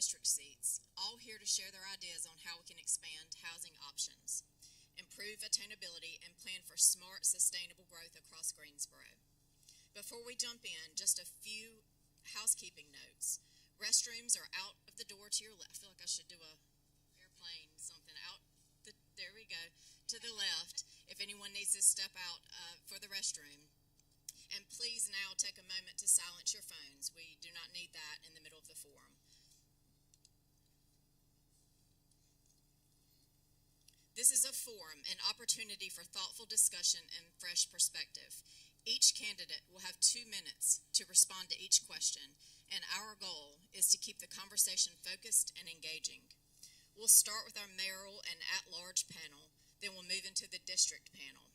district seats, all here to share their ideas on how we can expand housing options, improve attainability, and plan for smart, sustainable growth across Greensboro. Before we jump in, just a few housekeeping notes. Restrooms are out of the door to your left. I feel like I should do a airplane something out. There we go, to the left, if anyone needs to step out for the restroom. And please now take a moment to silence your phones. We do not need that in the middle of the forum. This is a forum, an opportunity for thoughtful discussion and fresh perspective. Each candidate will have 2 minutes to respond to each question, and our goal is to keep the conversation focused and engaging. We'll start with our mayoral and at-large panel, then we'll move into the district panel.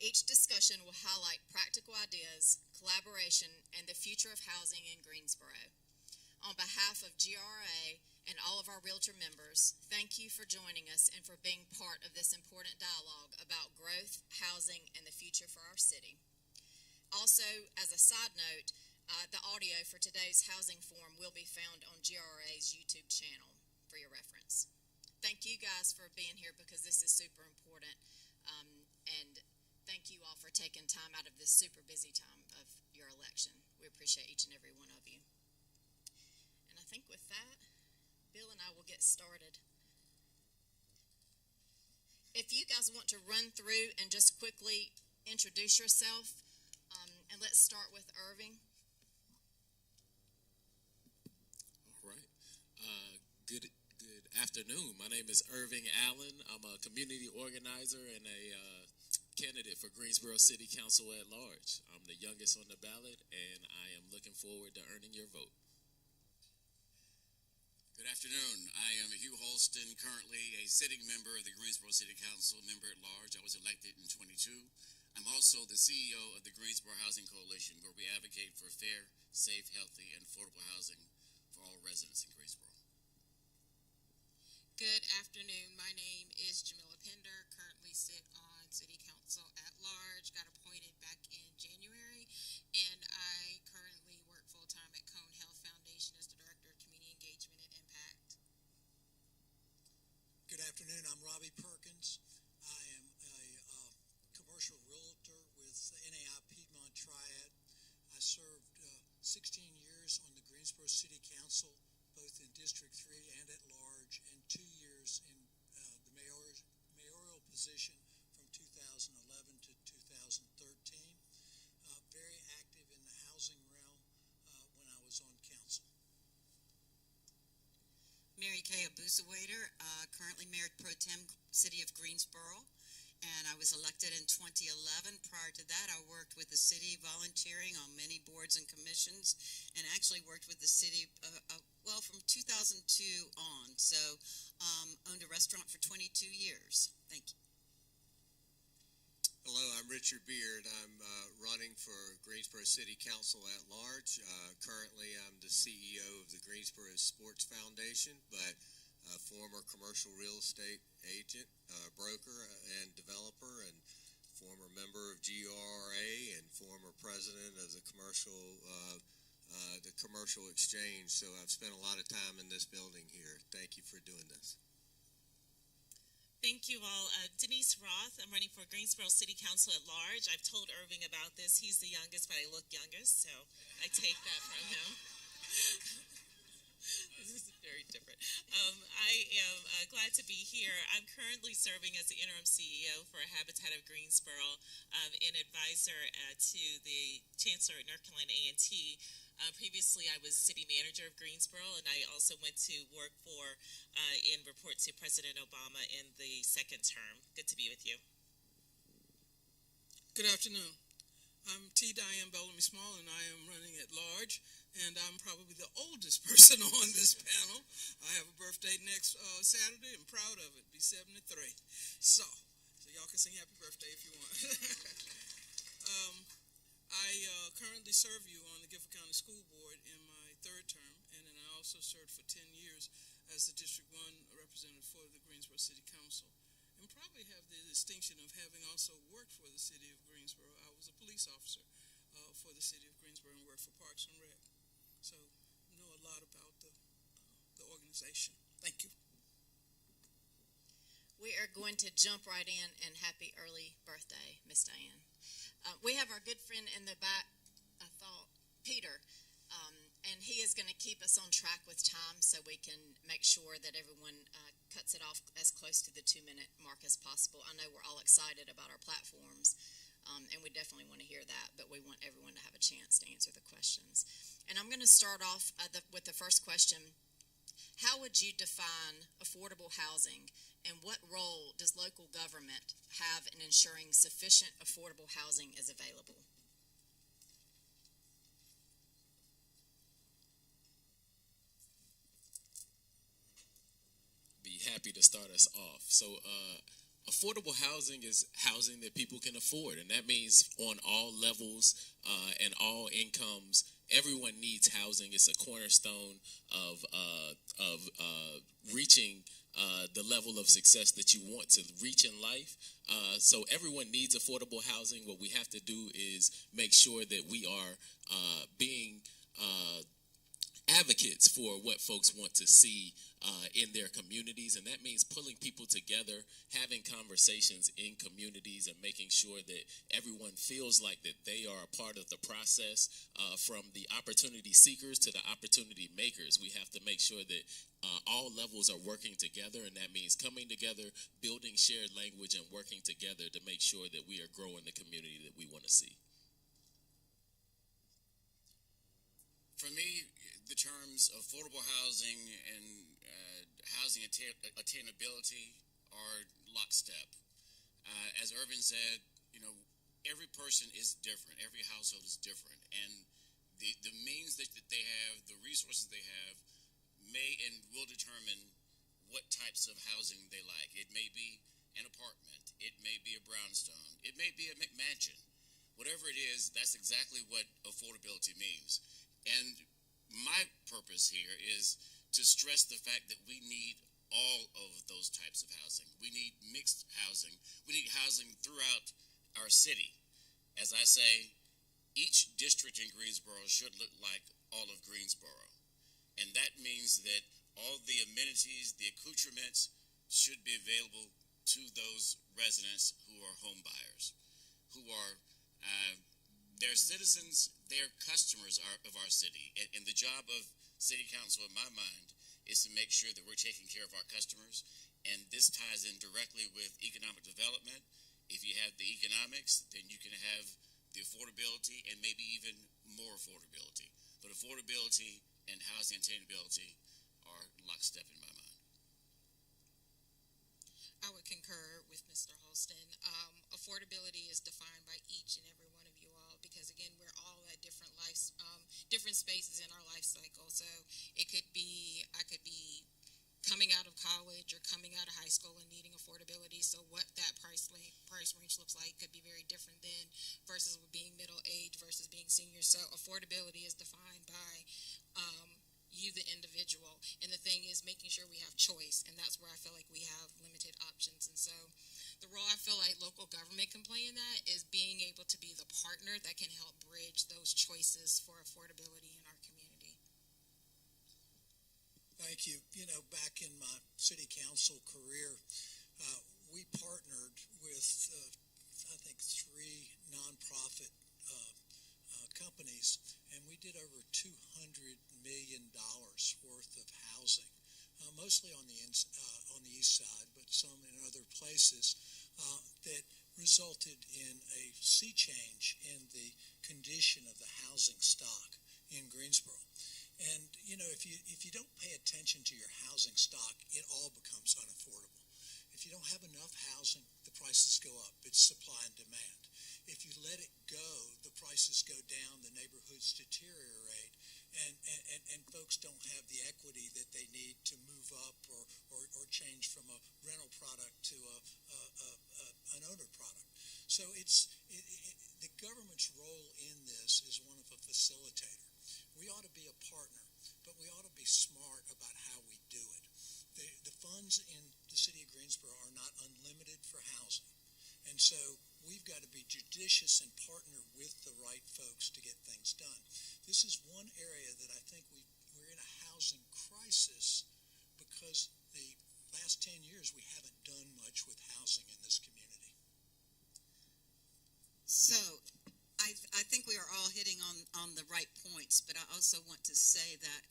Each discussion will highlight practical ideas, collaboration, and the future of housing in Greensboro. On behalf of GRRA and all of our Realtor members, thank you for joining us and for being part of this important dialogue about growth, housing, and the future for our city. Also, as a side note, the audio for today's housing forum will be found on GRRA's YouTube channel for your reference. Thank you guys for being here because this is super important, and thank you all for taking time out of this super busy time of your election. We appreciate each and every one of you. And I think with that, Bill and I will get started. If you guys want to run through and just quickly introduce yourself, and let's start with Irving. All right. Good afternoon. My name is Irving Allen. I'm a community organizer and a candidate for Greensboro City Council at large. I'm the youngest on the ballot, and I am looking forward to earning your vote. Good afternoon. I am Hugh Holston, currently a sitting member of the Greensboro City Council, member at large. I was elected in 22. I'm also the CEO of the Greensboro Housing Coalition, where we advocate for fair, safe, healthy, and affordable housing for all residents in Greensboro. Good afternoon. My name is Jamila Pender, currently sit on City Council at large, got appointed back in January, and I currently work full-time at Cone Health Foundation as the Director of Community Engagement and Impact. Good afternoon. I'm Robbie Perkins. I am a commercial realtor with NAI Piedmont Triad. I served 16 years on the Greensboro City Council, both in District 3 and at large, and 2 years in the mayoral position from 2011 to 2013. Very active in the housing realm when I was on council. Mary Kay Abusawader, currently Mayor Pro Tem City of Greensboro, and I was elected in 2011. Prior to that, I worked with the city volunteering on many boards and commissions, and actually worked with the city well, from 2002 on. So, owned a restaurant for 22 years. Thank you. Hello, I'm Richard Beard. I'm running for Greensboro City Council at large. Currently, I'm the CEO of the Greensboro Sports Foundation, but a former commercial real estate agent, broker, and developer, and former member of GRRA, and former president of the commercial exchange. So I've spent a lot of time in this building here. Thank you for doing this. Thank you all. Denise Roth, I'm running for Greensboro City Council at large. I've told Irving about this. He's the youngest, but I look youngest, so I take that from him. This is very different. I am glad to be here. I'm currently serving as the interim CEO for Habitat of Greensboro, an advisor to the Chancellor at North Carolina A&T. Previously, I was city manager of Greensboro, and I also went to work for and report to President Obama in the second term. Good to be with you. Good afternoon. I'm T. Diane Bellamy Small, and I am running at large, and I'm probably the oldest person on this panel. I have a birthday next Saturday. I'm proud of it. Be 73. So y'all can sing happy birthday if you want. I currently serve you on the Gifford County School Board in my third term, and then I also served for 10 years as the District 1 representative for the Greensboro City Council, and probably have the distinction of having also worked for the City of Greensboro. I was a police officer for the City of Greensboro and worked for Parks and Rec, so know a lot about the organization. Thank you. We are going to jump right in, and happy early birthday, Miss Diane. We have our good friend in the back, Peter, and he is going to keep us on track with time so we can make sure that everyone cuts it off as close to the 2-minute mark as possible. I know we're all excited about our platforms, and we definitely want to hear that, but we want everyone to have a chance to answer the questions. And I'm going to start off with the first question. How would you define affordable housing, and what role does local government have in ensuring sufficient affordable housing is available? Be happy to start us off. So, affordable housing is housing that people can afford, and that means on all levels and all incomes. Everyone needs housing. It's a cornerstone of reaching the level of success that you want to reach in life. So everyone needs affordable housing. What we have to do is make sure that we are being advocates for what folks want to see in their communities, and that means pulling people together, having conversations in communities, and making sure that everyone feels like that they are a part of the process, from the opportunity seekers to the opportunity makers. We have to make sure that all levels are working together, and that means coming together, building shared language, and working together to make sure that we are growing the community that we want to see. For me, the terms affordable housing and housing attainability are lockstep. As Irvin said, every person is different. Every household is different. And the means that they have, the resources they have, may and will determine what types of housing they like. It may be an apartment. It may be a brownstone. It may be a McMansion. Whatever it is, that's exactly what affordability means. And my purpose here is to stress the fact that we need all of those types of housing. We need mixed housing. We need housing throughout our city. As I say, each district in Greensboro should look like all of Greensboro. And that means that all the amenities, the accoutrements should be available to those residents who are home buyers, who are they're citizens, they're customers of our city. And the job of City Council, in my mind, is to make sure that we're taking care of our customers. And this ties in directly with economic development. If you have the economics, then you can have the affordability and maybe even more affordability. But affordability and housing attainability are lockstep in my mind. I would concur with Mr. Holston. Affordability is defined by each and every one of you all because, again, we're all at different different spaces in our life cycle. So I could be coming out of college or coming out of high school and needing affordability. So what that price range looks like could be very different than versus being middle age versus being senior. So affordability is defined by you, the individual. And the thing is making sure we have choice. And that's where I feel like we have limited options. And so the role I feel like local government can play in that is being able to be the partner that can help bridge those choices for affordability in our community. Thank you. Back in my city council career, we partnered with, I think, 3 nonprofit companies, and we did over $200 million worth of housing, mostly on the east side, but some in other places, that resulted in a sea change in the condition of the housing stock in Greensboro. And if you don't pay attention to your housing stock, it all becomes unaffordable. If you don't have enough housing, the prices go up. It's supply and demand. If you let it go, the prices go down, the neighborhoods deteriorate, and folks don't have the equity that they need to move up or change from a rental product to an owner product. So the government's role in this is one of a facilitator. We ought to be a partner, but we ought to be smart about how we do it. The funds in the city of Greensboro are not unlimited for housing. And so we've got to be judicious and partner with the right folks to get things done. This is one area that I think we're in a housing crisis because the last 10 years we haven't done much with housing in this community. So, I think we are all hitting on the right points, but I also want to say that,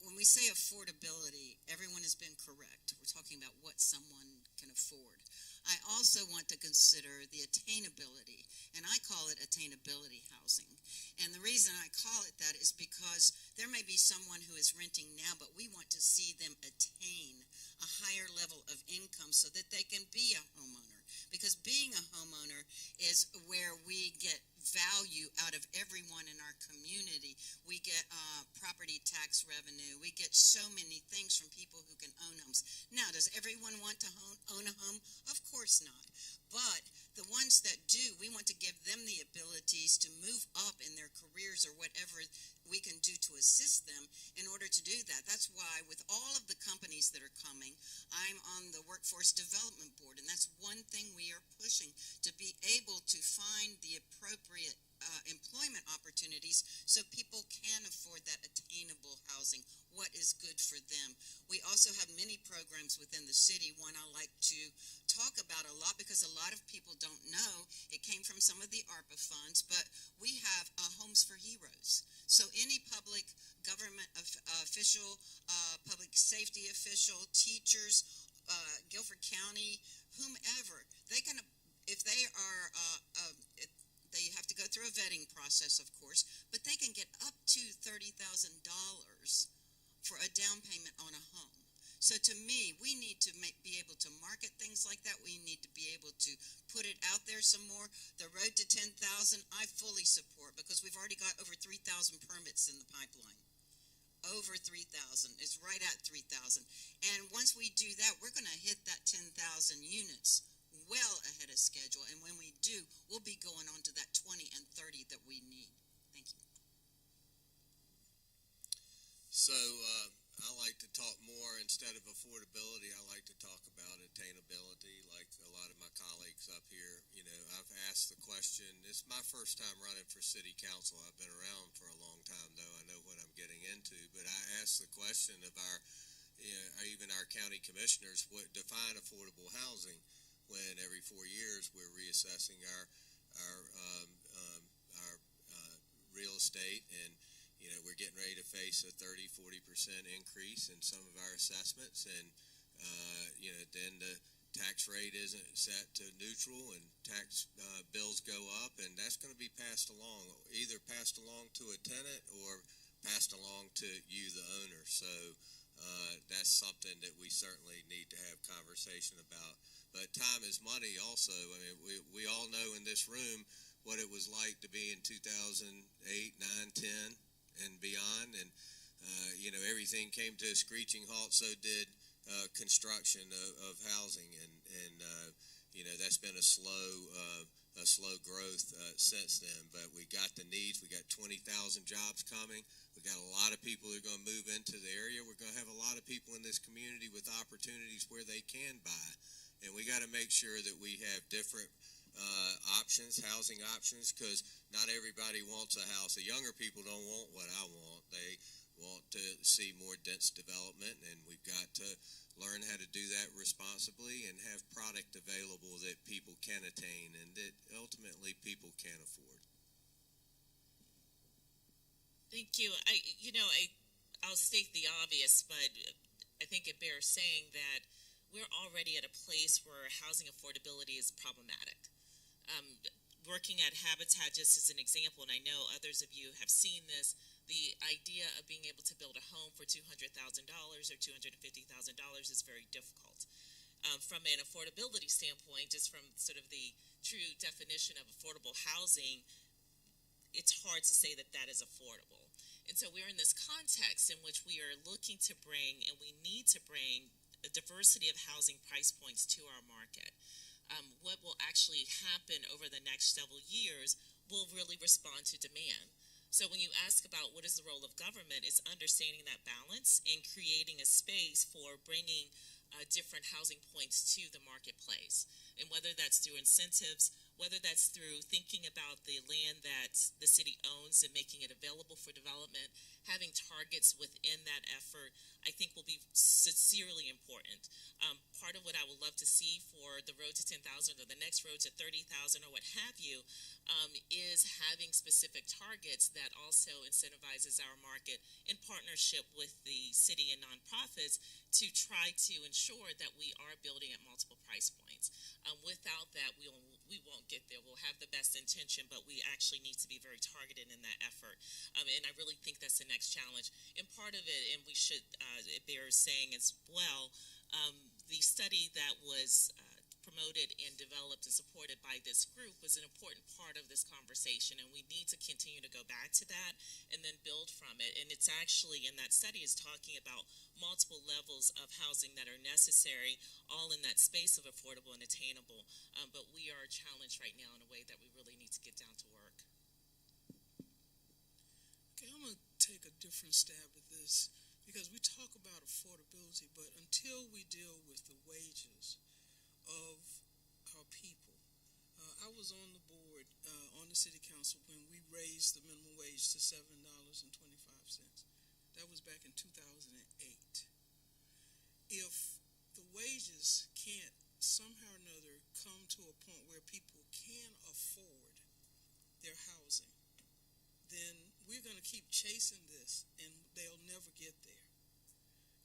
when we say affordability, everyone has been correct. We're talking about what someone can afford. I also want to consider the attainability, and I call it attainability housing. And the reason I call it that is because there may be someone who is renting now, but we want to see them attain a higher level of income so that they can be a homeowner. Because being a homeowner is where we get value out of everyone in our community. We get property tax revenue. We get so many things from people who can own homes. Now, does everyone want to own a home? Of course not. But the ones that do, we want to give them the abilities to move up in their careers or whatever we can do to assist them in order to do that. That's why with all of the companies that are coming, I'm on the Workforce Development Board, and that's one thing we are pushing, to be able to find the appropriate employment opportunities so people can afford that attainable housing, what is good for them. We also have many programs within the city. One I like to talk about a lot because a lot of people don't know. It came from some of the ARPA funds, but we have Homes for Heroes. So any public government official, public safety official, teachers, Guilford County, whomever, they can, if they are, they have to go through a vetting process, of course, but they can get up to $30,000 for a down payment on a home. So to me, we need to be able to market things like that. We need to be able to put it out there some more. The road to 10,000, I fully support because we've already got over 3,000 permits in the pipeline. Over 3,000. It's right at 3,000. And once we do that, we're going to hit that 10,000 units well ahead of schedule. And when we do, we'll be going on to that 20 and 30 that we need. Thank you. So, I like to talk more, instead of affordability, I like to talk about attainability, like a lot of my colleagues up here. I've asked the question, it's my first time running for city council. I've been around for a long time, though. I know what I'm getting into, but I asked the question of even our county commissioners, what define affordable housing, when every 4 years we're reassessing our real estate, and we're getting ready to face a 30-40% increase in some of our assessments, and then the tax rate isn't set to neutral, and tax bills go up, and that's going to be passed along, either passed along to a tenant or passed along to you, the owner. So that's something that we certainly need to have conversation about. But time is money also. I mean, we all know in this room what it was like to be in 2008, 9, 10, and beyond. And, everything came to a screeching halt, so did construction of housing. And that's been a slow growth since then. But we got the needs. We got 20,000 jobs coming. We got a lot of people who are going to move into the area. We're going to have a lot of people in this community with opportunities where they can buy. And we got to make sure that we have different options, housing options, because not everybody wants a house. The younger people don't want what I want. They want to see more dense development, and we've got to learn how to do that responsibly and have product available that people can attain and that ultimately people can afford. Thank you. I'll state the obvious, but I think it bears saying that we're already at a place where housing affordability is problematic. Working at Habitat, just as an example, and I know others of you have seen this, the idea of being able to build a home for $200,000 or $250,000 is very difficult. From an affordability standpoint, just from sort of the true definition of affordable housing, it's hard to say that that is affordable. And so we're in this context in which we are looking to bring, and we need to bring, a diversity of housing price points to our market. What will actually happen over the next several years will really respond to demand. So when you ask about what is the role of government, it's understanding that balance and creating a space for bringing different housing points to the marketplace. And whether that's through incentives, whether that's through thinking about the land that the city owns and making it available for development, having targets within that effort, I think will be sincerely important. Part of what I would love to see for the road to 10,000 or the next road to 30,000 or what have you is having specific targets that also incentivizes our market in partnership with the city and nonprofits to try to ensure that we are building at multiple price points. Without that, we won't get there. We'll have the best intention, but we actually need to be very targeted in that effort. And I really think that's the next challenge. And part of it, and we should, it bears saying as well, the study that was promoted and developed and supported by this group was an important part of this conversation, and we need to continue to go back to that and then build from it. And it's actually, in that study, is talking about multiple levels of housing that are necessary, all in that space of affordable and attainable. But we are challenged right now in a way that we really need to get down to work. Okay, I'm going to take a different stab at this, because we talk about affordability, but until we deal with the wages of our people. I was on the board, on the city council, when we raised the minimum wage to $7.25. That was back in 2008. If the wages can't somehow or another come to a point where people can afford their housing, then we're going to keep chasing this, and they'll never get there.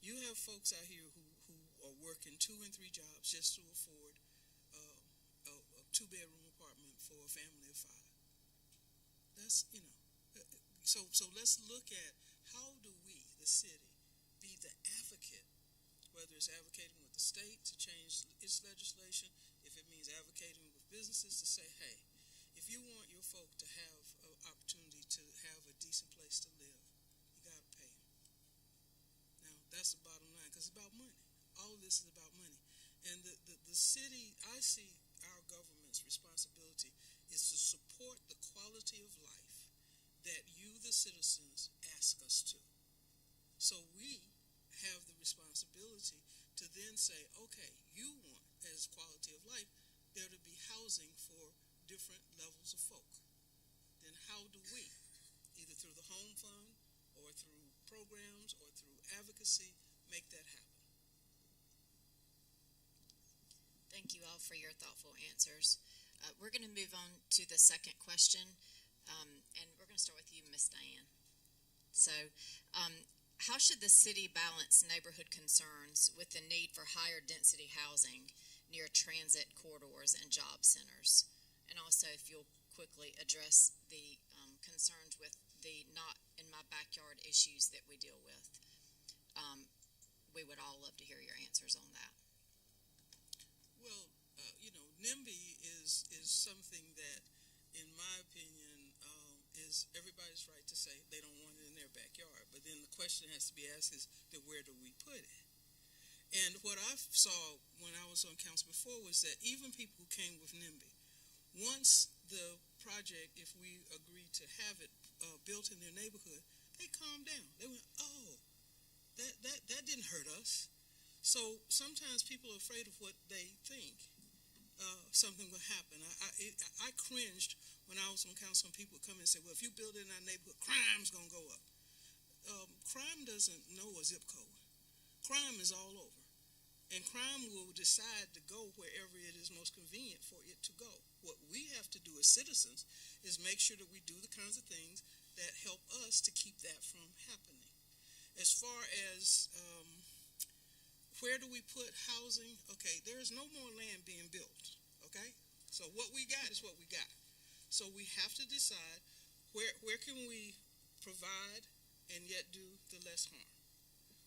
You have folks out here who are working 2 and 3 jobs just to afford a 2-bedroom apartment for a family of 5. That's, so let's look at how do we, the city, be the advocate, whether it's advocating with the state to change its legislation, if it means advocating with businesses to say, hey, if you want your folk to have an opportunity to have a decent place to live, you got to pay them. Now, that's the bottom line, because it's about money. All of this is about money. And the city, I see our government's responsibility is to support the quality of life that you, the citizens, ask us to. So we have the responsibility to then say, okay, you want, as quality of life, there to be housing for different levels of folk. Then how do we, either through the home fund or through programs or through advocacy, make that happen? Thank you all for your thoughtful answers. We're going to move on to the second question, and we're going to start with you, Ms. Diane. So, how should the city balance neighborhood concerns with the need for higher density housing near transit corridors and job centers? And also, if you'll quickly address the concerns with the not in my backyard issues that we deal with. We would all love to hear your answers on that. Well, NIMBY is something that, in my opinion, is everybody's right to say they don't want it in their backyard. But then the question has to be asked is, then where do we put it? And what I saw when I was on council before was that even people who came with NIMBY, once the project, if we agreed to have it built in their neighborhood, they calmed down. They went, oh, that didn't hurt us. So sometimes people are afraid of what they think something will happen. I cringed when I was on council and people would come and say, well, if you build it in our neighborhood, crime's going to go up. Crime doesn't know a zip code. Crime is all over. And crime will decide to go wherever it is most convenient for it to go. What we have to do as citizens is make sure that we do the kinds of things that help us to keep that from happening. As far as where do we put housing? Okay, there is no more land being built, okay? So what we got is what we got. So we have to decide where can we provide and yet do the less harm?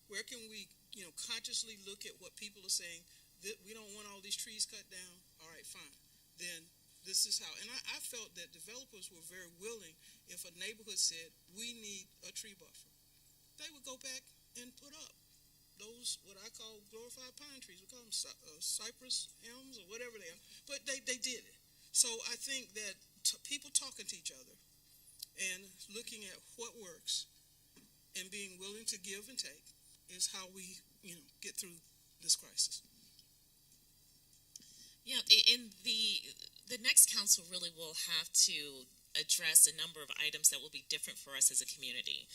Where can we, consciously look at what people are saying, that we don't want all these trees cut down? All right, fine. Then this is how. And I felt that developers were very willing if a neighborhood said, we need a tree buffer. They would go back and put up those, what I call glorified pine trees. We call them cypress elms or whatever they are. But they did it. So I think that people talking to each other and looking at what works and being willing to give and take is how we, get through this crisis. Yeah, in the next council really will have to address a number of items that will be different for us as a community.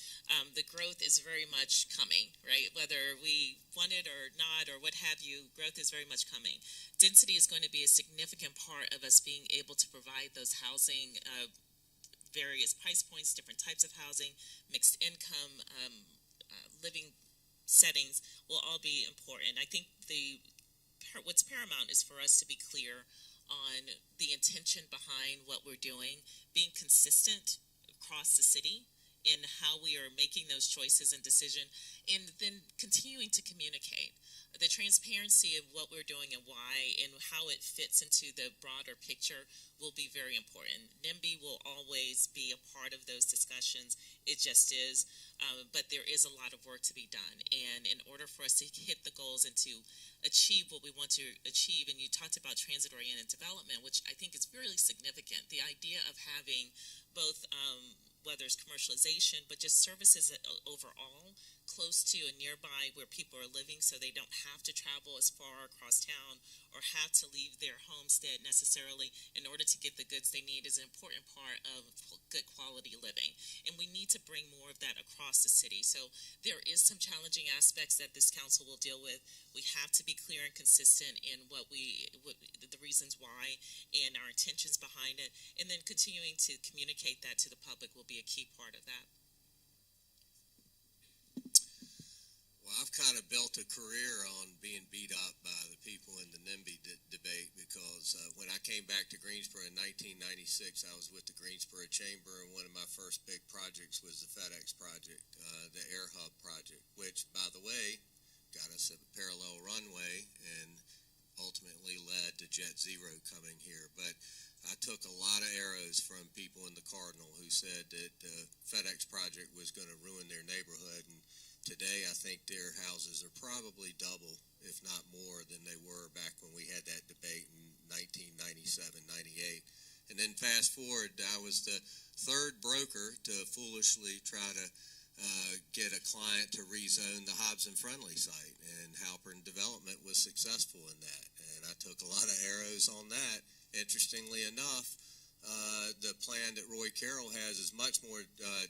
The growth is very much coming, right? Whether we want it or not or what have you, growth is very much coming. Density is going to be a significant part of us being able to provide those housing, various price points, different types of housing, mixed income, living settings will all be important. I think what's paramount is for us to be clear on the intention behind what we're doing, being consistent across the city in how we are making those choices and decisions, and then continuing to communicate. The transparency of what we're doing and why and how it fits into the broader picture will be very important. NIMBY will always be a part of those discussions. It just is. But there is a lot of work to be done. And in order for us to hit the goals and to achieve what we want to achieve, and you talked about transit-oriented development, which I think is really significant. The idea of having both, whether it's commercialization, but just services overall, close to and nearby where people are living so they don't have to travel as far across town or have to leave their homestead necessarily in order to get the goods they need is an important part of good quality living. And we need to bring more of that across the city. So there is some challenging aspects that this council will deal with. We have to be clear and consistent in the reasons why and our intentions behind it. And then continuing to communicate that to the public will be a key part of that. Well, I've kind of built a career on being beat up by the people in the NIMBY debate because when I came back to Greensboro in 1996, I was with the Greensboro Chamber, and one of my first big projects was the FedEx project, the Air Hub project, which, by the way, got us a parallel runway and ultimately led to Jet Zero coming here. But I took a lot of arrows from people in the Cardinal who said that the FedEx project was going to ruin their neighborhood, and today, I think their houses are probably double, if not more, than they were back when we had that debate in 1997, 98. And then fast forward, I was the third broker to foolishly try to get a client to rezone the Hobson Friendly site, and Halpern Development was successful in that. And I took a lot of arrows on that. Interestingly enough, the plan that Roy Carroll has is much more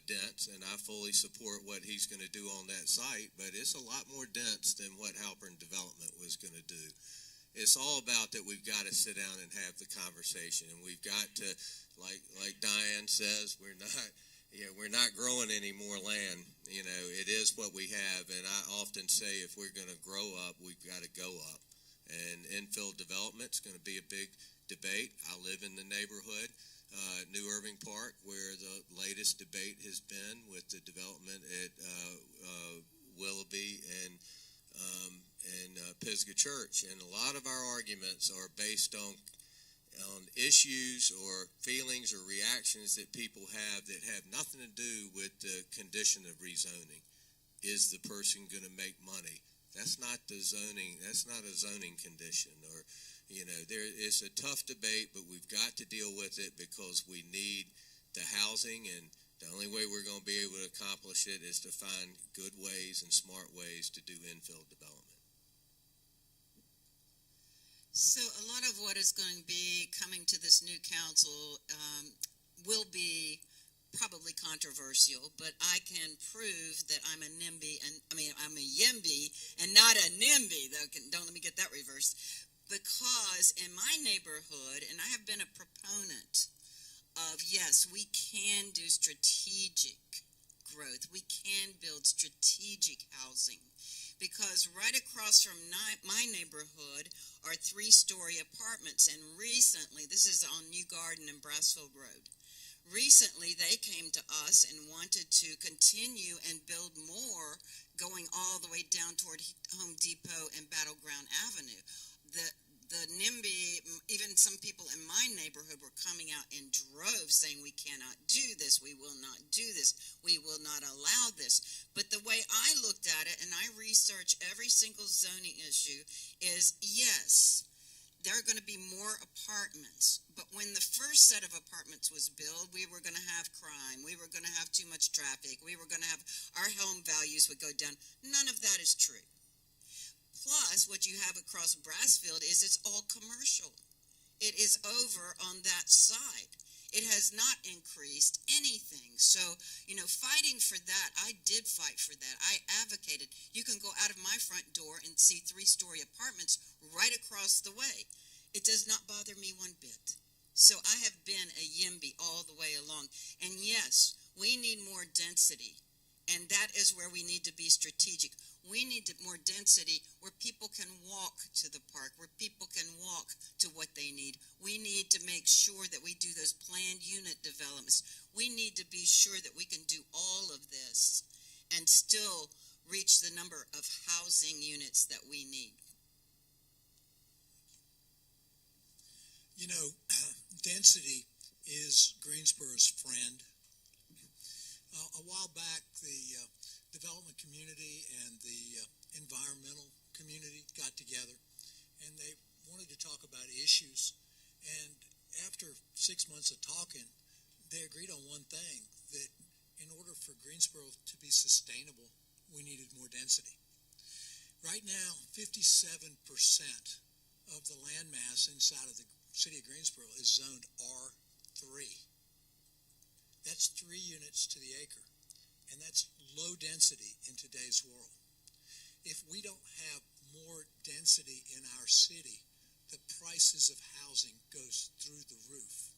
dense, and I fully support what he's going to do on that site, but it's a lot more dense than what Halpern Development was going to do. It's all about that we've got to sit down and have the conversation, and we've got to, like Diane says, we're not growing any more land. You know, it is what we have, and I often say if we're going to grow up, we've got to go up. And infill development's going to be a big debate. I live in the neighborhood, New Irving Park, where the latest debate has been with the development at Willoughby and Pisgah Church. And a lot of our arguments are based on issues or feelings or reactions that people have that have nothing to do with the condition of rezoning. Is the person going to make money? That's not the zoning. That's not a zoning condition. Or, you know, it's a tough debate, but we've got to deal with it because we need the housing, and the only way we're going to be able to accomplish it is to find good ways and smart ways to do infill development. So a lot of what is going to be coming to this new council will be probably controversial, but I can prove that I'm a NIMBY, and I'm a YIMBY and not a NIMBY, though. Don't let me get that reversed. Because in my neighborhood, and I have been a proponent of, yes, we can do strategic growth. We can build strategic housing. Because right across from my neighborhood are 3-story apartments, and recently, this is on New Garden and Brassville Road. Recently, they came to us and wanted to continue and build more, going all the way down toward Home Depot and Battleground Avenue. The NIMBY, even some people in my neighborhood were coming out in droves saying we cannot do this, we will not do this, we will not allow this. But the way I looked at it, and I researched every single zoning issue, is yes, there are going to be more apartments. But when the first set of apartments was built, we were going to have crime, we were going to have too much traffic, we were going to have, our home values would go down. None of that is true. Plus, what you have across Brassfield is it's all commercial. It is over on that side. It has not increased anything. So, fighting for that, I did fight for that. I advocated. You can go out of my front door and see 3-story apartments right across the way. It does not bother me one bit. So I have been a YIMBY all the way along. And yes, we need more density. And that is where we need to be strategic. We need more density where people can walk to the park, where people can walk to what they need. We need to make sure that we do those planned unit developments. We need to be sure that we can do all of this and still reach the number of housing units that we need. Density is Greensboro's friend. A while back, the development community and the environmental community got together, and they wanted to talk about issues. And after 6 months of talking, they agreed on one thing, that in order for Greensboro to be sustainable, we needed more density. Right now, 57% of the land mass inside of the city of Greensboro is zoned R3. That's 3 units to the acre, and that's low density in today's world. If we don't have more density in our city, the prices of housing goes through the roof.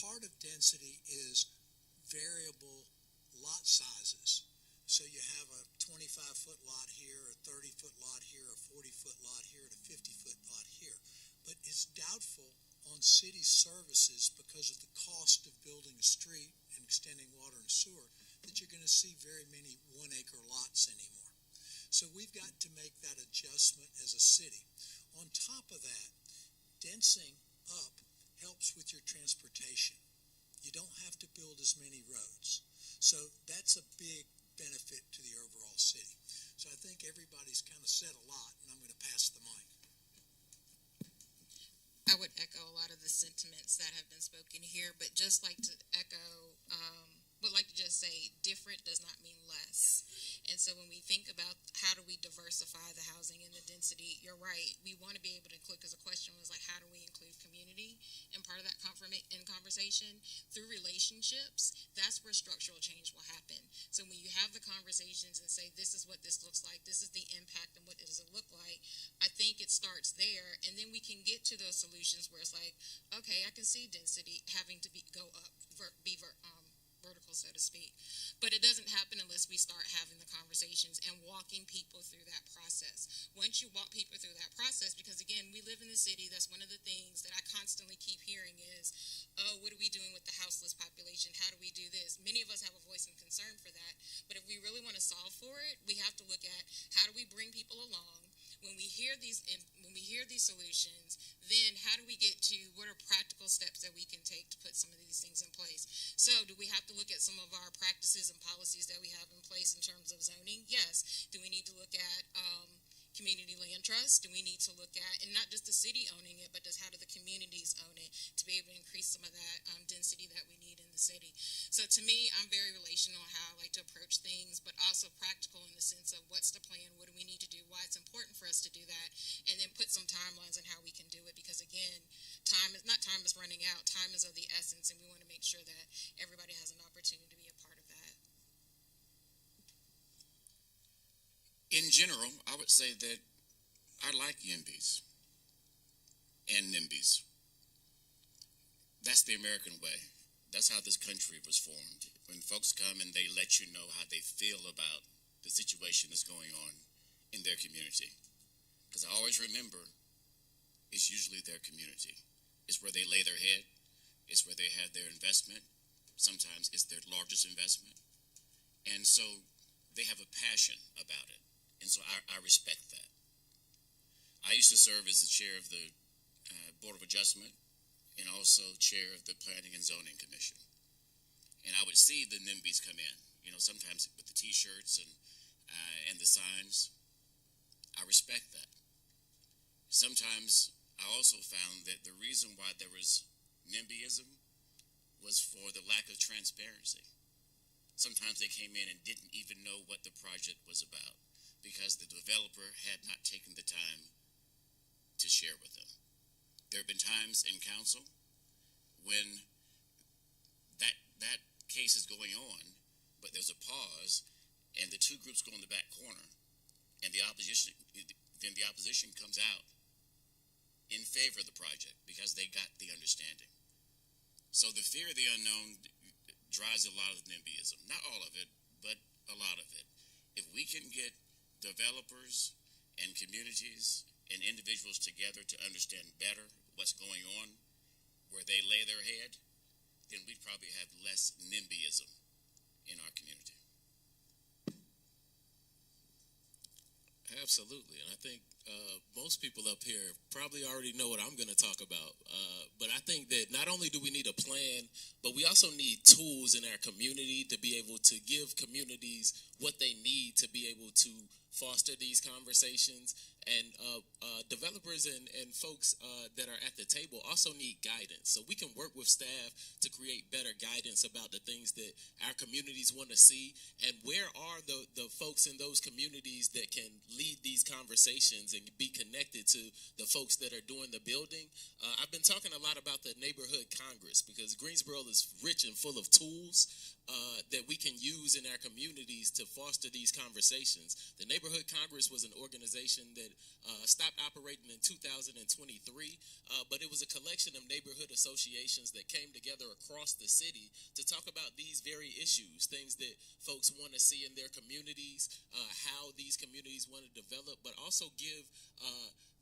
Part of density is variable lot sizes. So you have a 25-foot lot here, a 30-foot lot here, a 40-foot lot here, and a 50-foot lot here. But it's doubtful on city services, because of the cost of building a street and extending water and sewer, that you're going to see very many 1-acre lots anymore. So we've got to make that adjustment as a city. On top of that, densing up helps with your transportation. You don't have to build as many roads. So that's a big benefit to the overall city. So I think everybody's kind of said a lot, and I'm going to pass the mic. I would echo a lot of the sentiments that have been spoken here, but just like to echo, would like to just say different does not mean less. And so when we think about how do we diversify the housing and the density, you're right. We want to be able to include, because the question was like, how do we include community? And part of that conversation through relationships, that's where structural change will happen. So when you have the conversations and say, this is what this looks like, this is the impact, and what does it look like, I think it starts there, and then we can get to those solutions where it's like, okay, I can see density having to go up, vertical, so to speak. But it doesn't happen unless we start having the conversations and walking people through that process. Once you walk people through that process, because again, we live in the city, that's one of the things that I constantly keep hearing is, oh, what are we doing with the houseless population? How do we do this? Many of us have a voice and concern for that. But if we really want to solve for it, we have to look at how do we bring people along. When we hear these solutions, then how do we get to what are practical steps that we can take to put some of these things in place? So do we have to look at some of our practices and policies that we have in place in terms of zoning? Yes. Do we need to look at community land trust? Do we need to look at, and not just the city owning it, but how do the communities own it to be able to increase some of that density that we need in the city? So to me, I'm very relational in how I like to approach things, but also practical in the sense of what's the plan, what do we need to do, why it's important for us to do that, and then put some timelines on how we can do it, because again, time is running out, time is of the essence, and we want to make sure that everybody has an opportunity to be a part of that. In general, I would say that I like YIMBYs and NIMBYs. That's the American way. That's how this country was formed. When folks come and they let you know how they feel about the situation that's going on in their community. Because I always remember, it's usually their community. It's where they lay their head. It's where they have their investment. Sometimes it's their largest investment. And so they have a passion about it. And so I respect that. I used to serve as the chair of the Board of Adjustment and also chair of the Planning and Zoning Commission. And I would see the NIMBYs come in, sometimes with the T-shirts and the signs. I respect that. Sometimes I also found that the reason why there was NIMBYism was for the lack of transparency. Sometimes they came in and didn't even know what the project was about, because the developer had not taken the time to share with them. There have been times in council when that case is going on, but there's a pause, and the two groups go in the back corner, and the opposition comes out in favor of the project because they got the understanding. So the fear of the unknown drives a lot of NIMBYism. Not all of it, but a lot of it. If we can get developers and communities and individuals together to understand better what's going on, where they lay their head, then we'd probably have less NIMBYism in our community. Absolutely, and I think most people up here probably already know what I'm going to talk about. But I think that not only do we need a plan, but we also need tools in our community to be able to give communities what they need to be able to foster these conversations. And developers and folks that are at the table also need guidance. So we can work with staff to create better guidance about the things that our communities want to see, and where are the folks in those communities that can lead these conversations and be connected to the folks that are doing the building. I've been talking a lot about the neighborhood Congress because Greensboro is rich and full of tools that we can use in our communities to foster these conversations. The Neighborhood Congress was an organization that stopped operating in 2023, but it was a collection of neighborhood associations that came together across the city to talk about these very issues, things that folks want to see in their communities, how these communities want to develop, but also give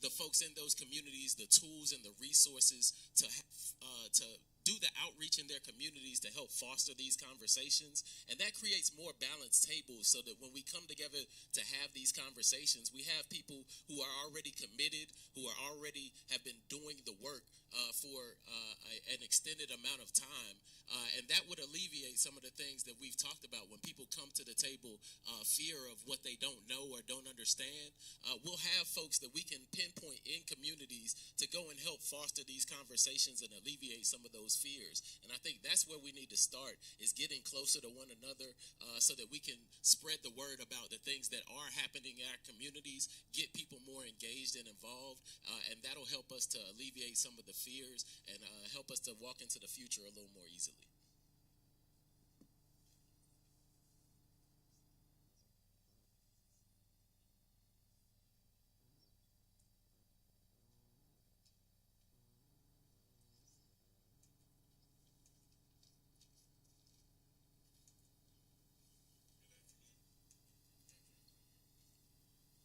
the folks in those communities the tools and the resources to do the outreach in their communities to help foster these conversations. And that creates more balanced tables so that when we come together to have these conversations, we have people who are already committed, who are already have been doing the work for an extended amount of time. And that would alleviate some of the things that we've talked about when people come to the table, fear of what they don't know or don't understand. We'll have folks that we can pinpoint in communities to go and help foster these conversations and alleviate some of those fears. And I think that's where we need to start, is getting closer to one another so that we can spread the word about the things that are happening in our communities, get people more engaged and involved, and that'll help us to alleviate some of the fears and help us to walk into the future a little more easily.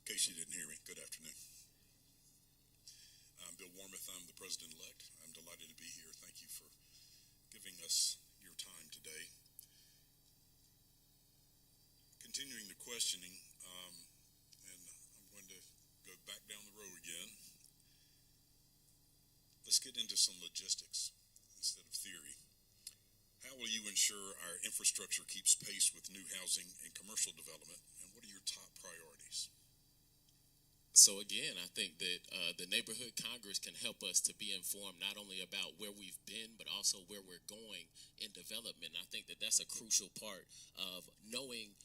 In case you didn't hear me, good afternoon. I'm Bill Warmouth. I'm the president-elect. I'm delighted to be here. Thank you for giving us your time today. Continuing the questioning, and I'm going to go back down the road again. Let's get into some logistics instead of theory. How will you ensure our infrastructure keeps pace with new housing and commercial development, and what are your top priorities? So again, I think that the Neighborhood Congress can help us to be informed not only about where we've been, but also where we're going in development. I think that that's a crucial part of knowing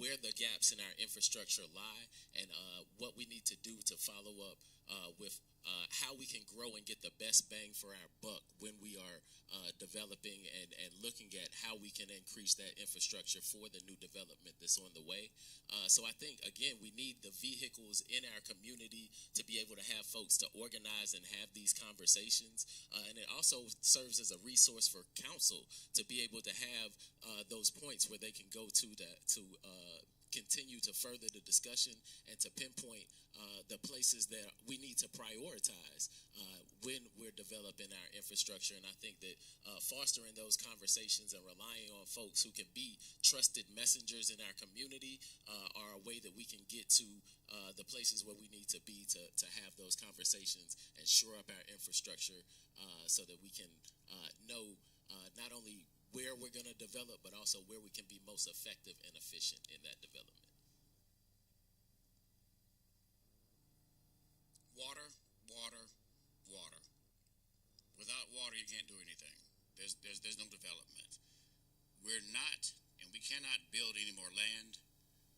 where the gaps in our infrastructure lie and what we need to do to follow up with how we can grow and get the best bang for our buck when we are developing and looking at how we can increase that infrastructure for the new development that's on the way. So I think, again, we need the vehicles in our community to be able to have folks to organize and have these conversations. And it also serves as a resource for council to be able to have those points where they can go to continue to further the discussion and to pinpoint the places that we need to prioritize when we're developing our infrastructure. And I think that fostering those conversations and relying on folks who can be trusted messengers in our community are a way that we can get to the places where we need to be to have those conversations and shore up our infrastructure so that we can know not only where we're going to develop, but also where we can be most effective and efficient in that development. Water, water, water. Without water, you can't do anything. There's no development. We're not, and we cannot build any more land,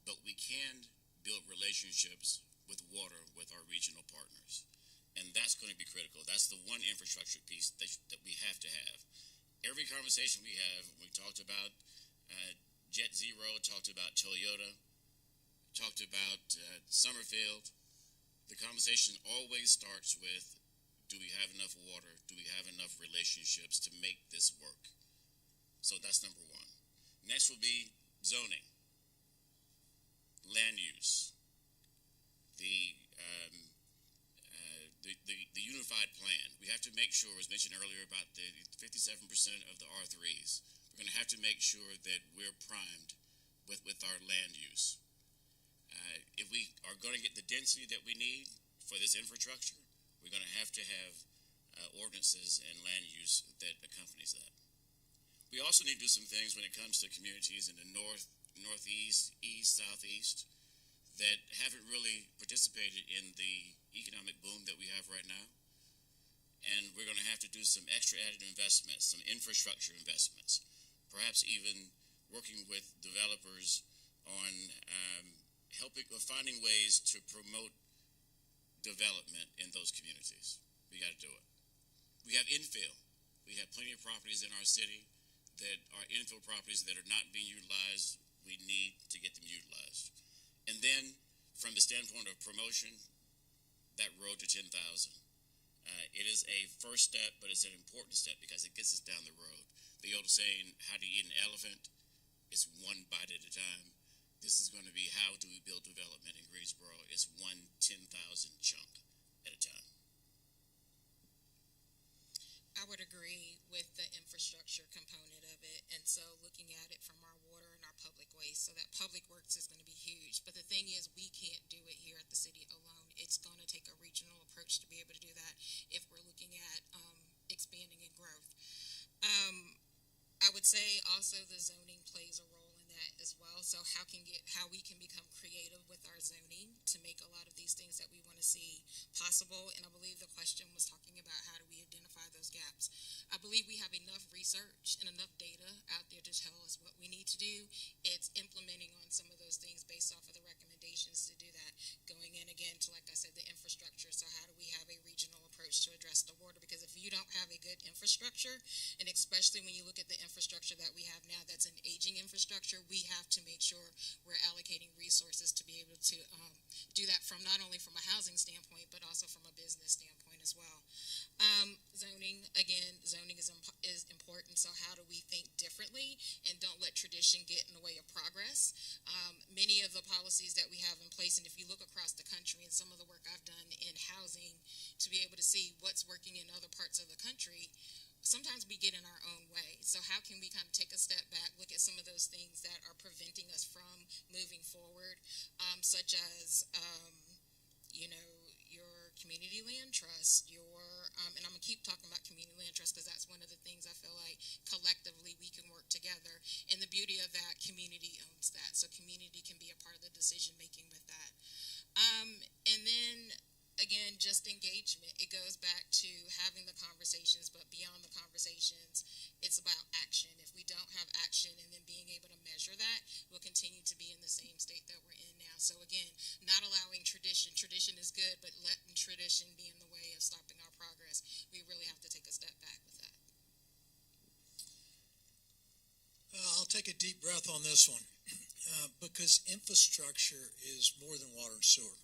but we can build relationships with water with our regional partners. And that's going to be critical. That's the one infrastructure piece that we have to have. Every conversation we have, we talked about Jet Zero, talked about Toyota, talked about Summerfield. The conversation always starts with, do we have enough water? Do we have enough relationships to make this work? So that's number one. Next will be zoning, land use, the unified plan. We have to make sure, as mentioned earlier, about the 57% of the R3s. We're going to have to make sure that we're primed with our land use. If we are going to get the density that we need for this infrastructure, we're going to have ordinances and land use that accompanies that. We also need to do some things when it comes to communities in the north, northeast, east, southeast that haven't really participated in the economic boom that we have right now. And we're going to have to do some extra added investments, some infrastructure investments, perhaps even working with developers on helping or finding ways to promote development in those communities. We got to do it. We have infill. We have plenty of properties in our city that are infill properties that are not being utilized. We need to get them utilized. And then, from the standpoint of promotion, that road to 10,000. It is a first step, but it's an important step because it gets us down the road. The old saying, how do you eat an elephant? It's one bite at a time. This is going to be how do we build development in Greensboro? It's one 10,000 chunk at a time. I would agree with the infrastructure component of it, and so looking at it from our water and our public waste, so that public works is going to be huge. But the thing is, we can't do it here at the city alone. It's going to take a regional approach to be able to do that if we're looking at expanding and growth. I would say also the zoning plays a role in that as well. So how we can become creative with our zoning to make a lot of these things that we want to see possible. And I believe the question was talking about how do we identify those gaps. I believe we have enough research and enough data out there to tell us what we need to do. It's implementing on some of those things based off of the recommendations to do that. Going in again to, like I said, the infrastructure. So how do we have a regional approach to address the water? Because if you don't have a good infrastructure, and especially when you look at the infrastructure that we have now that's an aging infrastructure, we have to make sure we're allocating resources to be able to do that from not only from a housing standpoint, but also from a business standpoint as well. Zoning is important. So how do we think differently and don't let tradition get in the way of progress? Many of the policies that we have in place, and if you look across the country and some of the work I've done in housing to be able to see what's working in other parts of the country, sometimes we get in our own way. So how can we kind of take a step back, look at some of those things that are preventing us from moving forward, such as, your community land trust, and I'm going to keep talking about community land trust because that's one of the things I feel like collectively we can work together. And the beauty of that, community owns that. So community can be a part of the decision making with that. And then, again, just engagement. It goes back to having the conversations, but beyond the conversations, it's about action. If we don't have action and then being able to measure that, we'll continue to be in the same state that we're in now. So again, not allowing tradition. Tradition is good, but letting tradition be in the way of stopping our progress. We really have to take a step back with that. I'll take a deep breath on this one because infrastructure is more than water and sewer.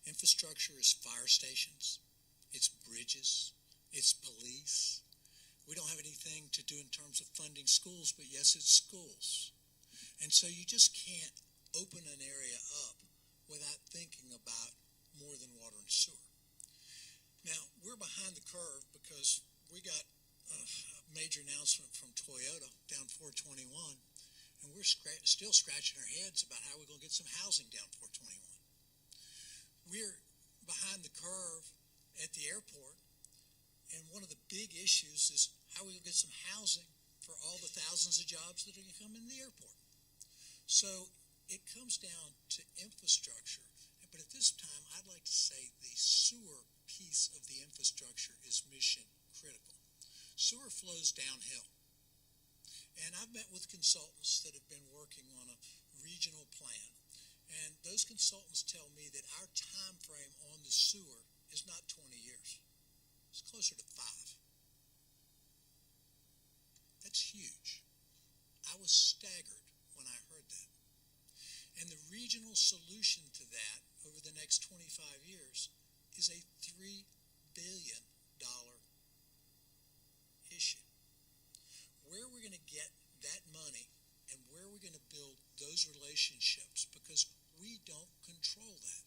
Infrastructure is fire stations, it's bridges, it's police. We don't have anything to do in terms of funding schools, but yes, it's schools. And so you just can't open an area up without thinking about more than water and sewer. Now, we're behind the curve because we got a major announcement from Toyota down 421, and we're still scratching our heads about how we're going to get some housing down 421. We're behind the curve at the airport, and one of the big issues is how we will get some housing for all the thousands of jobs that are going to come in the airport. So it comes down to infrastructure, but at this time I'd like to say the sewer piece of the infrastructure is mission critical. Sewer flows downhill, and I've met with consultants that have been working on a regional plan, and those consultants tell me that our time frame on the sewer is not 20 years. It's closer to 5. That's huge. I was staggered when I heard that. And the regional solution to that over the next 25 years is a $3 billion issue. Where are we going to get that money and where are we going to build those relationships? Because we don't control that.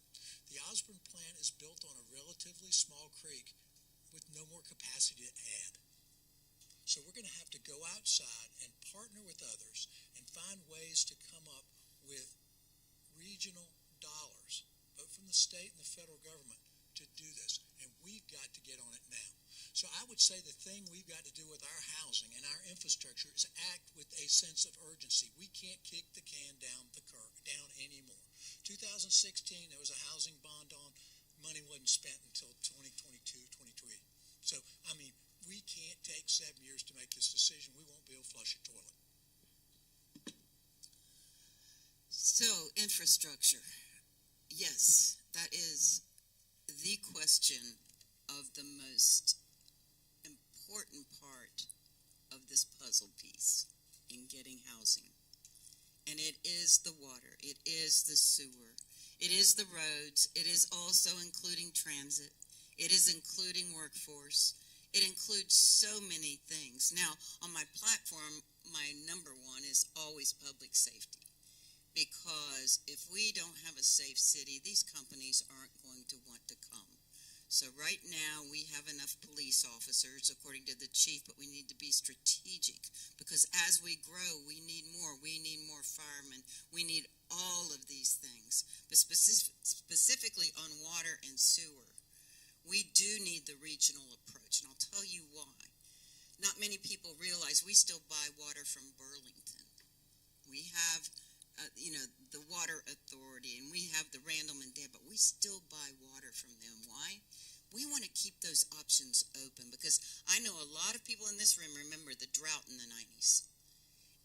The Osborne plant is built on a relatively small creek with no more capacity to add. So we're going to have to go outside and partner with others and find ways to come up with regional dollars, both from the state and the federal government, to do this. And we've got to get on it now. So I would say the thing we've got to do with our housing and our infrastructure is act with a sense of urgency. We can't kick the can down anymore. 2016, there was a housing bond on. Money wasn't spent until 2022, 2023. So, I mean, we can't take 7 years to make this decision. We won't be able to flush a toilet. So, infrastructure. Yes, that is the question of the most important part of this puzzle piece in getting housing. And it is the water, it is the sewer, it is the roads, it is also including transit, it is including workforce, it includes so many things. Now, on my platform, my number one is always public safety. Because if we don't have a safe city, these companies aren't going to want to come. So right now we have enough police officers, according to the chief, but we need to be strategic because as we grow, we need more. We need more firemen. We need all of these things. But specifically on water and sewer, we do need the regional approach, and I'll tell you why. Not many people realize we still buy water from Burlington. We have the Water Authority, and we have the Randall and Dare, but we still buy water from them. Why? We want to keep those options open because I know a lot of people in this room remember the drought in the 90s,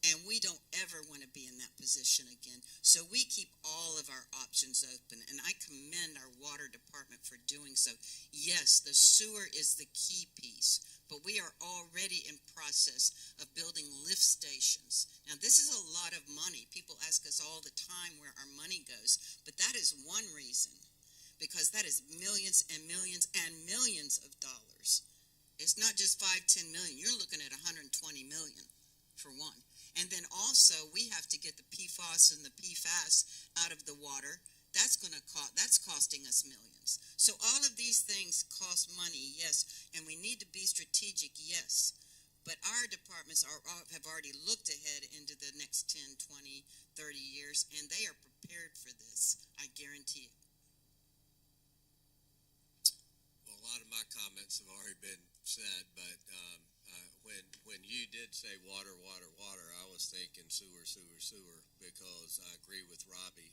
and we don't ever want to be in that position again. So we keep all of our options open, and I commend our water department for doing so. Yes, the sewer is the key piece, but we are already in process of building lift stations. Now, this is a lot of money. People ask us all the time where our money goes, but that is one reason, because that is millions and millions and millions of dollars. It's not just 5-10 million. You're looking at 120 million for one. And then also we have to get the PFAS and the PFAS out of the water. That's costing us millions. So all of these things cost money, yes, and we need to be strategic, yes. But our departments have already looked ahead into the next 10, 20, 30 years, and they are prepared for this, I guarantee it. Well, a lot of my comments have already been said, but when you did say water, water, water, I was thinking sewer, sewer, sewer, because I agree with Robbie.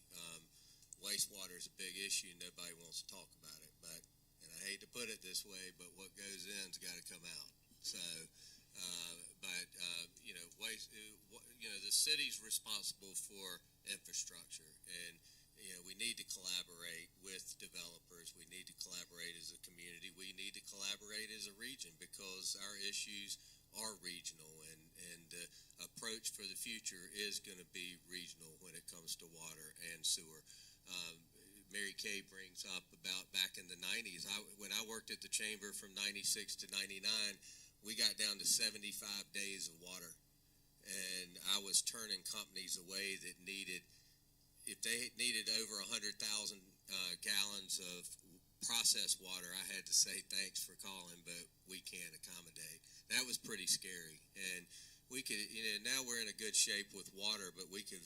Wastewater is a big issue. Nobody wants to talk about it, and I hate to put it this way, but what goes in's got to come out. So, the city's responsible for infrastructure, and we need to collaborate with developers. We need to collaborate as a community. We need to collaborate as a region because our issues are regional, and the approach for the future is going to be regional when it comes to water and sewer. Mary Kay brings up about back in the 90s. When I worked at the chamber from 96 to 99, we got down to 75 days of water. And I was turning companies away that if they needed over 100,000 gallons of processed water, I had to say thanks for calling, but we can't accommodate. That was pretty scary. And we could, now we're in a good shape with water, but we could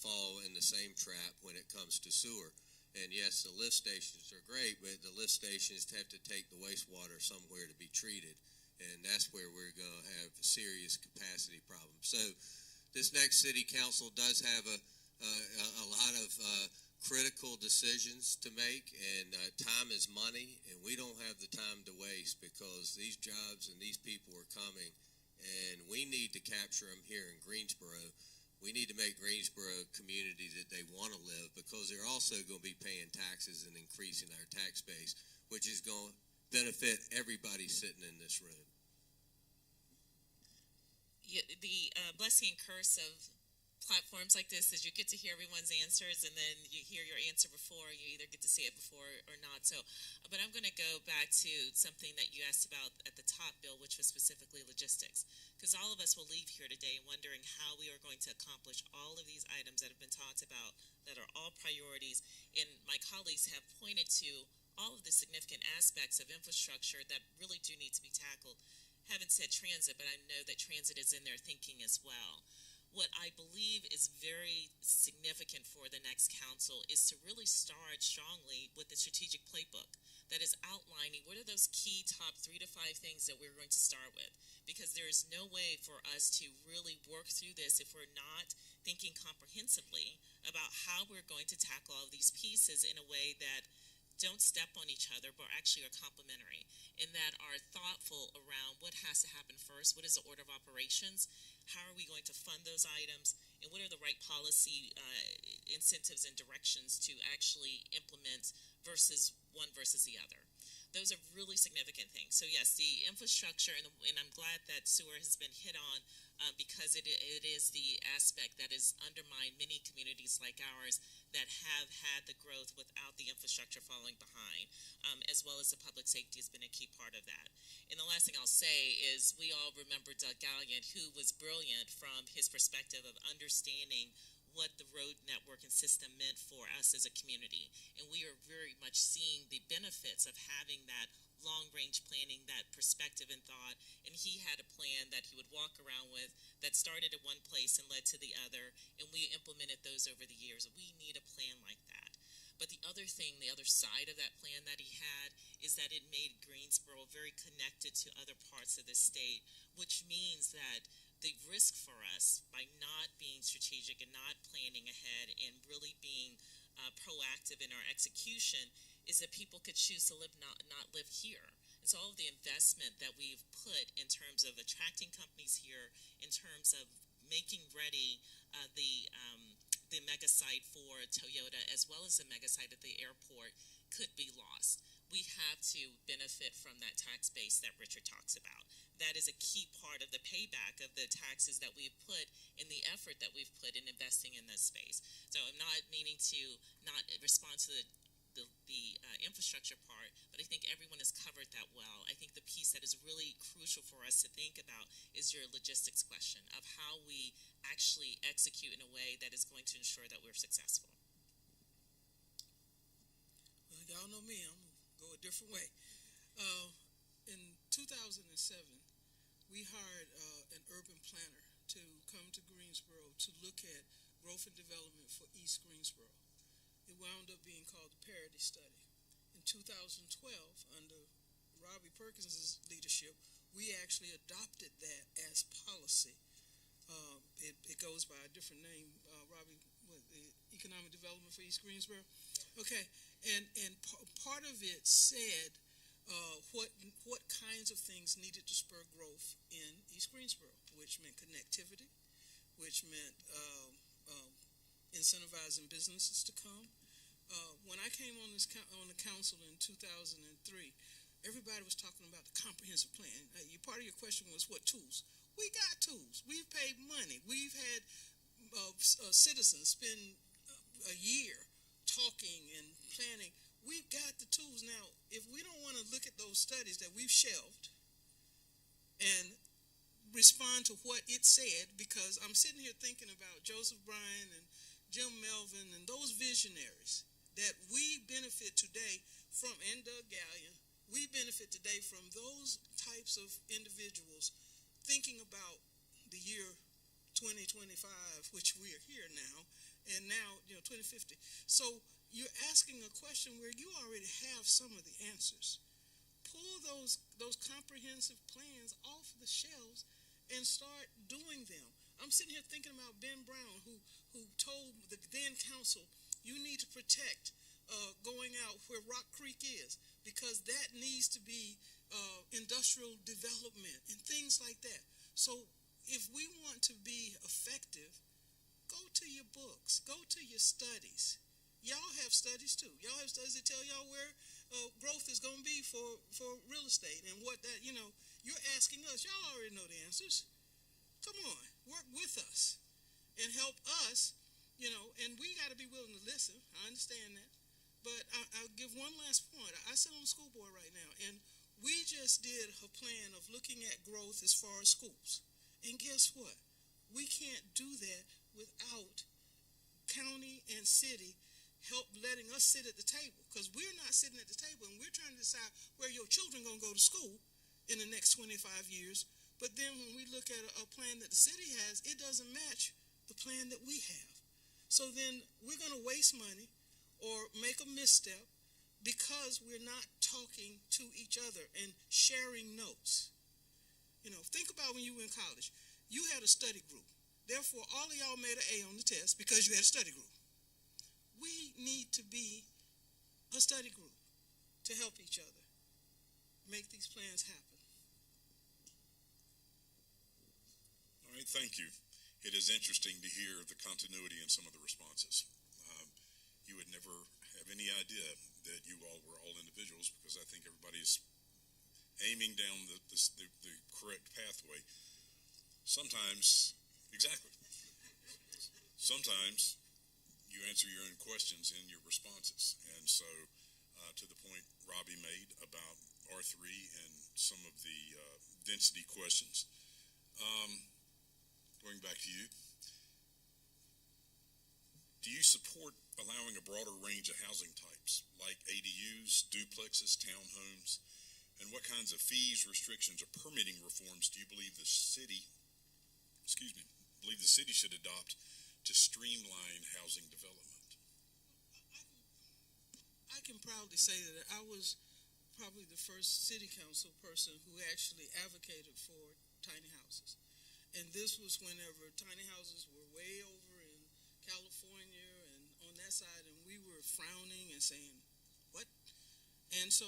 fall in the same trap when it comes to sewer. And yes, the lift stations are great, but the lift stations have to take the wastewater somewhere to be treated. And that's where we're going to have serious capacity problems. So this next city council does have a lot of critical decisions to make, and time is money, and we don't have the time to waste because these jobs and these people are coming, and we need to capture them here in Greensboro. We need to make Greensboro a community community that they want to live, because they're also going to be paying taxes and increasing our tax base, which is going to benefit everybody sitting in this room. The blessing and curse of platforms like this is you get to hear everyone's answers, and then you hear your answer before, you either get to see it before or not. So, but I'm going to go back to something that you asked about at the top, Bill, which was specifically logistics, because all of us will leave here today wondering how we are going to accomplish all of these items that have been talked about that are all priorities, and my colleagues have pointed to all of the significant aspects of infrastructure that really do need to be tackled. Haven't said transit, but I know that transit is in their thinking as well. What I believe is very significant for the next council is to really start strongly with the strategic playbook that is outlining what are those key top 3 to 5 things that we're going to start with, because there is no way for us to really work through this if we're not thinking comprehensively about how we're going to tackle all of these pieces in a way that don't step on each other, but actually are complementary, and that are thoughtful around what has to happen first, what is the order of operations, how are we going to fund those items, and what are the right policy incentives and directions to actually implement versus one versus the other. Those are really significant things. So yes, the infrastructure, and I'm glad that sewer has been hit on because it is the aspect that has undermined many communities like ours that have had the growth without the infrastructure falling behind, as well as the public safety has been a key part of that. And the last thing I'll say is we all remember Doug Gallion, who was brilliant from his perspective of understanding what the road network and system meant for us as a community. And we are very much seeing the benefits of having that long-range planning, that perspective and thought. And he had a plan that he would walk around with that started at one place and led to the other, and we implemented those over the years. We need a plan like that. But the other thing, the other side of that plan that he had, is that it made Greensboro very connected to other parts of the state, which means that the risk for us by not being strategic and not planning ahead and really being proactive in our execution is that people could choose to not live here. And so all of the investment that we've put in terms of attracting companies here, in terms of making ready the mega site for Toyota as well as the mega site at the airport could be lost. We have to benefit from that tax base that Richard talks about. That is a key part of the payback of the taxes that we've put in the effort that we've put in investing in this space. So I'm not meaning to not respond to the infrastructure part, but I think everyone has covered that well. I think the piece that is really crucial for us to think about is your logistics question of how we actually execute in a way that is going to ensure that we're successful. Well, y'all know me, I'm going to go a different way. In 2007, we hired an urban planner to come to Greensboro to look at growth and development for East Greensboro. It wound up being called the Parity Study. In 2012, under Robbie Perkins' leadership, we actually adopted that as policy. It goes by a different name, Robbie, the Economic Development for East Greensboro? Okay, and part of it said what kinds of things needed to spur growth in East Greensboro, which meant connectivity, which meant incentivizing businesses to come. When I came on the council in 2003, everybody was talking about the comprehensive plan. Part of your question was what tools? We got tools. We've paid money. We've had citizens spend a year talking and planning. We've got the tools. Now, if we don't want to look at those studies that we've shelved and respond to what it said, because I'm sitting here thinking about Joseph Bryan and Jim Melvin and those visionaries that we benefit today from, and Doug Gallion, we benefit today from those types of individuals thinking about the year 2025, which we are here now, and now, 2050. So you're asking a question where you already have some of the answers. Pull those comprehensive plans off the shelves and start doing them. I'm sitting here thinking about Ben Brown, who told the then council, you need to protect going out where Rock Creek is, because that needs to be industrial development and things like that. So if we want to be effective, go to your books, go to your studies. Y'all have studies too. Y'all have studies that tell y'all where growth is going to be for real estate and what that, you're asking us. Y'all already know the answers. Come on, work with us and help us, and we got to be willing to listen. I understand that. But I'll give one last point. I sit on the school board right now, and we just did a plan of looking at growth as far as schools. And guess what? We can't do that without county and city help letting us sit at the table, because we're not sitting at the table, and we're trying to decide where your children going to go to school in the next 25 years. But then when we look at a plan that the city has, it doesn't match the plan that we have. So then we're going to waste money or make a misstep because we're not talking to each other and sharing notes. Think about when you were in college. You had a study group. Therefore, all of y'all made an A on the test because you had a study group. We need to be a study group to help each other make these plans happen. All right, thank you. It is interesting to hear the continuity in some of the responses. You would never have any idea that you all were all individuals, because I think everybody's aiming down the correct pathway. Sometimes, exactly. Sometimes you answer your own questions in your responses. And so to the point Robbie made about R3 and some of the density questions, going back to you, do you support allowing a broader range of housing types like ADUs, duplexes, townhomes, and what kinds of fees, restrictions, or permitting reforms do you believe the city should adopt to streamline housing development? I can proudly say that I was probably the first city council person who actually advocated for tiny houses. And this was whenever tiny houses were way over in California and on that side, and we were frowning and saying, what? And so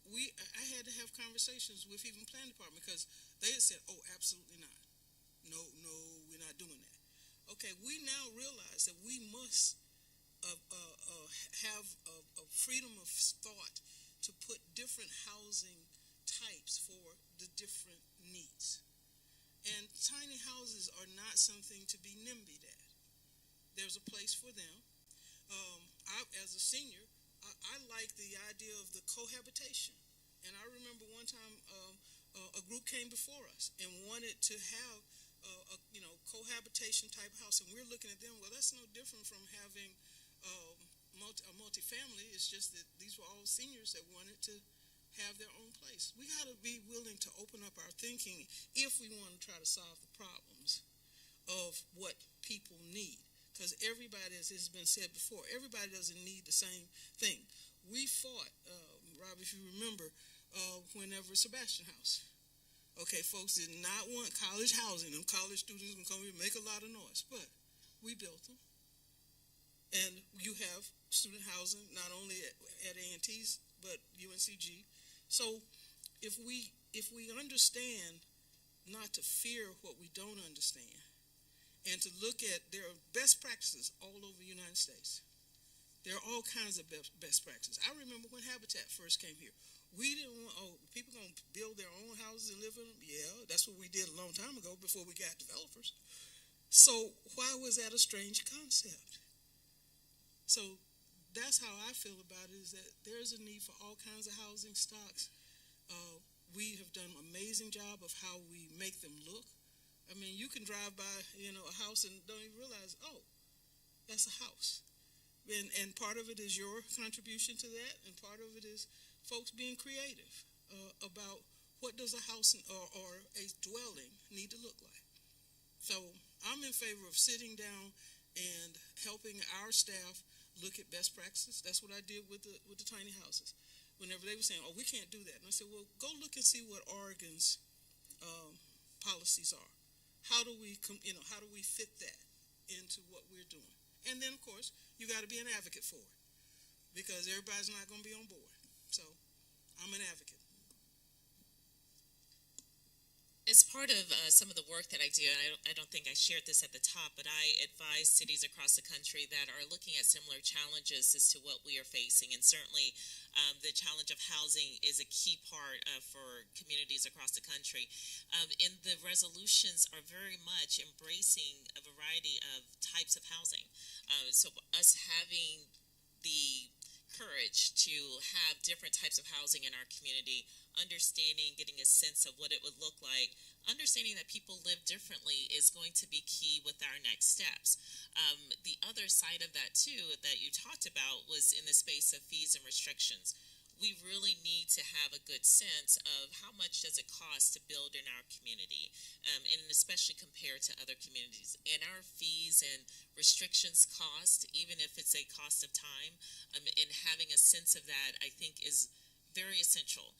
I had to have conversations with even planning department, because they had said, oh, absolutely not. No, we're not doing that. Okay, we now realize that we must have a freedom of thought to put different housing types for the different needs. And tiny houses are not something to be NIMBY'd at. There's a place for them. As a senior, I like the idea of the cohabitation. And I remember one time a group came before us and wanted to have a cohabitation type house. And we're looking at them, well, that's no different from having a multifamily. It's just that these were all seniors that wanted to have their own place. We got to be willing to open up our thinking if we want to try to solve the problems of what people need. Because everybody, as has been said before, everybody doesn't need the same thing. We fought, Rob, if you remember, whenever Sebastian House. Okay, folks did not want college housing. Them college students would come here and make a lot of noise. But we built them. And you have student housing not only at A&T's, but UNCG. So if we understand not to fear what we don't understand, and to look at, there are best practices all over the United States. There are all kinds of best practices. I remember when Habitat first came here. We didn't want, people going to build their own houses and live in them? Yeah, that's what we did a long time ago before we got developers. So why was that a strange concept? So that's how I feel about it, is that there's a need for all kinds of housing stocks. We have done an amazing job of how we make them look. I mean, you can drive by, a house and don't even realize, oh, that's a house. And part of it is your contribution to that, and part of it is folks being creative about what does a house or a dwelling need to look like. So I'm in favor of sitting down and helping our staff look at best practices. That's what I did with the tiny houses. Whenever they were saying, oh, we can't do that. And I said, well, go look and see what Oregon's policies are. How do we fit that into what we're doing? And then, of course, you got to be an advocate for it, because everybody's not going to be on board. So I'm an advocate. As part of some of the work that I do, and I don't think I shared this at the top, but I advise cities across the country that are looking at similar challenges as to what we are facing. And certainly the challenge of housing is a key part for communities across the country. And the resolutions are very much embracing a variety of types of housing. So us having the courage to have different types of housing in our community, understanding, getting a sense of what it would look like, understanding that people live differently is going to be key with our next steps. The other side of that too that you talked about was in the space of fees and restrictions. We really need to have a good sense of how much does it cost to build in our community, and especially compared to other communities. And our fees and restrictions cost, even if it's a cost of time, and having a sense of that, I think, is very essential.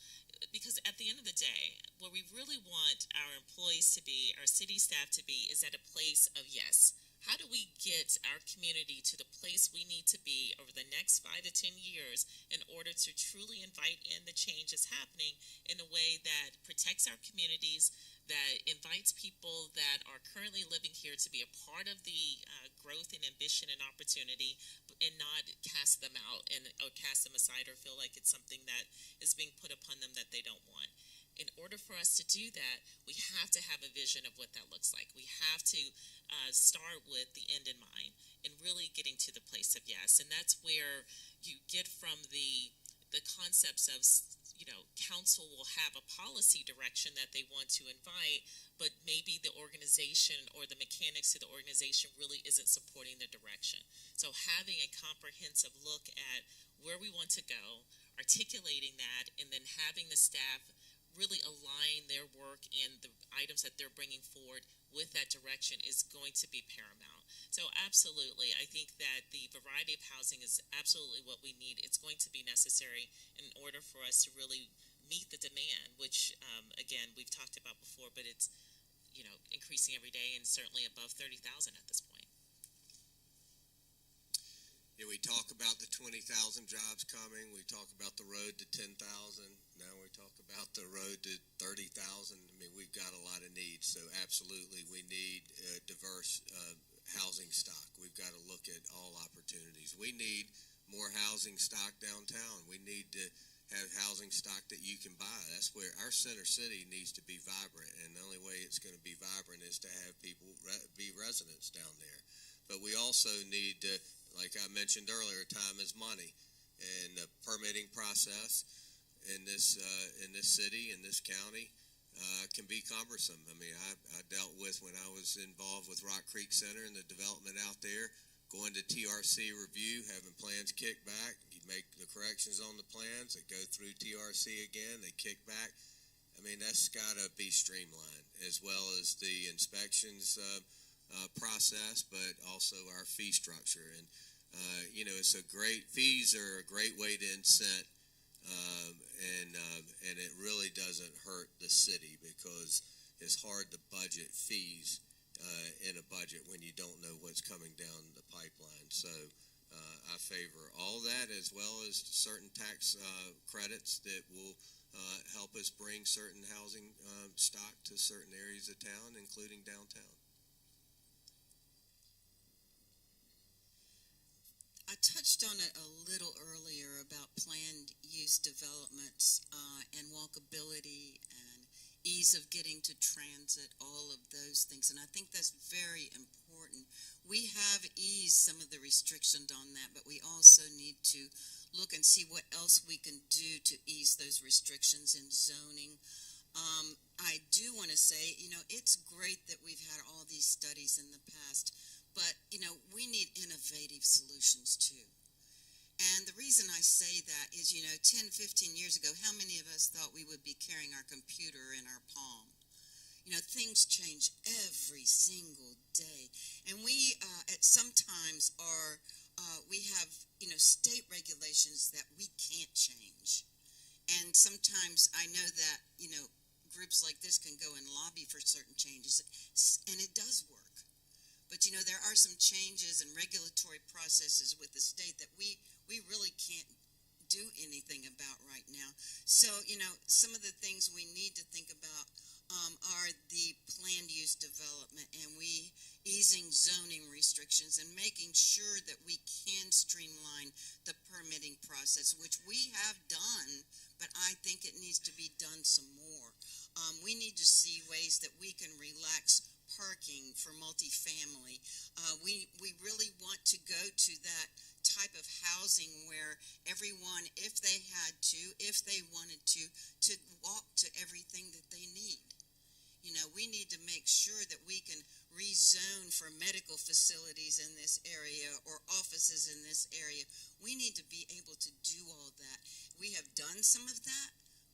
Because at the end of the day, where we really want our employees to be, our city staff to be, is at a place of yes. How do we get our community to the place we need to be over the next 5 to 10 years in order to truly invite in the change that's happening in a way that protects our communities, that invites people that are currently living here to be a part of the growth and ambition and opportunity, and not cast them out or cast them aside or feel like it's something that is being put upon them that they don't want. In order for us to do that, we have to have a vision of what that looks like. We have to start with the end in mind and really getting to the place of yes. And that's where you get from the concepts of, council will have a policy direction that they want to invite, but maybe the organization or the mechanics of the organization really isn't supporting the direction. So having a comprehensive look at where we want to go, articulating that, and then having the staff really align their work and the items that they're bringing forward with that direction is going to be paramount. So absolutely, I think that the variety of housing is absolutely what we need. It's going to be necessary in order for us to really meet the demand, which, again, we've talked about before, but it's, increasing every day and certainly above 30,000 at this point. Yeah, we talk about the 20,000 jobs coming. We talk about the road to 10,000. Now we talk about the road to 30,000. I mean, we've got a lot of needs. So absolutely, we need diverse housing stock. We've got to look at all opportunities. We need more housing stock downtown. We need to have housing stock that you can buy. That's where our center city needs to be vibrant. And the only way it's going to be vibrant is to have people be residents down there. But we also need to, like I mentioned earlier, time is money, and the permitting process in this city, in this county, can be cumbersome. I mean, I dealt with, when I was involved with Rock Creek Center and the development out there, going to TRC review, having plans kicked back. You make the corrections on the plans, they go through TRC again, they kick back. I mean, that's got to be streamlined, as well as the inspections process, but also our fee structure. And it's fees are a great way to incent, and it really doesn't hurt the city, because it's hard to budget fees in a budget when you don't know what's coming down the pipeline. So I favor all that, as well as certain tax credits that will help us bring certain housing stock to certain areas of town, including downtown. I touched on it a little earlier about planned use developments and walkability and ease of getting to transit, all of those things. And I think that's very important. We have eased some of the restrictions on that, but we also need to look and see what else we can do to ease those restrictions in zoning. I do want to say, it's great that we've had all these studies in the past, but, we need innovative solutions too. And the reason I say that is, 10, 15 years ago, how many of us thought we would be carrying our computer in our palm? Things change every single day. And we, at sometimes we have, state regulations that we can't change. And sometimes I know that, groups like this can go and lobby for certain changes, and it does work. But, there are some changes and regulatory processes with the state that we really can't do anything about right now. So, some of the things we need to think about are the planned use development, and we easing zoning restrictions and making sure that we can streamline the permitting process, which we have done, but I think it needs to be done some more. We need to see ways that we can relax parking for multifamily. We really want to go to that type of housing where everyone, if they had to, if they wanted to walk to everything that they need. You know, we need to make sure that we can rezone for medical facilities in this area or offices in this area. We need to be able to do all that. We have done some of that,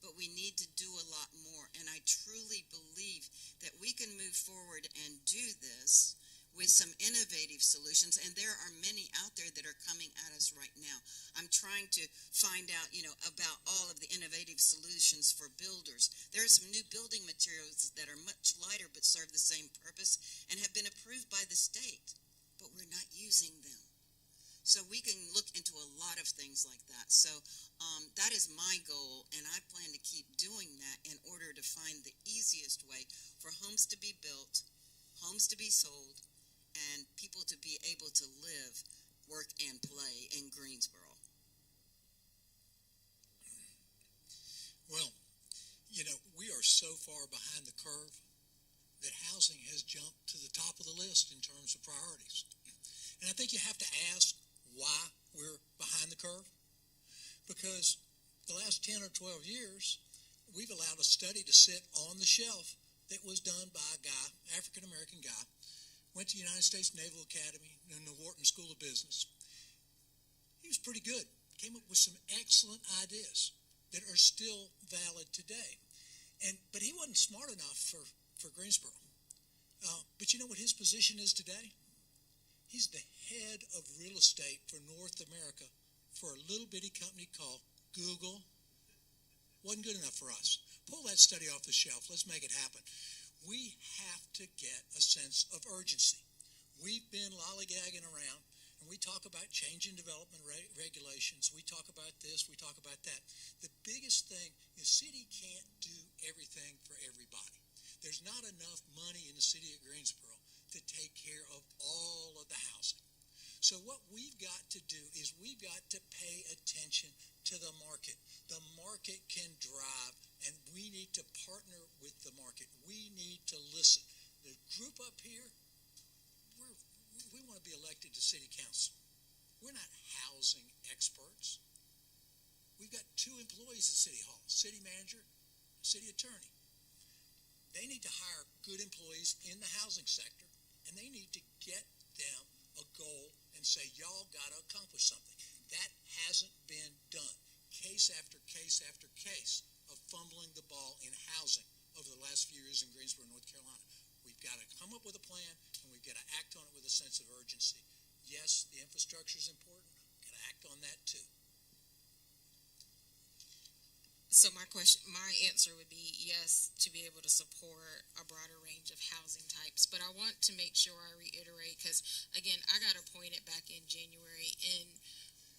but we need to do a lot more. And I truly believe that we can move forward and do this with some innovative solutions, and there are many out there that are coming at us right now. I'm trying to find out, about all of the innovative solutions for builders. There are some new building materials that are much lighter but serve the same purpose and have been approved by the state, but we're not using them. So we can look into a lot of things like that. So that is my goal, and I plan to keep doing that in order to find the easiest way for homes to be built, homes to be sold, and people to be able to live, work, and play in Greensboro. Well, we are so far behind the curve that housing has jumped to the top of the list in terms of priorities. And I think you have to ask why we're behind the curve. Because the last 10 or 12 years, we've allowed a study to sit on the shelf that was done by a guy, African-American guy, went to the United States Naval Academy and the Wharton School of Business. He was pretty good. Came up with some excellent ideas that are still valid today. But he wasn't smart enough for Greensboro. But you know what his position is today? He's the head of real estate for North America for a little bitty company called Google. Wasn't good enough for us. Pull that study off the shelf. Let's make it happen. We have to get a sense of urgency. We've been lollygagging around, and we talk about changing development regulations. We talk about this, we talk about that. The biggest thing is the city can't do everything for everybody. There's not enough money in the city of Greensboro to take care of all of the housing. So what we've got to do is we've got to pay attention to the market. The market can drive, and we need to partner with the market. We need to listen. The group up here, we want to be elected to city council. We're not housing experts. We've got 2 employees at City Hall, city manager, city attorney. They need to hire good employees in the housing sector, and they need to get them a goal and say, y'all got to accomplish something. That hasn't been done. Case after case after case of fumbling the ball in housing over the last few years in Greensboro, North Carolina. We've got to come up with a plan, and we've got to act on it with a sense of urgency. Yes, the infrastructure is important. We've got to act on that too. So my answer would be yes, to be able to support a broader range of housing types. But I want to make sure I reiterate, because again, I got appointed back in January, and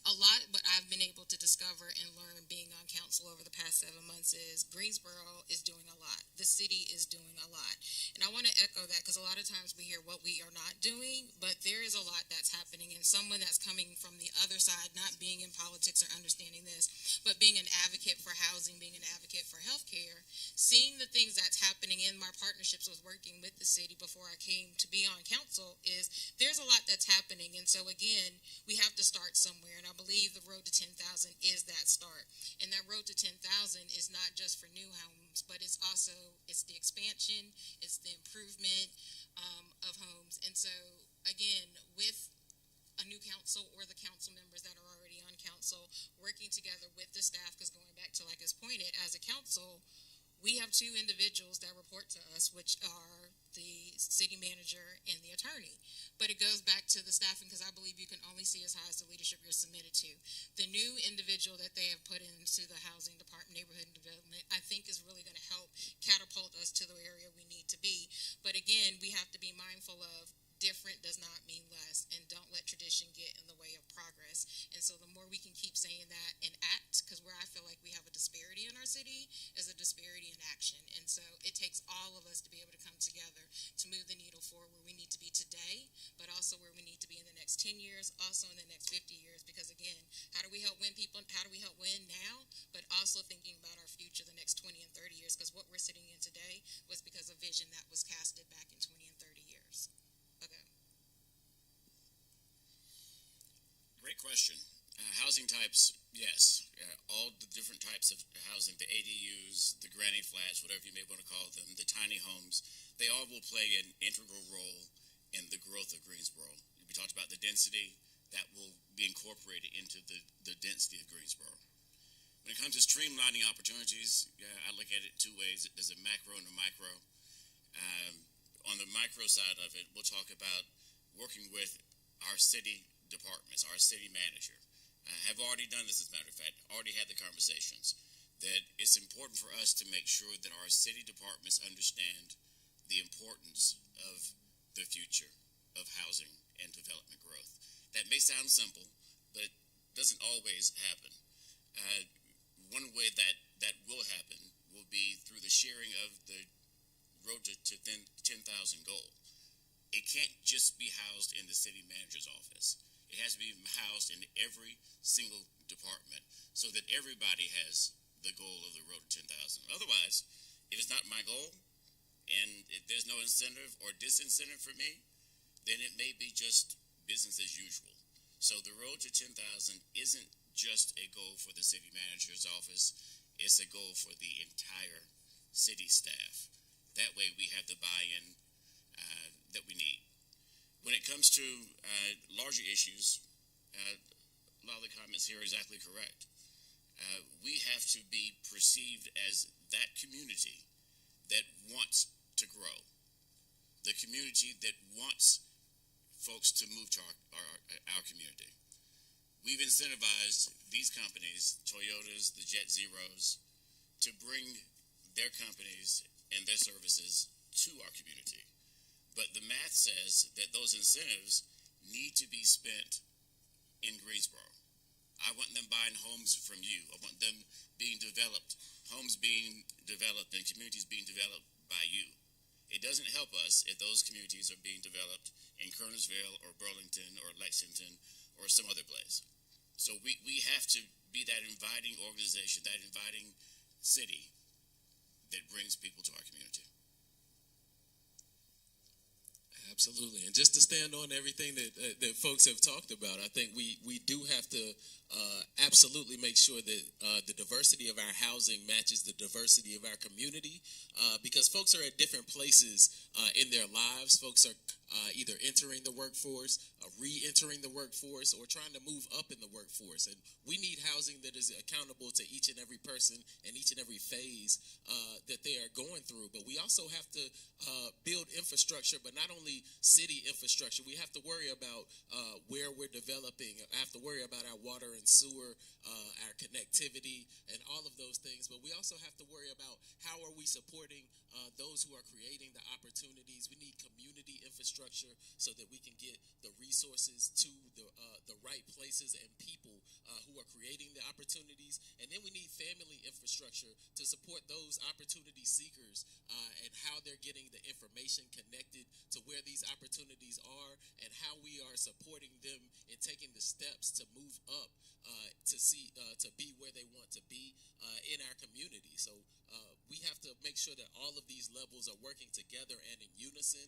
a lot what I've been able to discover and learn being on council over the past 7 months is Greensboro is doing a lot. The city is doing a lot. And I want to echo that, because a lot of times we hear what we are not doing, but there is a lot that's happening. And someone that's coming from the other side, not being in politics or understanding this, but being an advocate for housing, being an advocate for healthcare, seeing the things that's happening in my partnerships with working with the city before I came to be on council is there's a lot that's happening. And so again, we have to start somewhere. And I believe the road to 10,000 is that start. And that road to 10,000 is not just for new homes, but it's the expansion, it's the improvement of homes. And so again, with a new council or the council members that are already on council working together with the staff, because going back to like it's pointed, as a council, we have 2 individuals that report to us, which are the city manager and the attorney. But it goes back to the staffing, because I believe you can only see as high as the leadership you're submitted to. The new individual that they have put into the housing department, neighborhood development, I think is really going to help catapult us to the area we need to be. But again, we have to be mindful of different does not mean less, and don't let tradition get in the way of progress. And so the more we can keep saying that and act because where I feel like we have a disparity in our city is a disparity in action. And so it takes all of us to be able to come together to move the needle forward where we need to be today, but also where we need to be in the next 10 years, also in the next 50 years. Because again, how do we help win people? How do we help win now? But also thinking about our future, the next 20 and 30 years, because what we're sitting in today was because of vision that was casted back in 20 and 30 years ago. Great question. Housing types, yes. All the different types of housing, the ADUs, the granny flats, whatever you may want to call them, the tiny homes, they all will play an integral role in the growth of Greensboro. We talked about the density. That will be incorporated into the density of Greensboro. When it comes to streamlining opportunities, I look at it two ways. There's a macro and a micro. On the micro side of it, we'll talk about working with our city departments, our city manager. Have already done this, as a matter of fact, already had the conversations, that it's important for us to make sure that our city departments understand the importance of the future of housing and development growth. That may sound simple, but doesn't always happen. One way that will happen will be through the sharing of the Road to 10,000 goal. It can't just be housed in the city manager's office. It has to be housed in every single department so that everybody has the goal of the Road to 10,000. Otherwise, if it's not my goal and if there's no incentive or disincentive for me, then it may be just business as usual. So the Road to 10,000 isn't just a goal for the city manager's office. It's a goal for the entire city staff. That way we have the buy-in that we need. When it comes to larger issues, a lot of the comments here are exactly correct. We have to be perceived as that community that wants to grow, the community that wants folks to move to our community. We've incentivized these companies, Toyotas, the Jet Zeros, to bring their companies and their services to our community. But the math says that those incentives need to be spent in Greensboro. I want them buying homes from you. I want them being developed, homes being developed and communities being developed by you. It doesn't help us if those communities are being developed in Kernersville or Burlington or Lexington or some other place. So we have to be that inviting organization, that inviting city that brings people to our community. Absolutely, and just to stand on everything that folks have talked about, I think we do have to absolutely make sure that the diversity of our housing matches the diversity of our community, because folks are at different places in their lives. Folks are either entering the workforce, re-entering the workforce, or trying to move up in the workforce. And we need housing that is accountable to each and every person and each and every phase that they are going through. But we also have to build infrastructure, but not only city infrastructure. We have to worry about where we're developing. I have to worry about our water and sewer, our connectivity, and all of those things. But we also have to worry about how are we supporting those who are creating the opportunities. We need community infrastructure so that we can get the resources to the right places and people who are creating the opportunities. And then we need family infrastructure to support those opportunity seekers and how they're getting the information connected to where these opportunities are and how we are supporting them in taking the steps to move up to be where they want to be in our community. So we have to make sure that all of these levels are working together and in unison.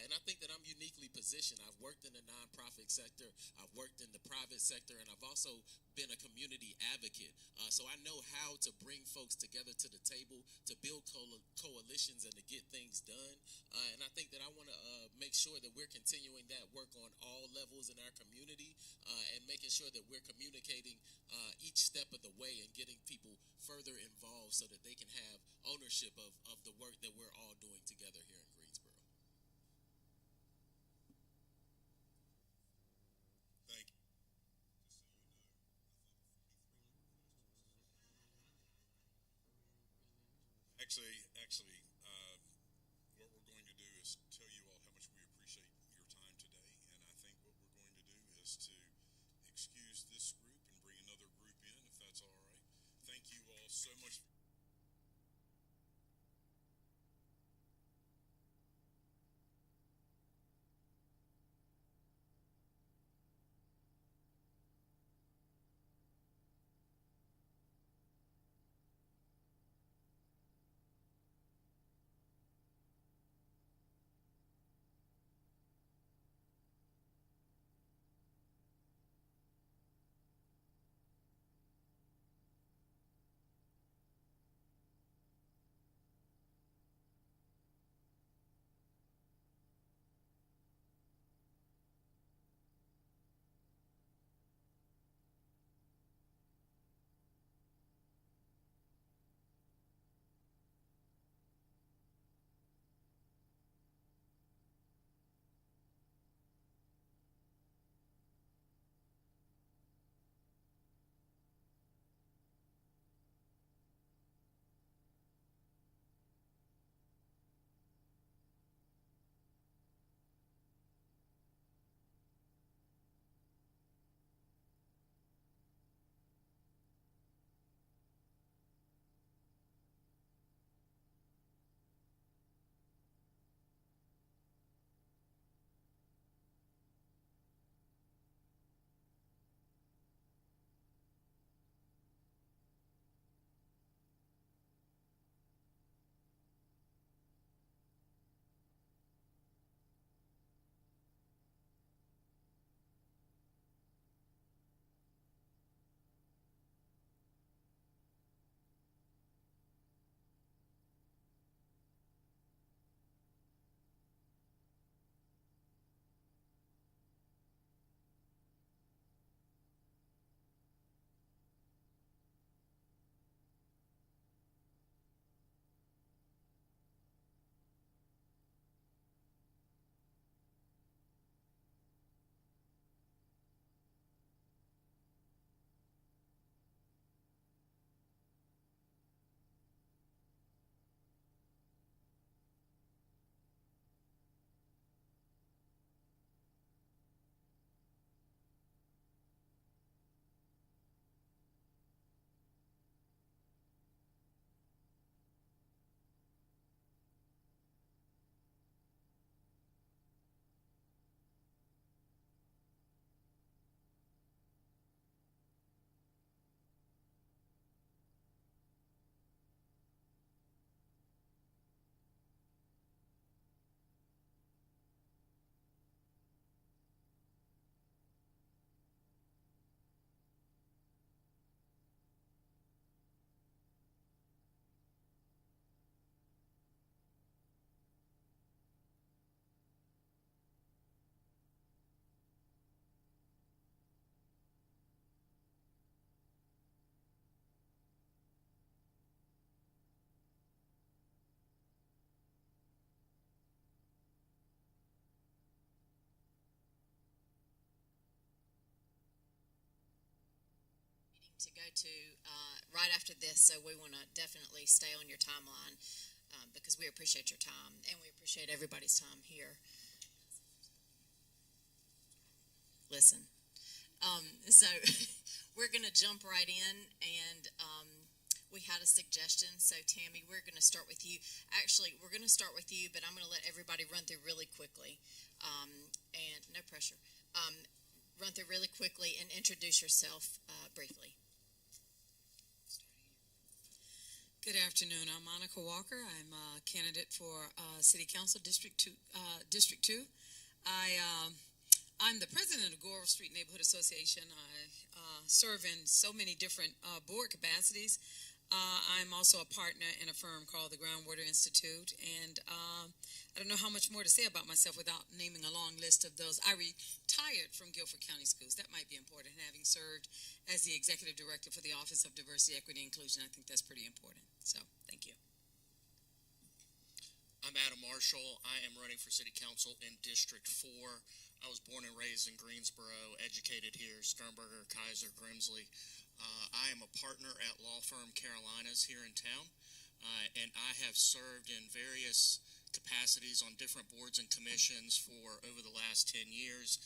And I think that I'm uniquely positioned. I've worked in the nonprofit sector, I've worked in the private sector, and I've also been a community advocate. So I know how to bring folks together to the table, to build coalitions and to get things done. And I think that I want to make sure that we're continuing that work on all levels in our community and making sure that we're communicating each step of the way and getting people further involved so that they can have ownership of the work that we're all doing together here in Greensboro. Thank you. Actually, what we're going to do is tell you all how much we appreciate your time today, and I think what we're going to do is to excuse this group and bring another group in, if that's all right. to go to right after this, so we want to definitely stay on your timeline because we appreciate your time and we appreciate everybody's time here. Listen, so we're going to jump right in, and we had a suggestion. So Tammy, we're going to start with you. Actually, we're going to start with you, but I'm going to let everybody run through really quickly, and no pressure. Run through really quickly and introduce yourself briefly. Good afternoon. I'm Monica Walker. I'm a candidate for City Council District 2. I'm the president of Grove Street Neighborhood Association. I serve in so many different board capacities. I'm also a partner in a firm called the Groundwater Institute, and I don't know how much more to say about myself without naming a long list of those. I retired from Guilford County Schools. That might be important, having served as the executive director for the Office of Diversity, Equity, and Inclusion. I think that's pretty important. So, thank you. I'm Adam Marshall. I am running for City Council in District 4. I was born and raised in Greensboro, educated here, Sternberger, Kaiser, Grimsley. I am a partner at law firm Carolinas here in town, and I have served in various capacities on different boards and commissions for over the last 10 years,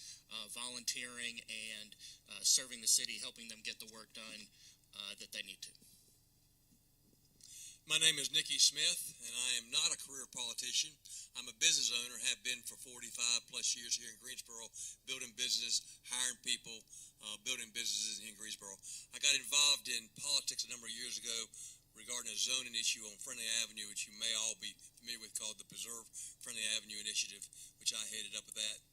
volunteering and serving the city, helping them get the work done that they need to. My name is Nikki Smith, and I am not a career politician. I'm a business owner, have been for 45 plus years here in Greensboro, building business, hiring people, building businesses in Greensboro. I got involved in politics a number of years ago regarding a zoning issue on Friendly Avenue, which you may all be familiar with, called the Preserve Friendly Avenue Initiative, which I headed up with that.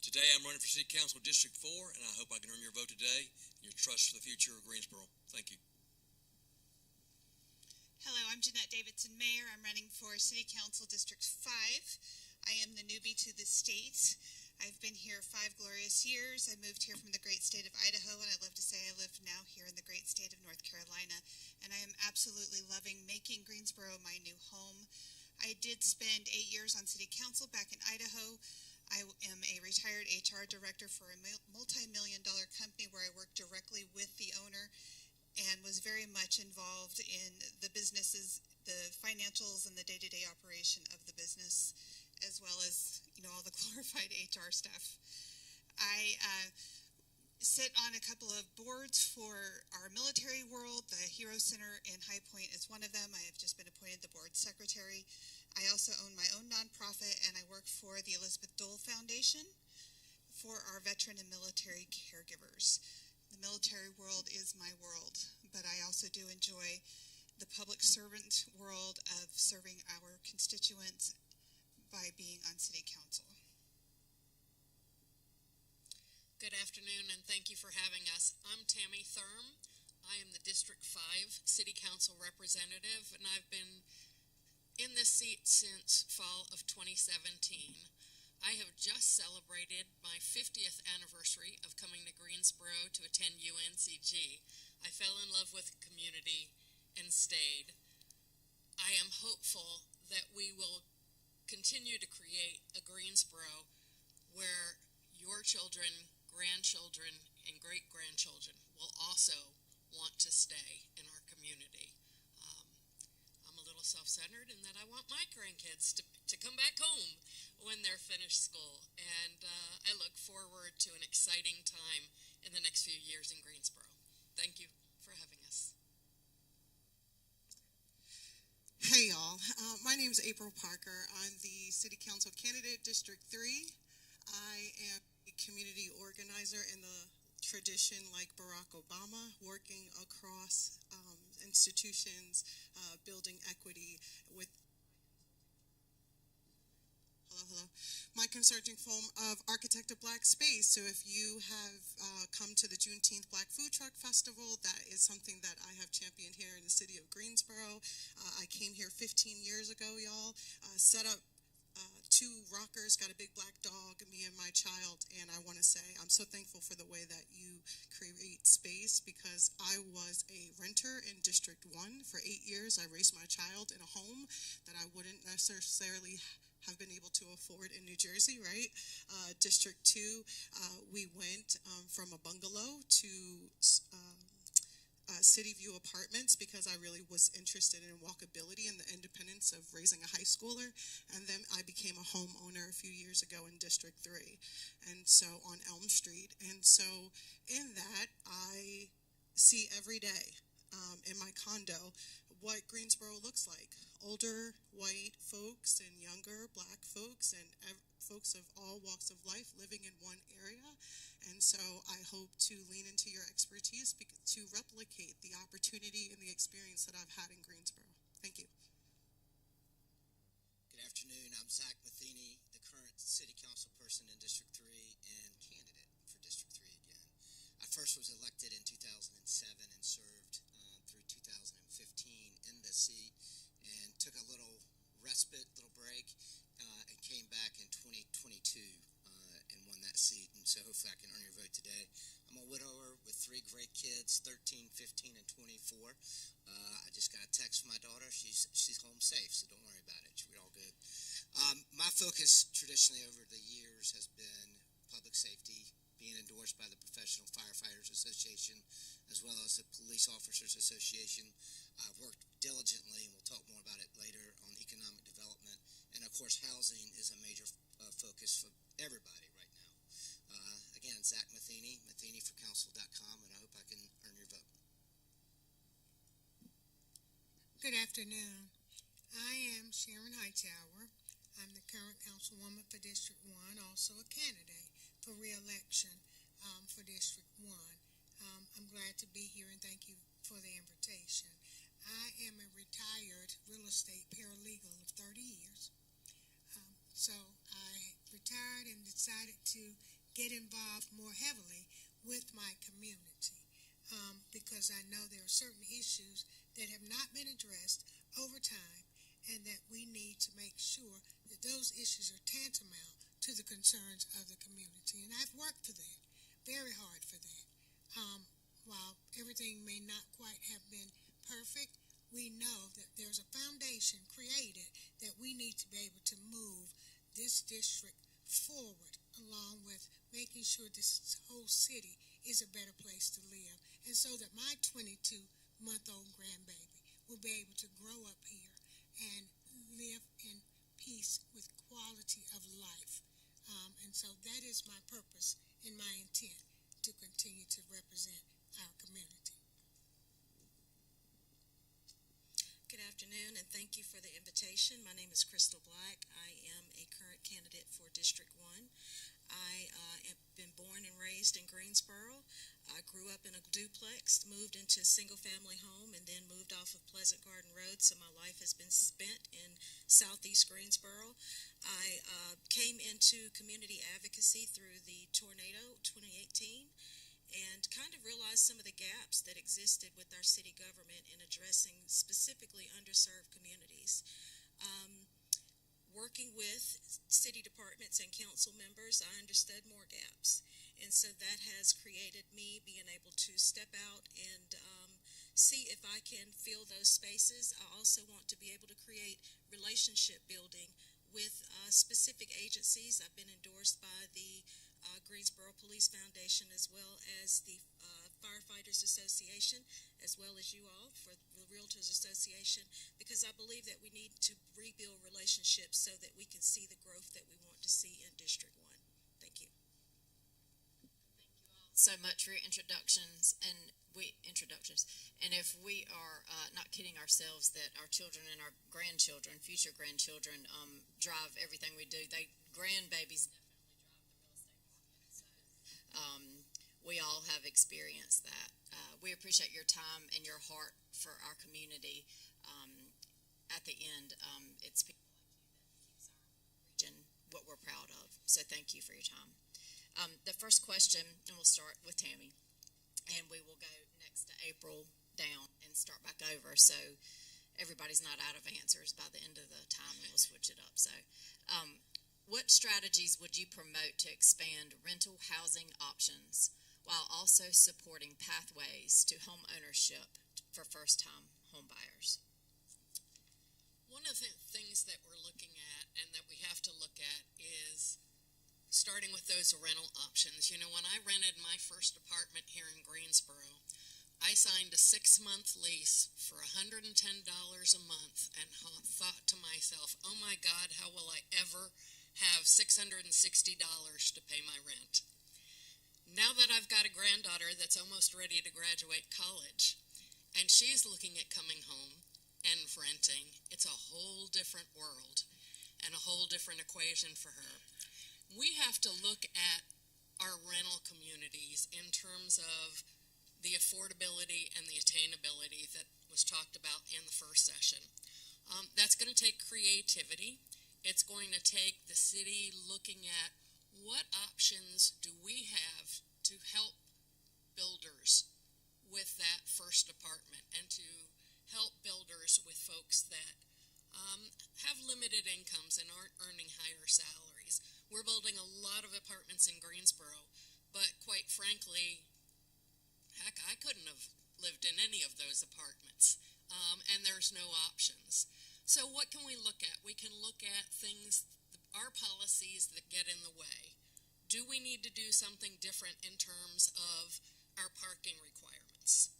Today I'm running for City Council District 4, and I hope I can earn your vote today and your trust for the future of Greensboro. Thank you. Hello, I'm Jeanette Davidson, Mayor. I'm running for City Council District 5. I am the newbie to the state. I've been here 5 glorious years. I moved here from the great state of Idaho, and I love to say I live now here in the great state of North Carolina. And I am absolutely loving making Greensboro my new home. I did spend 8 years on City Council back in Idaho. I am a retired HR director for a multi-million-dollar company where I work directly with the owner and was very much involved in the businesses, the financials, and the day-to-day operation of the business, as well as, all the glorified HR stuff. I sit on a couple of boards for our military world. The Hero Center in High Point is one of them. I have just been appointed the board secretary. I also own my own nonprofit, and I work for the Elizabeth Dole Foundation for our veteran and military caregivers. The military world is my world, but I also do enjoy the public servant world of serving our constituents by being on City Council. Good afternoon, and thank you for having us. I'm Tammy Thurm. I am the District 5 City Council representative, and I've been in this seat since fall of 2017. I have just celebrated my 50th anniversary of coming to Greensboro to attend UNCG. I fell in love with the community and stayed. I am hopeful that we will continue to create a Greensboro where your children, grandchildren, and great-grandchildren will also want to stay in our community. I'm a little self-centered in that I want my grandkids to come back home when they're finished school, and I look forward to an exciting time in the next few years in Greensboro. Thank you for having us. Hey y'all, my name is April Parker. I'm the City Council candidate, District 3. I am a community organizer in the tradition like Barack Obama, working across institutions, building equity with my consulting firm of Architect of Black Space. So if you have come to the Juneteenth Black Food Truck Festival, that is something that I have championed here in the city of Greensboro. I came here 15 years ago, y'all, set up 2 rockers, got a big black dog, me and my child, and I want to say I'm so thankful for the way that you create space, because I was a renter in District 1 for 8 years. I raised my child in a home that I wouldn't necessarily have been able to afford in New Jersey, right? District 2, we went from a bungalow to City View Apartments because I really was interested in walkability and the independence of raising a high schooler. And then I became a homeowner a few years ago in District 3, and so on Elm Street. And so in that, I see every day in my condo what Greensboro looks like. Older white folks and younger black folks and folks of all walks of life living in one area. And so I hope to lean into your expertise to replicate the opportunity and the experience that I've had in Greensboro. Thank you. Good afternoon. I'm Zach Matheny, the current City Council person in District 3 and candidate for District 3 again. I first was elected in 2007 and served through 2015 in the seat and took a little respite, little break, and came back in 2022 and won that seat. And so hopefully I can earn your vote today. I'm a widower with 3 great kids, 13, 15, and 24. I just got a text from my daughter. She's home safe, so don't worry about it. We're all good. My focus traditionally over the years has been public safety, being endorsed by the Professional Firefighters Association as well as the Police Officers Association. I've worked diligently, and we'll talk more about it later, on economic development. And of course, housing is a major focus for everybody right now. Again, Zach Matheny, mathenyforcouncil.com, and I hope I can earn your vote. Good afternoon. I am Sharon Hightower. I'm the current councilwoman for District 1, also a candidate for re-election for District 1. I'm glad to be here and thank you for the invitation. I am a retired real estate paralegal of 30 years. So I retired and decided to get involved more heavily with my community because I know there are certain issues that have not been addressed over time and that we need to make sure that those issues are tantamount to the concerns of the community. And I've worked for that, very hard for that. While everything may not quite have been perfect, we know that there's a foundation created that we need to be able to move this district forward, along with making sure this whole city is a better place to live. And so that my 22-month-old grandbaby will be able to grow up here and live in peace with quality of life. And so that is my purpose and my intent, to continue to represent our community. Good afternoon, and thank you for the invitation. My name is Crystal Black. I am a current candidate for District 1. I have been born and raised in Greensboro. I grew up in a duplex, moved into a single-family home, and then moved off of Pleasant Garden Road, so my life has been spent in southeast Greensboro. I came into community advocacy through the tornado 2018 and kind of realized some of the gaps that existed with our city government in addressing specifically underserved communities. Working with city departments and council members, I understood more gaps. And so that has created me being able to step out and see if I can fill those spaces. I also want to be able to create relationship building with specific agencies. I've been endorsed by the Greensboro Police Foundation as well as the Firefighters Association, as well as you all for the Realtors Association, because I believe that we need to rebuild relationships so that we can see the growth that we want to see in District 1. Thank you. Thank you all so much for your introductions. And if we are not kidding ourselves that our children and our grandchildren, future grandchildren, drive everything we do, grandbabies definitely drive the real estate market. So we all have experienced that. We appreciate your time and your heart for our community. At the end, it's people like you that makes our region what we're proud of. So thank you for your time. The first question, and we'll start with Tammy, and we will go next to April down and start back over. So everybody's not out of answers by the end of the time, and we'll switch it up. So what strategies would you promote to expand rental housing options while also supporting pathways to home ownership for first-time home buyers? One of the things that we're looking at and that we have to look at is starting with those rental options. You know, when I rented my first apartment here in Greensboro, I signed a 6-month lease for $110 a month and thought to myself, oh my God, how will I ever have $660 to pay my rent? Now that I've got a granddaughter that's almost ready to graduate college, and she's looking at coming home and renting, it's a whole different world and a whole different equation for her. We have to look at our rental communities in terms of the affordability and the attainability that was talked about in the first session. That's going to take creativity. It's going to take the city looking at what options do we have to help builders with that first apartment and to help builders with folks that have limited incomes and aren't earning higher salaries. We're building a lot of apartments in Greensboro, but quite frankly, heck, I couldn't have lived in any of those apartments, and there's no options. So what can we look at? We can look at things, our policies that get in the way. Do we need to do something different in terms of our parking requirements?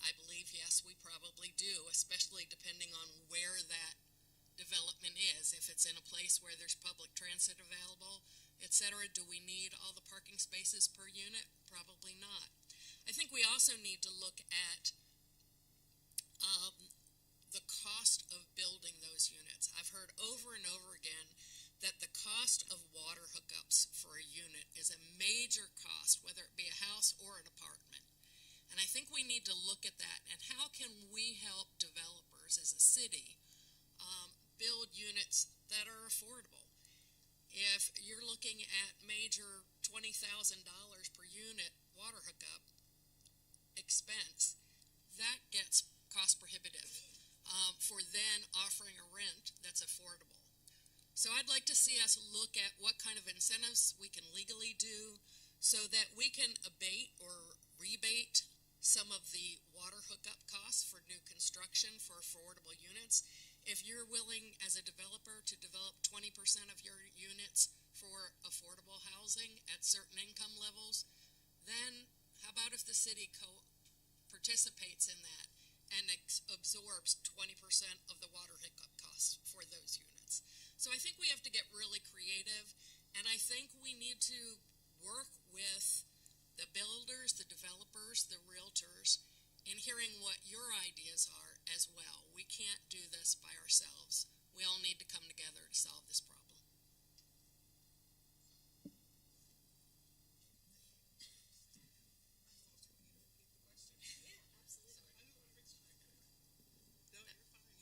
I believe, yes, we probably do, especially depending on where that development is. If it's in a place where there's public transit available, etc., do we need all the parking spaces per unit? Probably not. I think we also need to look at the cost of building those units. I've heard over and over again that the cost of water hookups for a unit is a major cost, whether it be a house or an apartment. And I think we need to look at that, and how can we help developers as a city build units that are affordable? If you're looking at major $20,000 per unit water hookup expense, that gets cost prohibitive for then offering a rent that's affordable. So I'd like to see us look at what kind of incentives we can legally do so that we can abate or rebate some of the water hookup costs for new construction for affordable units. If you're willing as a developer to develop 20% of your units for affordable housing at certain income levels, then how about if the city participates in that and absorbs 20% of the water hookup costs for those units? So I think we have to get really creative, and I think we need to work with the builders, the developers, the realtors, in hearing what your ideas are as well. We can't do this by ourselves. We all need to come together to solve this problem.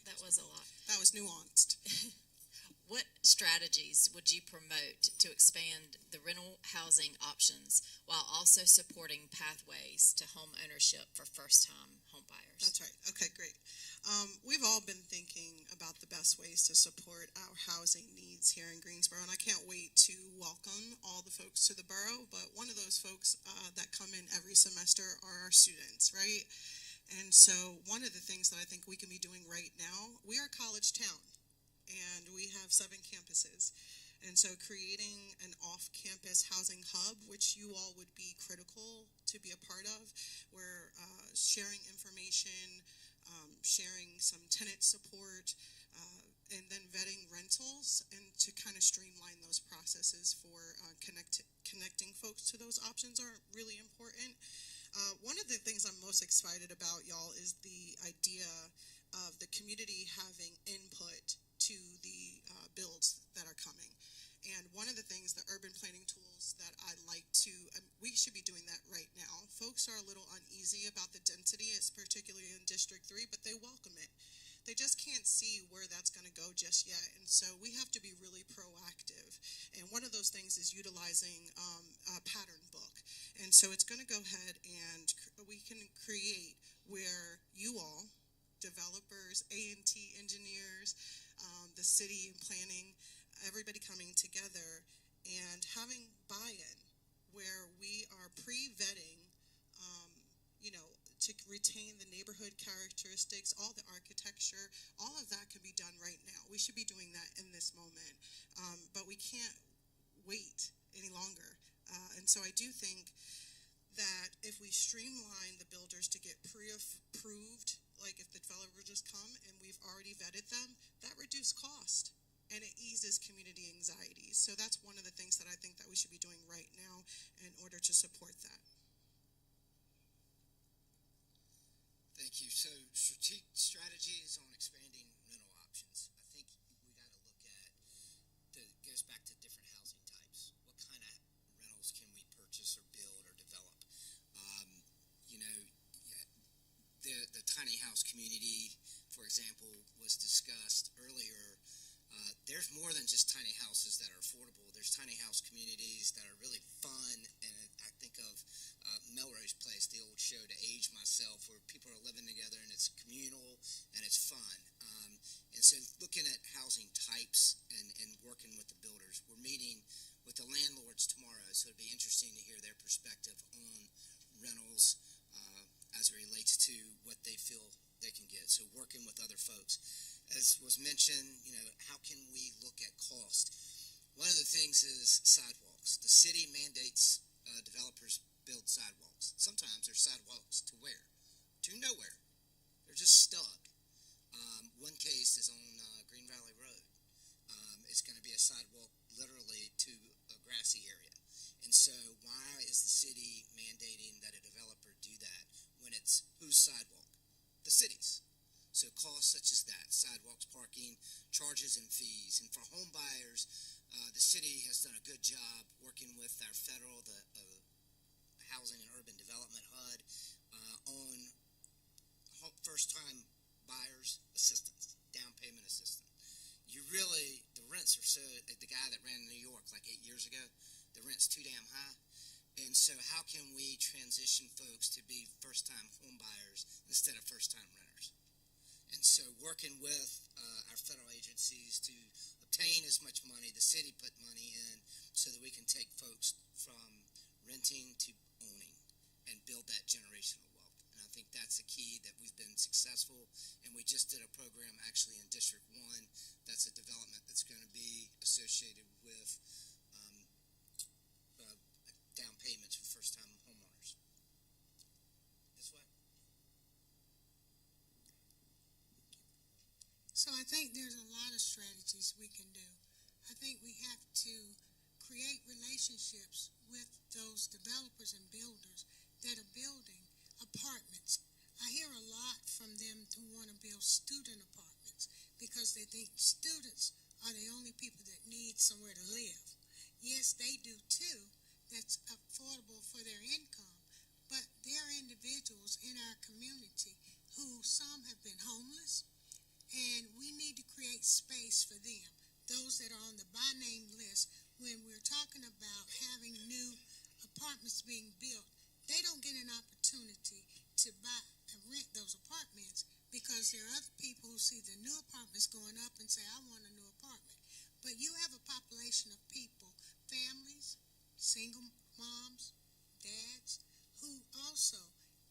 That was a lot. That was nuanced. What strategies would you promote to expand the rental housing options while also supporting pathways to home ownership for first-time home buyers? That's right. Okay, great. We've all been thinking about the best ways to support our housing needs here in Greensboro, and I can't wait to welcome all the folks to the borough, but one of those folks that come in every semester are our students, right? And so one of the things that I think we can be doing right now, we are a college town, and we have 7 campuses. And so creating an off-campus housing hub, which you all would be critical to be a part of, where sharing information, sharing some tenant support, and then vetting rentals, and to kind of streamline those processes for connecting folks to those options are really important. One of the things I'm most excited about, y'all, is the idea of the community having input to the builds that are coming. And one of the things, the urban planning tools that I like to, we should be doing that right now. Folks are a little uneasy about the density, it's particularly in District 3, but they welcome it. They just can't see where that's going to go just yet. And so we have to be really proactive. And one of those things is utilizing a pattern book. And so it's going to go ahead and we can create where you all, developers, A&T engineers, the city and planning, everybody coming together and having buy-in where we are pre-vetting, to retain the neighborhood characteristics, all the architecture, all of that can be done right now. We should be doing that in this moment, but we can't wait any longer. And so I do think that if we streamline the builders to get reduce cost and it eases community anxiety. So that's one of the things that I think that we should be doing right now in order to support that. Thank you. So strategies on expanding rental options. I think we got to look at, goes back to different housing types. What kind of rentals can we purchase or build or develop? The tiny house community, for example, was discussed earlier. There's more than just tiny houses that are affordable. There's tiny house communities that are really fun, and I think of Melrose Place, the old show To Age Myself, where people are living together and it's communal and it's fun. And so looking at housing types and working with the builders, we're meeting with the landlords tomorrow, so it'd be interesting to hear their perspective on rentals as it relates to what they feel they can get. So working with other folks. As was mentioned, how can we look at cost? One of the things is sidewalks. The city mandates developers build sidewalks. Sometimes they're sidewalks to where? To nowhere. They're just stuck. One case is on Green Valley Road. It's going to be a sidewalk literally to a grassy area. And so why is the city mandating that a developer do that when it's whose sidewalk? The city's. So costs such as that, sidewalks, parking, charges and fees. And for home buyers, the city has done a good job working with our federal, the Housing and Urban Development HUD, on first-time buyers assistance, down payment assistance. The rents are so, the guy that ran in New York like 8 years ago, the rent's too damn high. And so how can we transition folks to be first-time home buyers instead of first-time renters? And so working with our federal agencies to obtain as much money, the city put money in so that we can take folks from renting to owning and build that generational wealth. And I think that's the key that we've been successful. And we just did a program actually in District 1. That's a development that's going to be associated with down payments for first-time homeowners. This way. So I think there's a lot of strategies we can do. I think we have to create relationships with those developers and builders that are building apartments. I hear a lot from them who want to build student apartments because they think students are the only people that need somewhere to live. Yes, they do too. That's affordable for their income. But there are individuals in our community who some have been homeless, and we need to create space for them, those that are on the by name list. When we're talking about having new apartments being built, they don't get an opportunity to buy and rent those apartments because there are other people who see the new apartments going up and say, I want a new apartment. But you have a population of people, families, single moms, dads, who also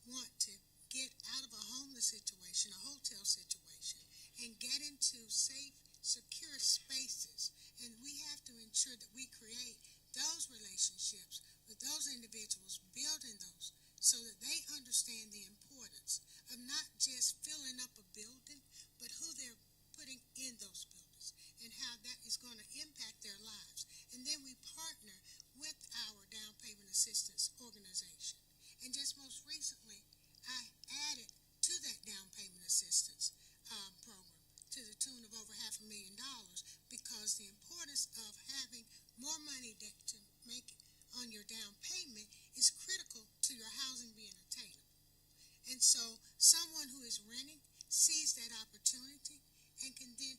want to get out of a homeless situation, a hotel situation, and get into safe, secure spaces. And we have to ensure that we create those relationships with those individuals, building those so that they understand the importance of not just filling up a building, but who they're putting in those buildings and how that is going to impact their lives. And then we partner with our down payment assistance organization. And just most recently, I added to that down payment assistance program to the tune of over $500,000 because the importance of having more money to make on your down payment is critical to your housing being attainable. And so someone who is renting sees that opportunity and can then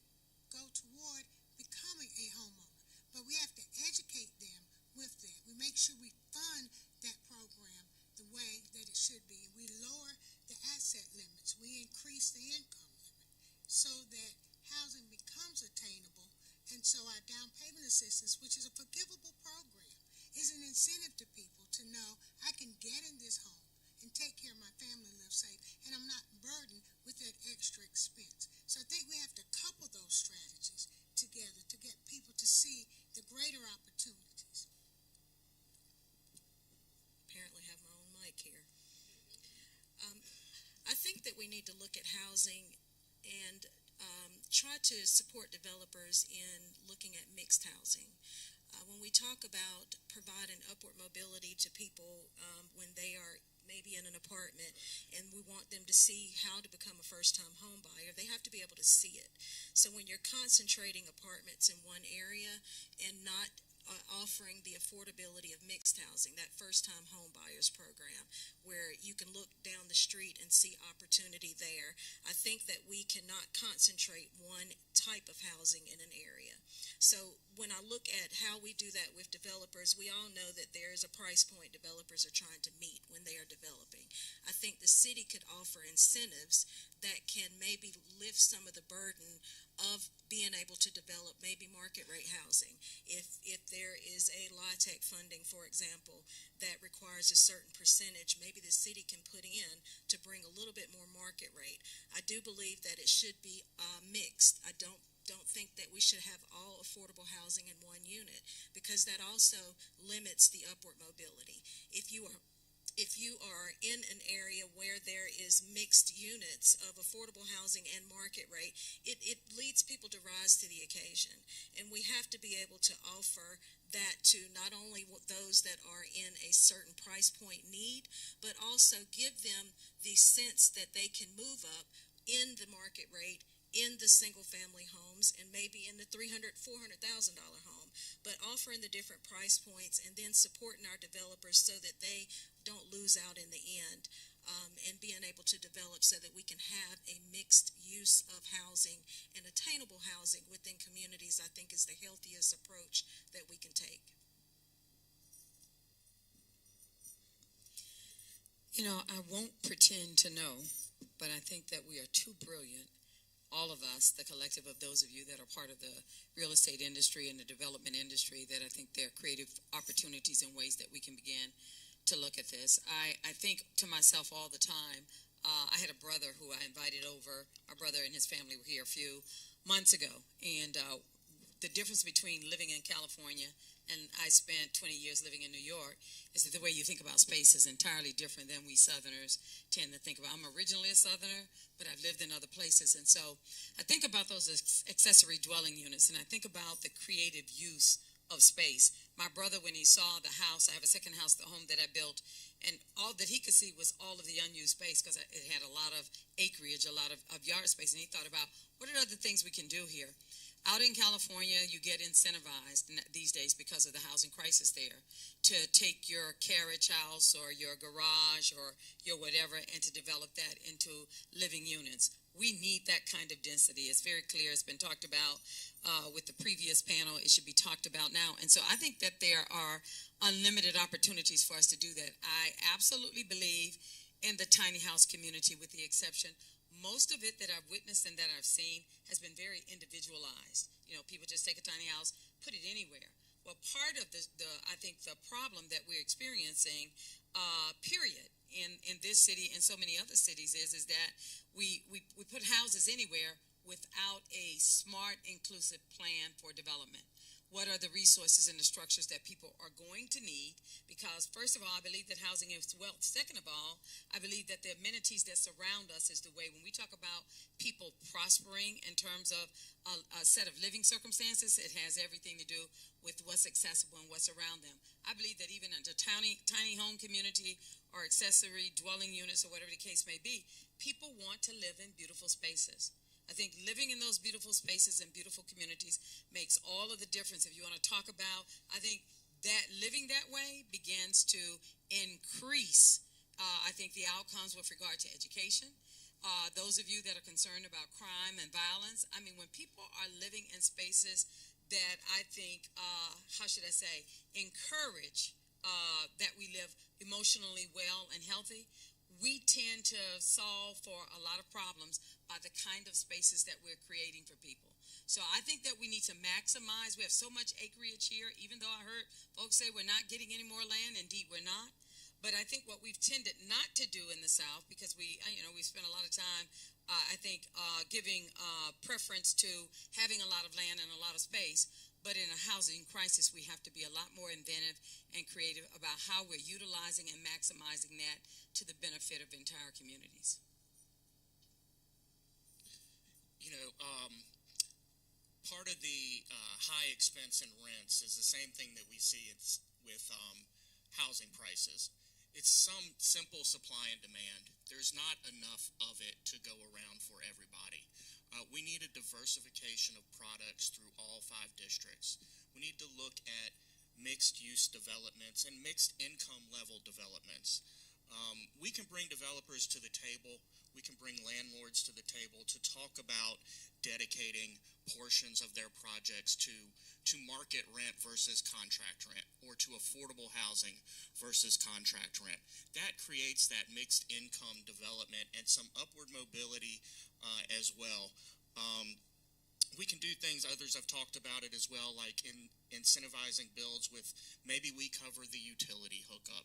go toward becoming a homeowner. But we have to educate them with that. We make sure we fund that program the way that it should be. We lower the asset limits. We increase the income limit so that housing becomes attainable. And so our down payment assistance, which is a forgivable program, is an incentive to people to know I can get in this home and take care of my family and live safe, and I'm not burdened with that extra expense. So I think we have to couple those strategies together to get people to see the greater opportunities. Apparently have my own mic here. I think that we need to look at housing and try to support developers in looking at mixed housing. When we talk about providing upward mobility to people when they are maybe in an apartment and we want them to see how to become a first-time home buyer, they have to be able to see it. So when you're concentrating apartments in one area and not offering the affordability of mixed housing, that first-time home buyers program, where you can look down the street and see opportunity there, I think that we cannot concentrate one type of housing in an area. So when I look at how we do that with developers, we all know that there is a price point developers are trying to meet when they are developing. I think the city could offer incentives that can maybe lift some of the burden of being able to develop maybe market rate housing. If there is a LIHTC funding, for example, that requires a certain percentage, maybe the city can put in to bring a little bit more market rate. I do believe that it should be mixed. I don't think that we should have all affordable housing in one unit, because that also limits the upward mobility. If you are in an area where there is mixed units of affordable housing and market rate, it leads people to rise to the occasion. And we have to be able to offer that to not only those that are in a certain price point need, but also give them the sense that they can move up in the market rate in the single family homes and maybe in the $300,000, $400,000 home, but offering the different price points and then supporting our developers so that they don't lose out in the end, and being able to develop so that we can have a mixed use of housing and attainable housing within communities, I think is the healthiest approach that we can take. You know, I won't pretend to know, but I think that we are too brilliant, all of us, the collective of those of you that are part of the real estate industry and the development industry, that I think there are creative opportunities and ways that we can begin to look at this. I think to myself all the time, I had a brother who I invited over. Our brother and his family were here a few months ago, and the difference between living in California and I spent 20 years living in New York is that the way you think about space is entirely different than we Southerners tend to think about. I'm originally a Southerner, but I've lived in other places, and so I think about those accessory dwelling units, and I think about the creative use of space. My brother, when he saw the house, I have a second house, the home that I built, and all that he could see was all of the unused space because it had a lot of acreage, a lot of yard space, and he thought about what are other things we can do here. Out in California, you get incentivized these days because of the housing crisis there to take your carriage house or your garage or your whatever and to develop that into living units. We need that kind of density. It's very clear. It's been talked about with the previous panel. It should be talked about now. And so I think that there are unlimited opportunities for us to do that. I absolutely believe in the tiny house community, with the exception most of it that I've witnessed and that I've seen has been very individualized. You know, people just take a tiny house, put it anywhere. Well, part of I think the problem that we're experiencing, period, in this city and so many other cities is that we put houses anywhere without a smart, inclusive plan for development. What are the resources and the structures that people are going to need? Because first of all, I believe that housing is wealth. Second of all, I believe that the amenities that surround us is the way. When we talk about people prospering in terms of a set of living circumstances, it has everything to do with what's accessible and what's around them. I believe that even in the tiny home community or accessory dwelling units or whatever the case may be, people want to live in beautiful spaces. I think living in those beautiful spaces and beautiful communities makes all of the difference. If you want to talk about, I think that living that way begins to increase, I think, the outcomes with regard to education. Those of you that are concerned about crime and violence, I mean, when people are living in spaces that I think, encourage that we live emotionally well and healthy, we tend to solve for a lot of problems by the kind of spaces that we're creating for people. So I think that we need to maximize. We have so much acreage here, even though I heard folks say we're not getting any more land. Indeed, we're not. But I think what we've tended not to do in the South, because we spend a lot of time, giving preference to having a lot of land and a lot of space. But in a housing crisis, we have to be a lot more inventive and creative about how we're utilizing and maximizing that to the benefit of entire communities. You know, high expense in rents is the same thing that we see with housing prices. It's some simple supply and demand. There's not enough of it to go around for everybody. We need a diversification of products through all 5 districts. We need to look at mixed-use developments and mixed-income level developments. We can bring developers to the table. We can bring landlords to the table to talk about dedicating portions of their projects to market rent versus contract rent, or to affordable housing versus contract rent. That creates that mixed income development and some upward mobility as well. We can do things, others have talked about it as well, like incentivizing builds with maybe we cover the utility hookup.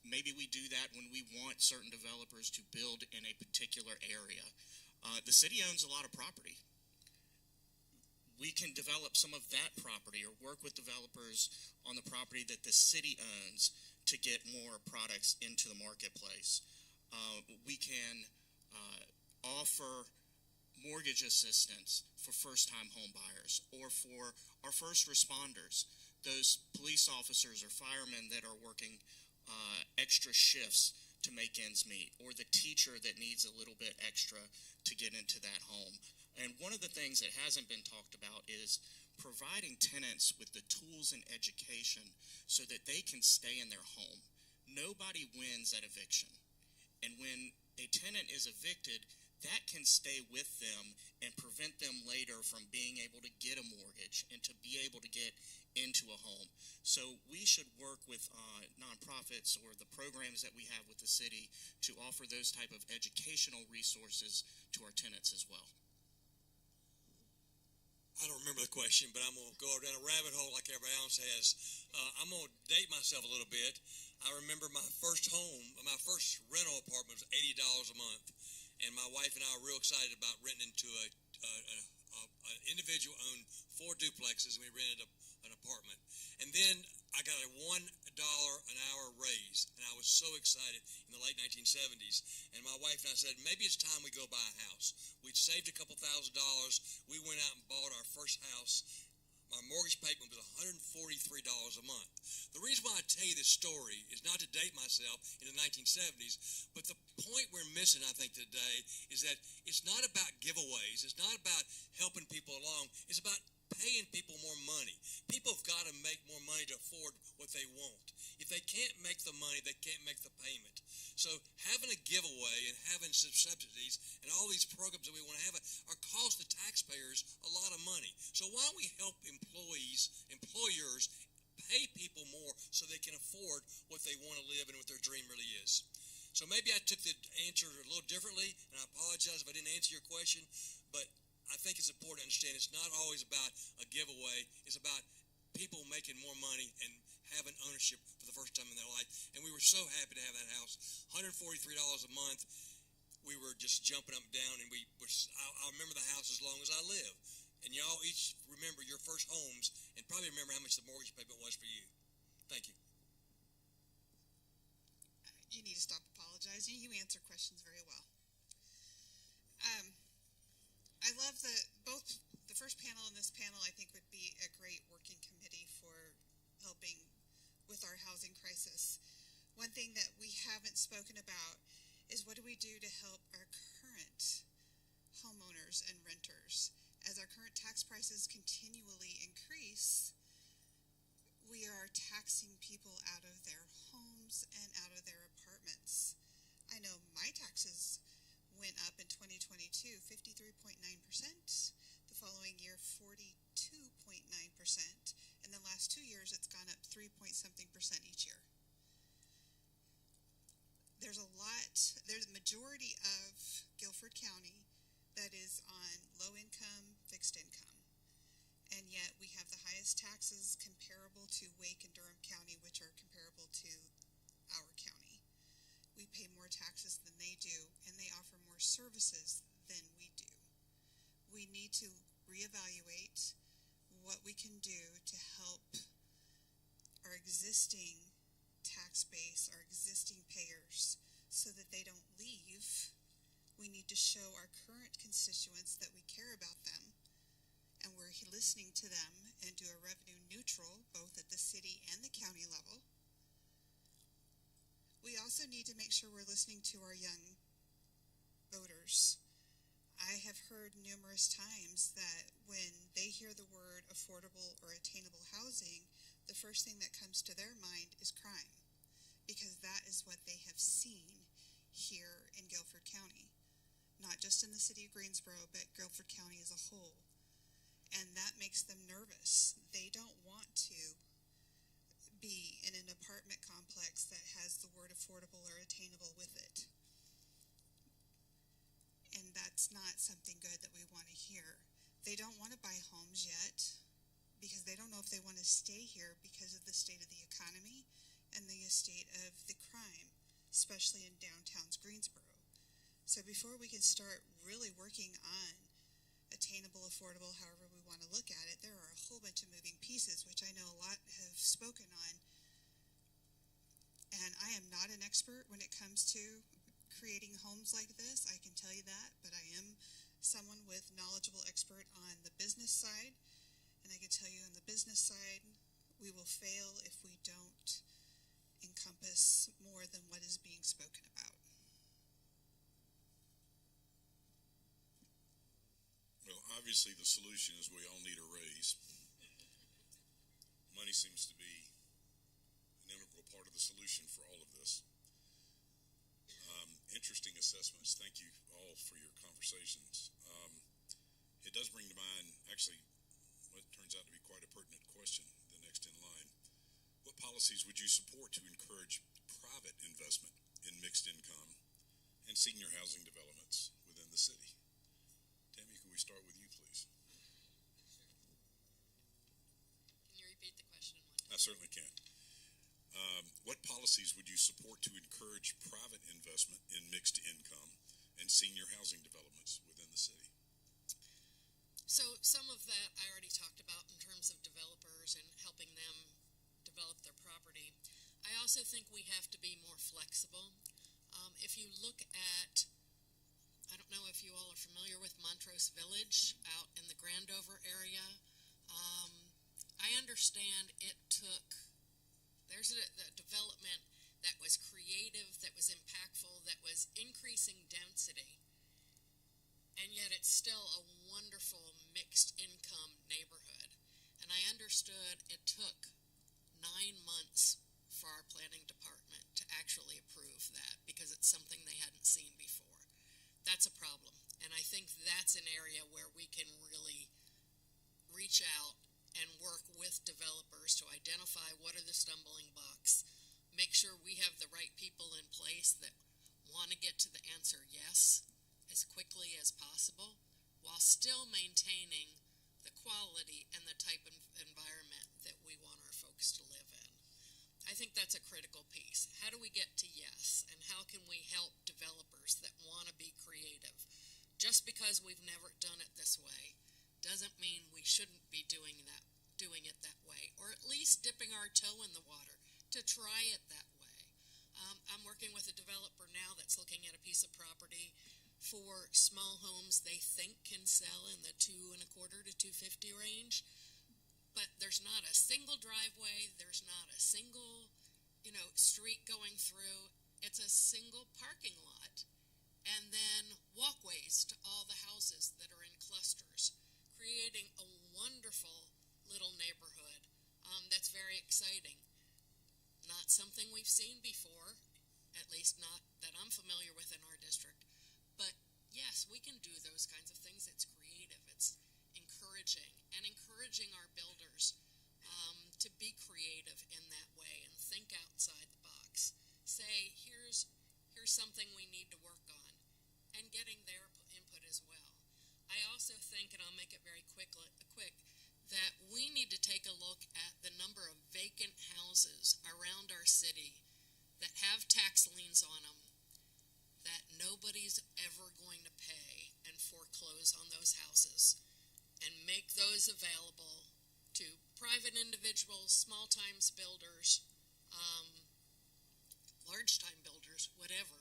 Maybe we do that when we want certain developers to build in a particular area. The city owns a lot of property. We can develop some of that property or work with developers on the property that the city owns to get more products into the marketplace. We can offer mortgage assistance for first-time home buyers or for our first responders, those police officers or firemen that are working extra shifts to make ends meet, or the teacher that needs a little bit extra to get into that home. And one of the things that hasn't been talked about is providing tenants with the tools and education so that they can stay in their home. Nobody wins at eviction. And when a tenant is evicted, that can stay with them and prevent them later from being able to get a mortgage and to be able to get into a home. So we should work with nonprofits or the programs that we have with the city to offer those type of educational resources to our tenants as well. I don't remember the question, but I'm going to go down a rabbit hole like everybody else has. I'm going to date myself a little bit. I remember my first home, my first rental apartment was $80 a month. And my wife and I were real excited about renting into an individual-owned 4 duplexes, and we rented an apartment. And then I got a $1 an hour raise, and I was so excited in the late 1970s. And my wife and I said, maybe it's time we go buy a house. We'd saved a couple $1,000s. We went out and bought our first house. My mortgage payment was $143 a month. The reason why I tell you this story is not to date myself in the 1970s, but the point we're missing, I think, today is that it's not about giveaways. It's not about helping people along. It's about paying people more money. People have got to make more money to afford what they want. If they can't make the money, they can't make the payment. So having a giveaway and having some subsidies and all these programs that we want to have are cost the taxpayers a lot of money. So why don't we help employers pay people more so they can afford what they want to live and what their dream really is? So maybe I took the answer a little differently, and I apologize if I didn't answer your question, but I think it's important to understand it's not always about a giveaway. It's about people making more money and having ownership for the first time in their life. And we were so happy to have that house. $143 a month. We were just jumping up and down, and I remember the house as long as I live. And y'all each remember your first homes and probably remember how much the mortgage payment was for you. Thank you. You need to stop apologizing. You answer questions very well. I love both the first panel and this panel. I think would be a great working committee for helping with our housing crisis. One thing that we haven't spoken about is what do we do to help our current homeowners and renters? As our current tax prices continually increase, we are taxing people out of their homes and out of their apartments. I know my taxes went up in 2022, 53.9%. The following year, 42.9%. In the last 2 years, it's gone up 3-point-something% each year. There's the majority of Guilford County that is on low income, fixed income. And yet we have the highest taxes comparable to Wake and Durham County, which are comparable to our county. We pay more taxes than they do, and they offer more services than we do. We need to reevaluate what we can do to help our existing tax base, our existing payers, so that they don't leave. We need to show our current constituents that we care about them and we're listening to them and do a revenue neutral, both at the city and the county level. We also need to make sure we're listening to our young voters. I have heard numerous times that when they hear the word affordable or attainable housing, the first thing that comes to their mind is crime, because that is what they have seen here in Guilford County. Not just in the city of Greensboro, but Guilford County as a whole. And that makes them nervous. They don't want to be in an apartment complex that has the word affordable or attainable with it. And that's not something good that we want to hear. They don't want to buy homes yet because they don't know if they want to stay here because of the state of the economy and the state of the crime, especially in downtown Greensboro. So before we can start really working on attainable, affordable, however we want to look at it, there are a whole bunch of moving pieces, which I know a lot have spoken on. And I am not an expert when it comes to creating homes like this, I can tell you that, but I am someone with knowledgeable expert on the business side, and I can tell you on the business side, we will fail if we don't encompass more than what is being spoken about. Well, obviously the solution is we all need a raise. Money seems to be an integral part of the solution for all of this. Interesting assessments. Thank you all for your conversations. It does bring to mind, actually, what turns out to be quite a pertinent question, the next in line. What policies would you support to encourage private investment in mixed income and senior housing developments within the city? Tammy, can we start with you, please? Can you repeat the question? I certainly can. What policies would you support to encourage private investment in mixed income and senior housing developments within the city? So some of that I already talked about in terms of developers and helping them develop their property. I also think we have to be more flexible. If you look at, I don't know if you all are familiar with Montrose Village out in the Grandover area. I understand it took, there's a development that was creative, that was impactful, that was increasing density, and yet it's still a wonderful mixed income neighborhood. And I understood it took 9 months for our planning department to actually approve that because it's something they hadn't seen before. That's a problem. And I think that's an area where we can really reach out and work with developers to identify what are the stumbling blocks, make sure we have the right people in place that want to get to the answer yes as quickly as possible while still maintaining the quality and the type of environment that we want our folks to live in. I think that's a critical piece. How do we get to yes, and how can we help developers that want to be creative? Just because we've never done it this way doesn't mean we shouldn't be doing it that way, or at least dipping our toe in the water to try it that way. I'm working with a developer now that's looking at a piece of property for small homes they think can sell in the $225,000 to $250,000 range, but there's not a single driveway, there's not a single, street going through. It's a single parking lot, and then walkways to all the houses that are in clusters, creating a wonderful little neighborhood that's very exciting. Not something we've seen before, at least not that I'm familiar with in our district. But yes, we can do those kinds of things. It's creative. It's encouraging, and encouraging our builders to be creative in that way and think outside the box. Say, here's something we need to work on, and getting their input as well. I also think, and I'll make it very quick, that we need to take a look at the number of vacant houses around our city that have tax liens on them that nobody's ever going to pay, and foreclose on those houses and make those available to private individuals, small-time builders, large-time builders, whatever,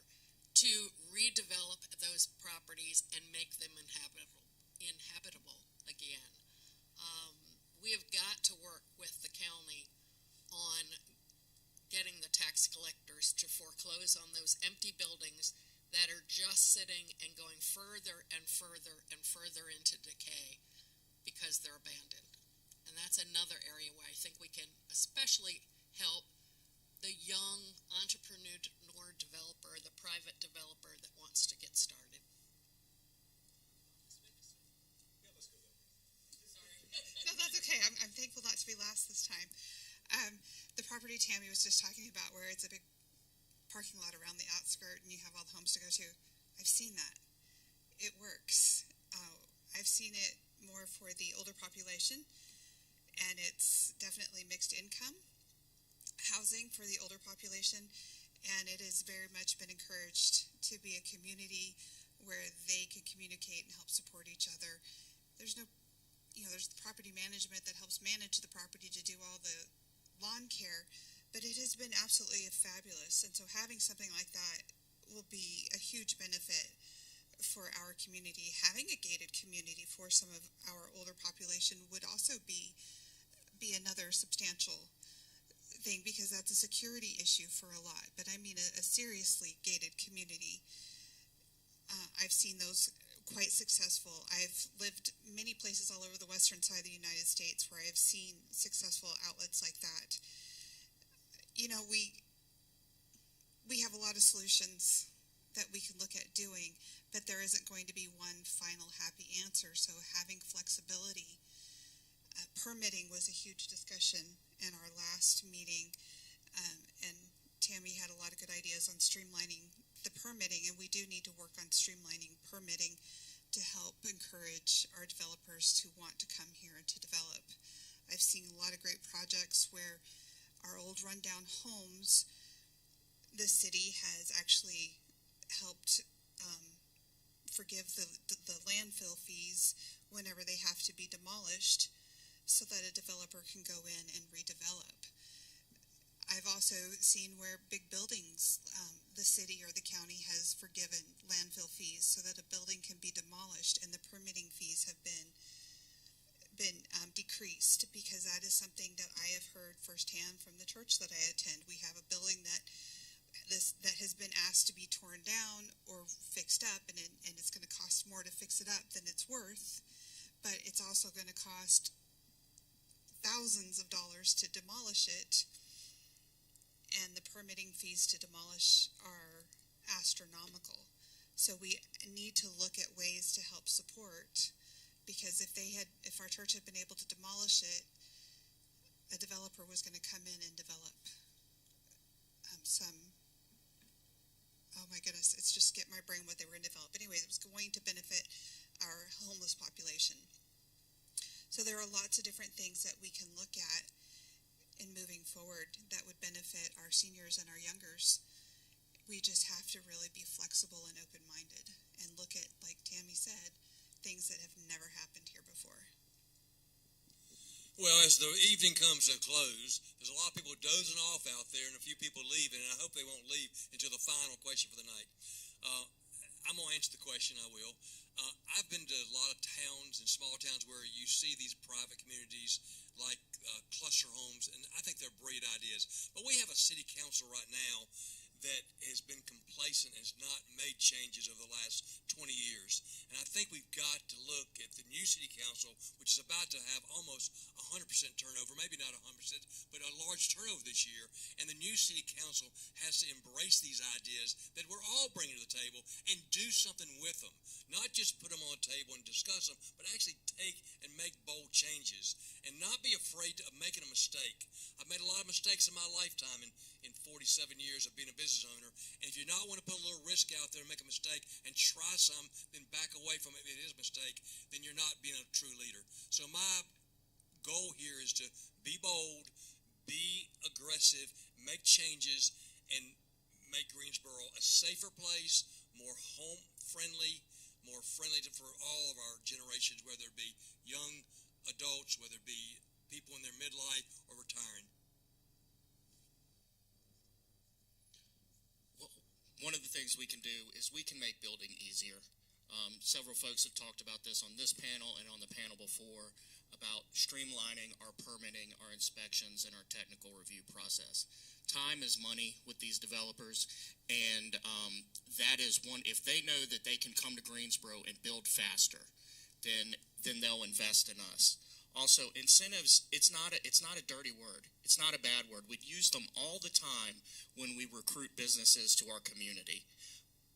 to redevelop those properties and make them inhabitable again. We have got to work with the county on getting the tax collectors to foreclose on those empty buildings that are just sitting and going further and further and further into decay because they're abandoned. And that's another area where I think we can especially help the young entrepreneur developer, the private developer that wants to get started. No, that's okay. I'm thankful not to be last this time. The property Tammy was just talking about, where it's a big parking lot around the outskirt and you have all the homes to go to, I've seen that. It works. I've seen it more for the older population, and it's definitely mixed income housing for the older population, and it has very much been encouraged to be a community where they can communicate and help support each other. There's no, there's the property management that helps manage the property to do all the lawn care, but it has been absolutely fabulous. And so having something like that will be a huge benefit for our community. Having a gated community for some of our older population would also be another substantial thing, because that's a security issue for a lot. But I mean a seriously gated community. I've seen those quite successful. I've lived many places all over the western side of the United States where I've seen successful outlets like that. We have a lot of solutions that we can look at doing, but there isn't going to be one final happy answer. So having flexibility, permitting was a huge discussion in our last meeting, and Tammy had a lot of good ideas on streamlining the permitting, and we do need to work on streamlining permitting to help encourage our developers to want to come here and to develop. I've seen a lot of great projects where our old rundown homes, the city has actually helped forgive the landfill fees whenever they have to be demolished, so that a developer can go in and redevelop. I've also seen where big buildings, the city or the county has forgiven landfill fees so that a building can be demolished, and the permitting fees have been decreased, because that is something that I have heard firsthand from the church that I attend. We have a building that has been asked to be torn down or fixed up, and it's going to cost more to fix it up than it's worth, but it's also going to cost thousands of dollars to demolish it, and the permitting fees to demolish are astronomical. So we need to look at ways to help support, because if our church had been able to demolish it, a developer was going to come in and develop oh my goodness, it's just skipped my brain what they were going to develop. Anyway, it was going to benefit our homeless population. So there are lots of different things that we can look at in moving forward that would benefit our seniors and our youngers. We just have to really be flexible and open-minded and look at, like Tammy said, things that have never happened here before. Well, as the evening comes to a close, there's a lot of people dozing off out there and a few people leaving, and I hope they won't leave until the final question for the night. I'm going to answer the question, I will. I've been to a lot of towns and small towns where you see these private communities like cluster homes, and I think they're brilliant ideas. But we have a city council right now that has been complacent, has not made changes over the last 20 years. And I think we've got to look at the new city council, which is about to have almost 100% turnover, maybe not 100%, but a large turnover this year. And the new city council has to embrace these ideas that we're all bringing to the table and do something with them. Not just put them on the table and discuss them, but actually take and make bold changes and not be afraid of making a mistake. I've made a lot of mistakes in my lifetime in 47 years of being a business owner. And if you not want to put a little risk out there and make a mistake and try some, then back away from it if it is a mistake, then you're not being a true leader. So my goal here is to be bold, be aggressive, make changes, and make Greensboro a safer place, more home-friendly, more friendly for all of our generations, whether it be young adults, whether it be people in their midlife or retiring. One of the things we can do is we can make building easier. Several folks have talked about this on this panel and on the panel before about streamlining our permitting, our inspections, and our technical review process. Time is money with these developers, and that is one. If they know that they can come to Greensboro and build faster, then they'll invest in us. Also, incentives, it's not a dirty word. It's not a bad word. We use them all the time when we recruit businesses to our community.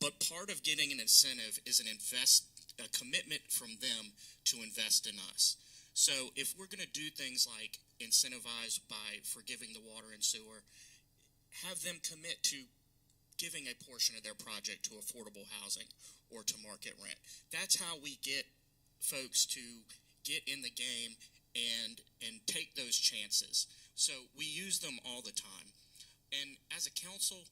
But part of getting an incentive is a commitment from them to invest in us. So if we're going to do things like incentivize by forgiving the water and sewer, have them commit to giving a portion of their project to affordable housing or to market rent. That's how we get folks to get in the game and take those chances. So we use them all the time. And as a council,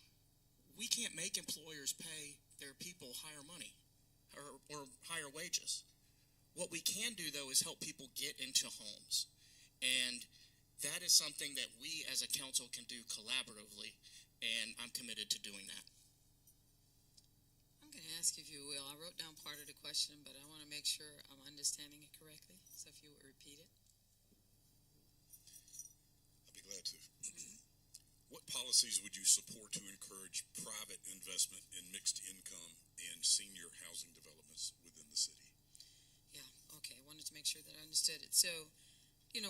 we can't make employers pay their people higher money or higher wages. What we can do, though, is help people get into homes. And that is something that we as a council can do collaboratively, and I'm committed to doing that. I'm going to ask if you will. I wrote down part of the question, but I want to make sure I'm understanding it correctly. So if you would repeat it. I'd be glad to. What policies would you support to encourage private investment in mixed income and senior housing developments within the city? Yeah, okay. I wanted to make sure that I understood it. So,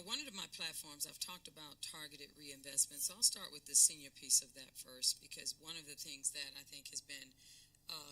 one of my platforms, I've talked about targeted reinvestment. So I'll start with the senior piece of that first, because one of the things that I think has been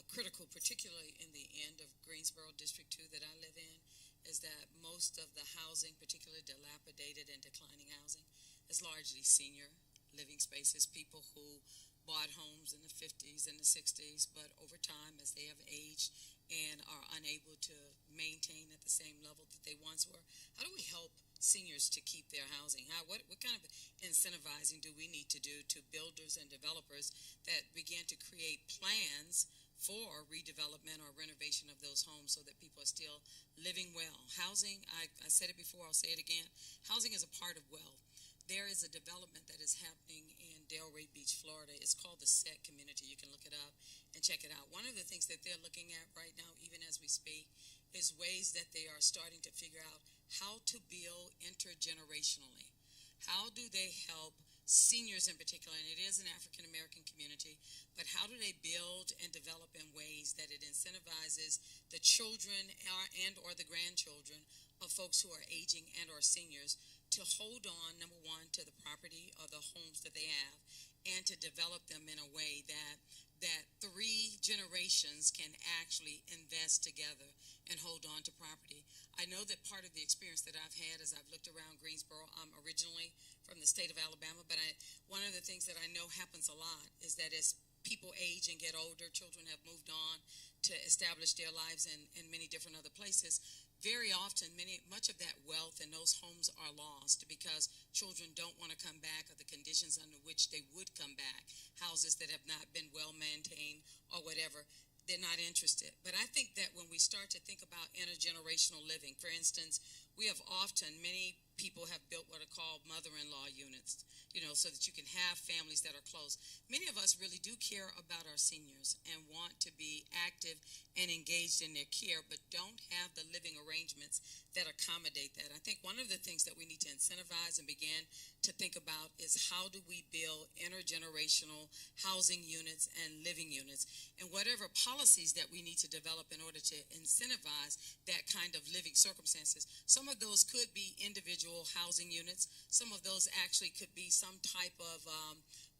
critical, particularly in the end of Greensboro District 2 that I live in, is that most of the housing, particularly dilapidated and declining housing, is largely senior living spaces, people who bought homes in the 50s and the 60s, but over time, as they have aged and are unable to maintain at the same level that they once were, how do we help seniors to keep their housing? What kind of incentivizing do we need to do to builders and developers that begin to create plans for redevelopment or renovation of those homes so that people are still living well? Housing, I said it before, I'll say it again, housing is a part of wealth. There is a development that is happening in Delray Beach, Florida. It's called the SET community. You can look it up and check it out. One of the things that they're looking at right now, even as we speak, is ways that they are starting to figure out how to build intergenerationally. How do they help seniors in particular, and it is an African American community, but how do they build and develop in ways that it incentivizes the children and or the grandchildren of folks who are aging and or seniors to hold on, number one, to the property or the homes that they have, and to develop them in a way that three generations can actually invest together and hold on to property. I know that part of the experience that I've had as I've looked around Greensboro, I'm originally from the state of Alabama, but one of the things that I know happens a lot is that as people age and get older, children have moved on to establish their lives in many different other places. Very often, much of that wealth and those homes are lost because children don't want to come back, or the conditions under which they would come back, houses that have not been well maintained or whatever, they're not interested. But I think that when we start to think about intergenerational living, for instance, we have often, many people have built what are called mother-in-law units, so that you can have families that are close. Many of us really do care about our seniors and want to be active and engaged in their care, but don't have the living arrangements that accommodate that. I think one of the things that we need to incentivize and begin to think about is how do we build intergenerational housing units and living units, and whatever policies that we need to develop in order to incentivize that kind of living circumstances. Some of those could be individual housing units. Some of those actually could be some type of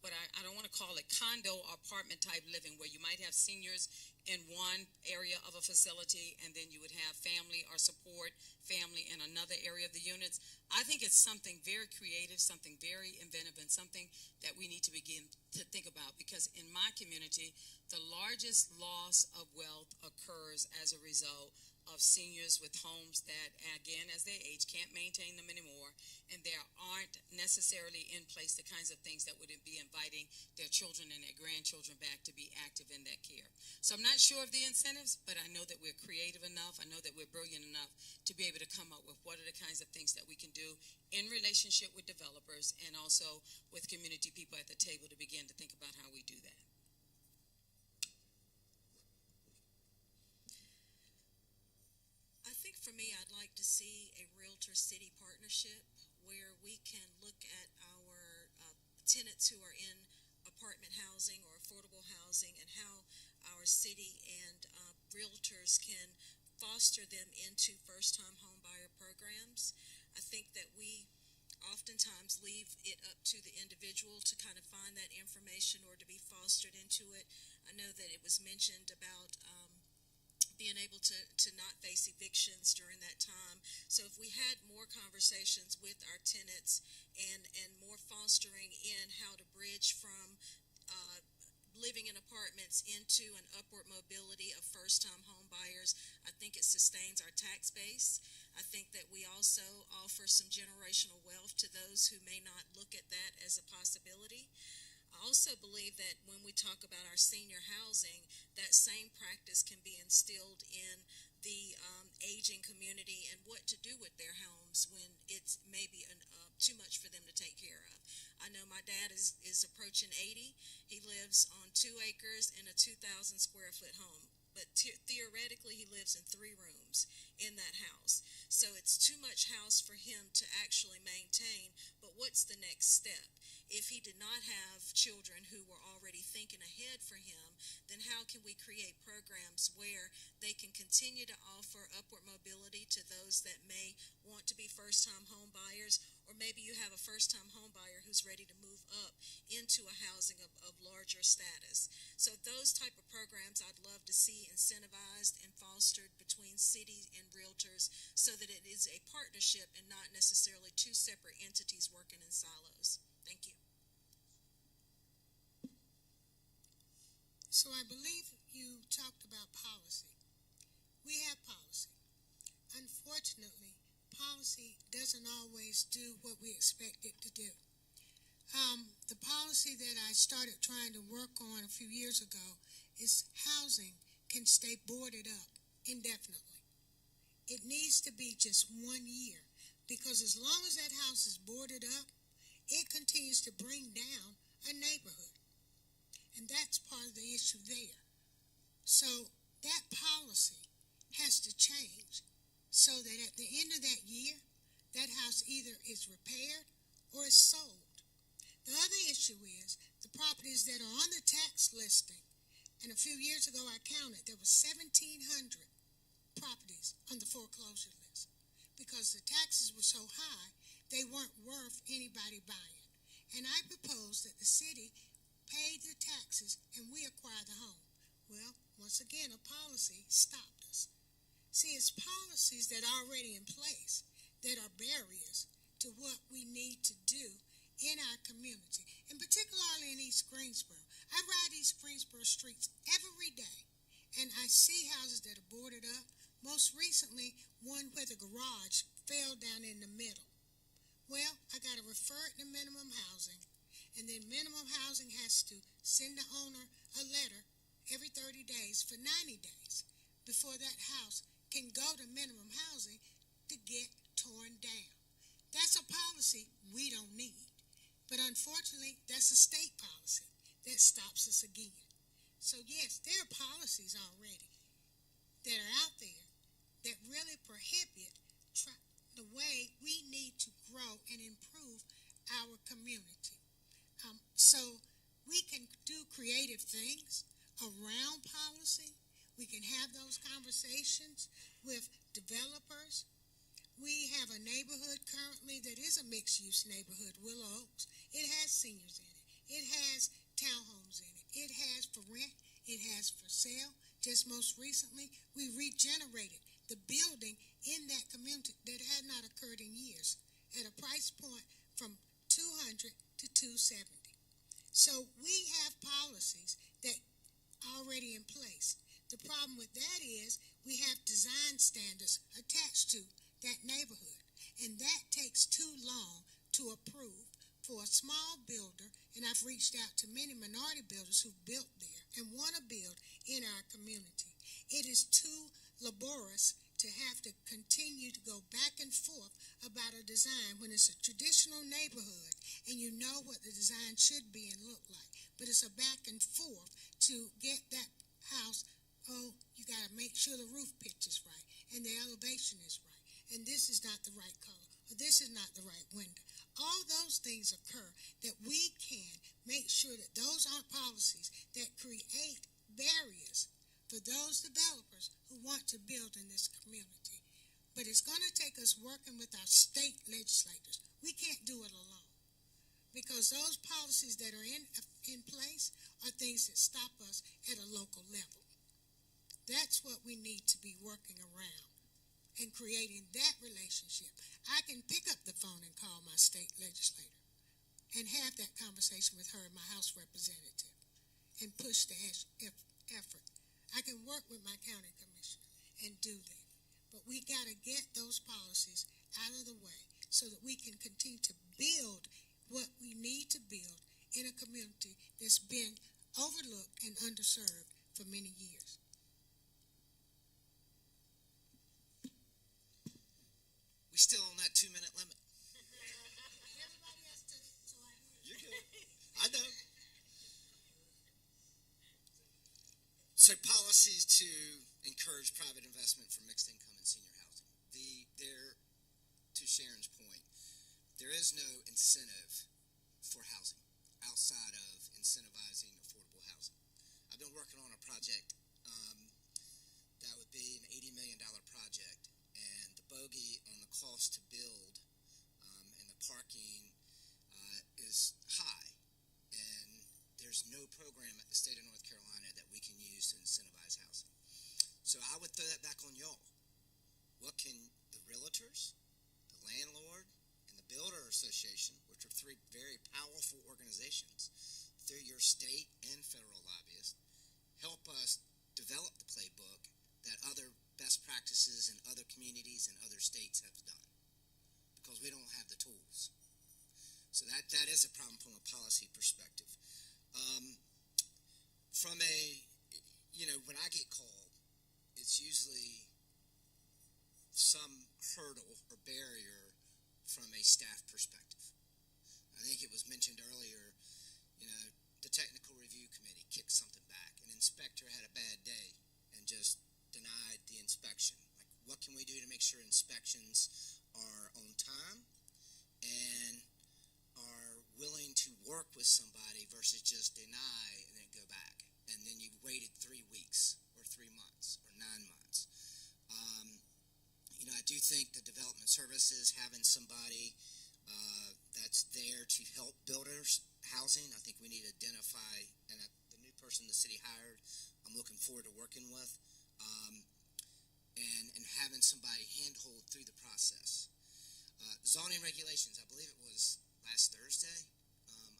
what I don't want to call it condo or apartment type living, where you might have seniors in one area of a facility and then you would have family or support family in another area of the units. I think it's something very creative, something very inventive, and something that we need to begin to think about, because in my community, the largest loss of wealth occurs as a result of seniors with homes that, again, as they age, can't maintain them anymore, and there aren't necessarily in place the kinds of things that would be inviting their children and their grandchildren back to be active in that care. So I'm not sure of the incentives, but I know that we're creative enough, I know that we're brilliant enough to be able to come up with what are the kinds of things that we can do in relationship with developers and also with community people at the table to begin to think about how we do that. I think for me, me, I'd like to see a realtor-city partnership where we can look at our tenants who are in apartment housing or affordable housing and how our city and realtors can foster them into first-time home buyer programs. I think that we oftentimes leave it up to the individual to kind of find that information or to be fostered into it. I know that it was mentioned about being able to not face evictions during that time. So if we had more conversations with our tenants and more fostering in how to bridge from living in apartments into an upward mobility of first-time home buyers, I think it sustains our tax base. I think that we also offer some generational wealth to those who may not look at that as a possibility. I also believe that when we talk about our senior housing, that same practice can be instilled in the aging community and what to do with their homes when it's maybe too much for them to take care of. I know my dad is approaching 80. He lives on 2 acres in a 2,000 square foot home, but theoretically he lives in 3 rooms in that house. So it's too much house for him to actually maintain, but what's the next step? If he did not have children who were already thinking ahead for him, then how can we create programs where they can continue to offer upward mobility to those that may want to be first-time home buyers, or maybe you have a first-time home buyer who's ready to move up into a housing of larger status. So those type of programs I'd love to see incentivized and fostered between cities and realtors so that it is a partnership and not necessarily 2 separate entities working in silos. Thank you. So I believe you talked about policy. We have policy. Unfortunately, policy doesn't always do what we expect it to do. The policy that I started trying to work on a few years ago is housing can stay boarded up indefinitely. It needs to be just 1 year, because as long as that house is boarded up, it continues to bring down a neighborhood. And that's part of the issue there. So that policy has to change so that at the end of that year, that house either is repaired or is sold. The other issue is the properties that are on the tax listing. And a few years ago I counted, there were 1,700 properties on the foreclosure list. Because the taxes were so high, they weren't worth anybody buying. And I proposed that the city paid the taxes and we acquire the home. Well, once again, a policy stopped us. See, it's policies that are already in place that are barriers to what we need to do in our community, and particularly in East Greensboro. I ride East Greensboro streets every day, and I see houses that are boarded up. Most recently, one where the garage fell down in the middle. Well, I got to refer it to minimum housing, and then minimum housing has to send the owner a letter every 30 days for 90 days before that house can go to minimum housing to get torn down. That's a policy we don't need. But unfortunately, that's a state policy that stops us again. So yes, there are policies already that are out there that really prohibit the way we need to grow and improve our community. So we can do creative things around policy. We can have those conversations with developers. We have a neighborhood currently that is a mixed-use neighborhood, Willow Oaks. It has seniors in it. It has townhomes in it. It has for rent. It has for sale. Just most recently, we regenerated the building in that community that had not occurred in years at a price point from $200 to $270. So we have policies that are already in place. The problem with that is we have design standards attached to that neighborhood, and that takes too long to approve for a small builder, and I've reached out to many minority builders who built there and want to build in our community. It is too laborious to have to continue to go back and forth about a design when it's a traditional neighborhood and you know what the design should be and look like, but it's a back and forth to get that house. Oh, you got to make sure the roof pitch is right, and the elevation is right, and this is not the right color, or this is not the right window. All those things occur that we can make sure that those aren't policies that create barriers for those developers who want to build in this community. But it's going to take us working with our state legislators. We can't do it alone, because those policies that are in place are things that stop us at a local level. That's what we need to be working around and creating that relationship. I can pick up the phone and call my state legislator and have that conversation with her, my House representative, and push the effort. I can work with my county commissioner and do that. But we got to get those policies out of the way so that we can continue to build what we need to build in a community that's been overlooked and underserved for many years. We still on that 2-minute limit? Everybody has to You're good. I know. So policies to encourage private investment for mixed income and senior housing. To Sharon's point, there is no incentive for housing outside of incentivizing affordable housing. I've been working on a project that would be an $80 million project, and the bogey on the cost to build and the parking is high, and there's no program at the state of North Carolina that we can use to incentivize housing. So I would throw that back on y'all. What can the realtors, the landlord, and the builder association, which are three very powerful organizations through your state and federal lobbyists, help us develop the playbook that other best practices in other communities and other states have done? Because we don't have the tools. So that is a problem from a policy perspective. When I get called, it's usually some hurdle or barrier from a staff perspective. I think it was mentioned earlier, the technical review committee kicked something back. An inspector had a bad day and just denied the inspection. Like, what can we do to make sure inspections are on time and are willing to work with somebody versus just deny and then go back? And then you waited 3 weeks or 3 months or 9 months. I do think the development services, having somebody that's there to help builders housing, I think we need to identify, and the new person the city hired, I'm looking forward to working with, and having somebody handhold through the process. Zoning regulations, I believe it was last Thursday,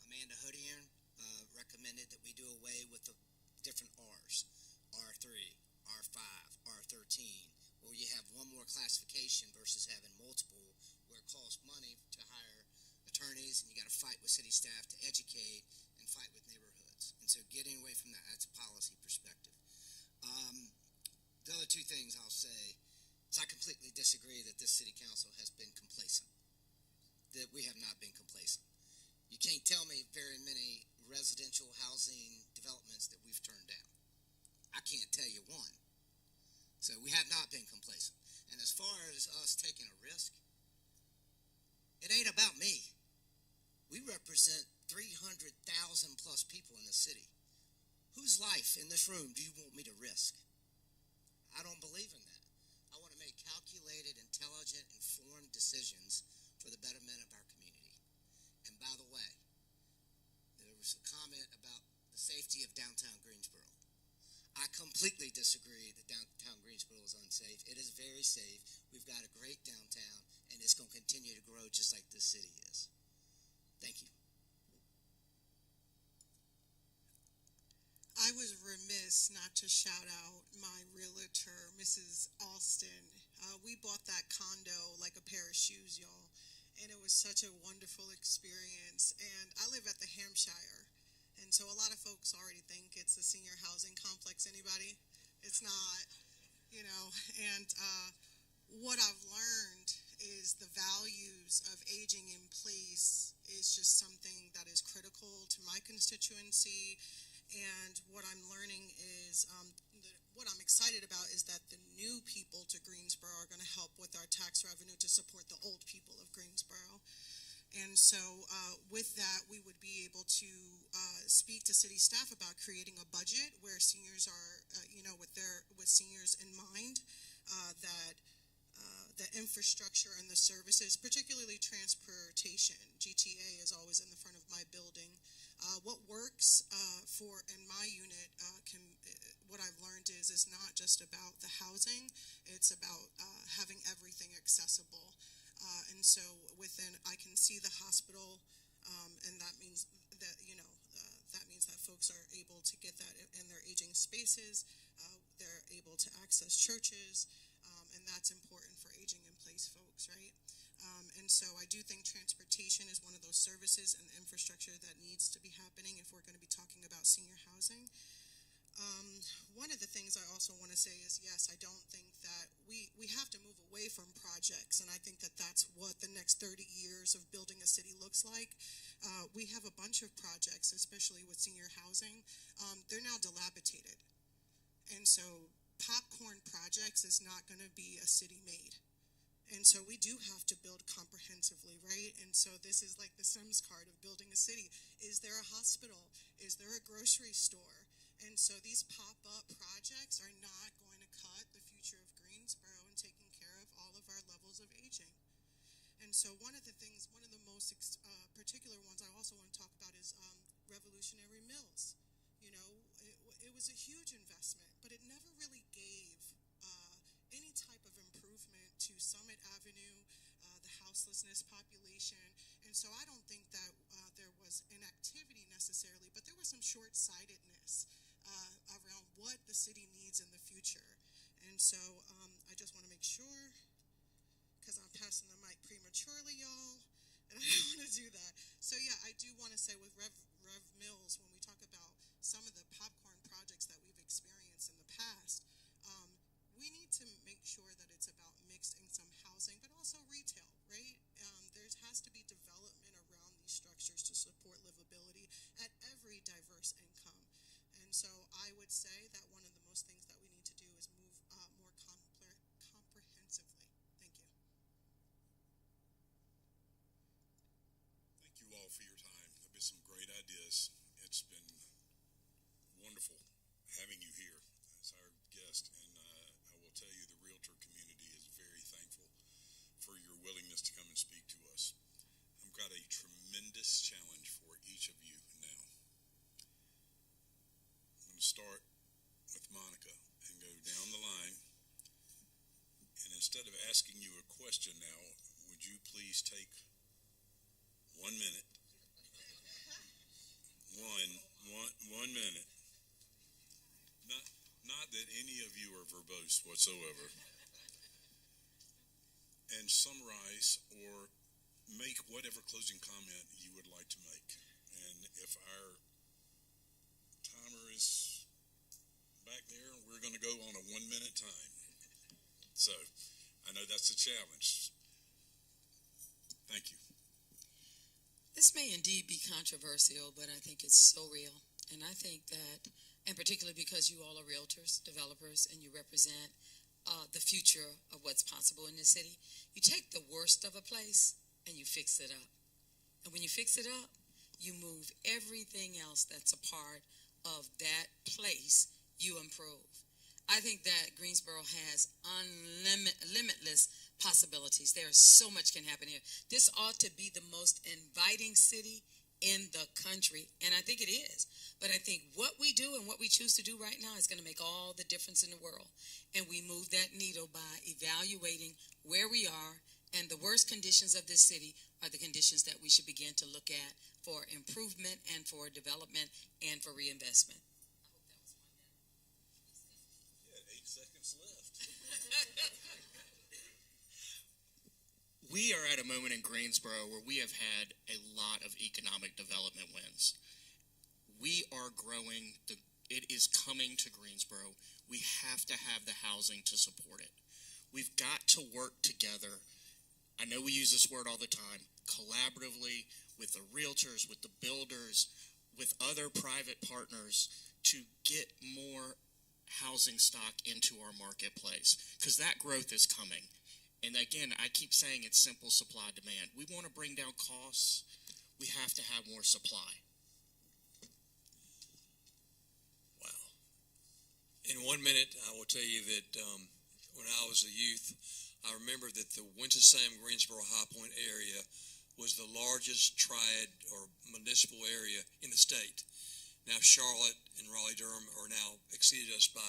Amanda Hodian recommended that we do away with the different R's, R3, R5, R13, where you have one more classification versus having multiple, where it costs money to hire attorneys and you got to fight with city staff to educate and fight with neighborhoods. And so getting away from that's a policy perspective. The other two things I'll say is I completely disagree that this city council has been complacent, that we have not been complacent. You can't tell me very many residential housing developments that we've turned down. I can't tell you one. So we have not been complacent. And as far as us taking a risk, it ain't about me. We represent 300,000 plus people in the city. Whose life in this room do you want me to risk? I don't believe in that. I want to make calculated, intelligent, informed decisions for the betterment of our community. And by the way, there was a comment about the safety of downtown Greensboro. I completely disagree that downtown Greensboro is unsafe. It is very safe. We've got a great downtown, and it's going to continue to grow just like this city is. Thank you. I was remiss not to shout out my realtor, Mrs. Alston. We bought that condo like a pair of shoes, y'all, and it was such a wonderful experience. And I live at the Hampshire, and so a lot of folks already think it's a senior housing complex. Anybody? It's not, and what I've learned is the values of aging in place is just something that is critical to my constituency. And what I'm learning is, what I'm excited about is that the new people to Greensboro are going to help with our tax revenue to support the old people of Greensboro. And so with that, we would be able to speak to city staff about creating a budget where seniors are, with seniors in mind, that the infrastructure and the services, particularly transportation, GTA is always in the front of my building. What works in my unit, what I've learned is not just about the housing, it's about having everything accessible. And so I can see the hospital, and that means that, that folks are able to get that in their aging spaces. They're able to access churches, and that's important for aging in place folks, right? And so I do think transportation is one of those services and infrastructure that needs to be happening if we're going to be talking about senior housing. One of the things I also want to say is, yes, I don't think that we have to move away from projects, and I think that that's what the next 30 years of building a city looks like. We have a bunch of projects, especially with senior housing. They're now dilapidated, and so popcorn projects is not going to be a city made. And so we do have to build comprehensively, right? And so this is like the Sims card of building a city. Is there a hospital? Is there a grocery store? And so these pop-up projects are not going to cut the future of Greensboro and taking care of all of our levels of aging. And so one of the most particular ones I also want to talk about is Revolutionary Mills. It was a huge investment, but it never really gave any type of improvement to Summit Avenue, the houselessness population. And so I don't think that there was inactivity necessarily, but there was some short-sightedness around what the city needs in the future. And so I just want to make sure, because I'm passing the mic prematurely, y'all, and I don't want to do that. So yeah, I do want to say with Rev Mills, when we talk about some of the popcorn projects that we've experienced in the past, we need to make sure that it's about mixed income housing, but also retail, right? There has to be development around these structures to support livability at every diverse income. And so I would say that one of the most things that we need to do is move more comprehensively. Thank you. Thank you all for your time. There have been some great ideas. It's been wonderful having you here as our guest, and I will tell you the Realtor community is very thankful for your willingness to come and speak to us. I've got a tremendous challenge for each of you now. I'm going to start with Monica and go down the line, and instead of asking you a question now, would you please take 1 minute? One minute. Not that any of you are verbose whatsoever. And summarize or make whatever closing comment you would like to make. And if our timer is back there, we're going to go on a 1 minute time. So I know that's a challenge. Thank you. This may indeed be controversial, but I think it's so real. And I think that, and particularly because you all are realtors, developers, and you represent the future of what's possible in this city, you take the worst of a place and you fix it up. And when you fix it up, you move everything else that's a part of that place, you improve. I think that Greensboro has limitless possibilities. There's so much can happen here. This ought to be the most inviting city in the country, and I think it is. But I think what we do and what we choose to do right now is going to make all the difference in the world. And we move that needle by evaluating where we are, and the worst conditions of this city are the conditions that we should begin to look at for improvement and for development and for reinvestment. You had 8 seconds left. We are at a moment in Greensboro where we have had a lot of economic development wins. We are growing. It is coming to Greensboro. We have to have the housing to support it. We've got to work together. I know we use this word all the time, collaboratively with the realtors, with the builders, with other private partners to get more housing stock into our marketplace, because that growth is coming. And again, I keep saying it's simple supply demand. We want to bring down costs. We have to have more supply. Wow. In 1 minute, I will tell you that when I was a youth, I remember that the Winston-Salem, Greensboro, High Point area was the largest triad or municipal area in the state. Now Charlotte and Raleigh-Durham are now exceeded us by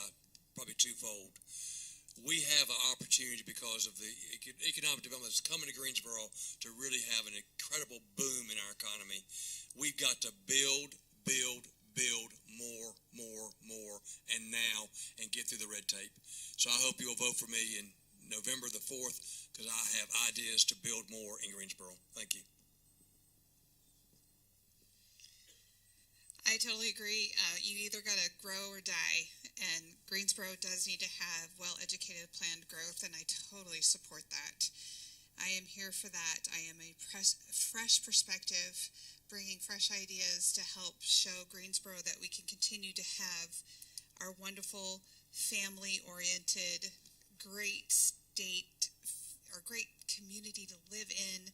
probably twofold. We have an opportunity because of the economic development that's coming to Greensboro to really have an incredible boom in our economy. We've got to build more, and now, and get through the red tape. So I hope you'll vote for me in November the 4th, because I have ideas to build more in Greensboro. Thank you. I totally agree. You either got to grow or die, and Greensboro does need to have well-educated planned growth, and I totally support that. I am here for that. I am a fresh perspective, bringing fresh ideas to help show Greensboro that we can continue to have our wonderful, family-oriented, great state, or great community to live in,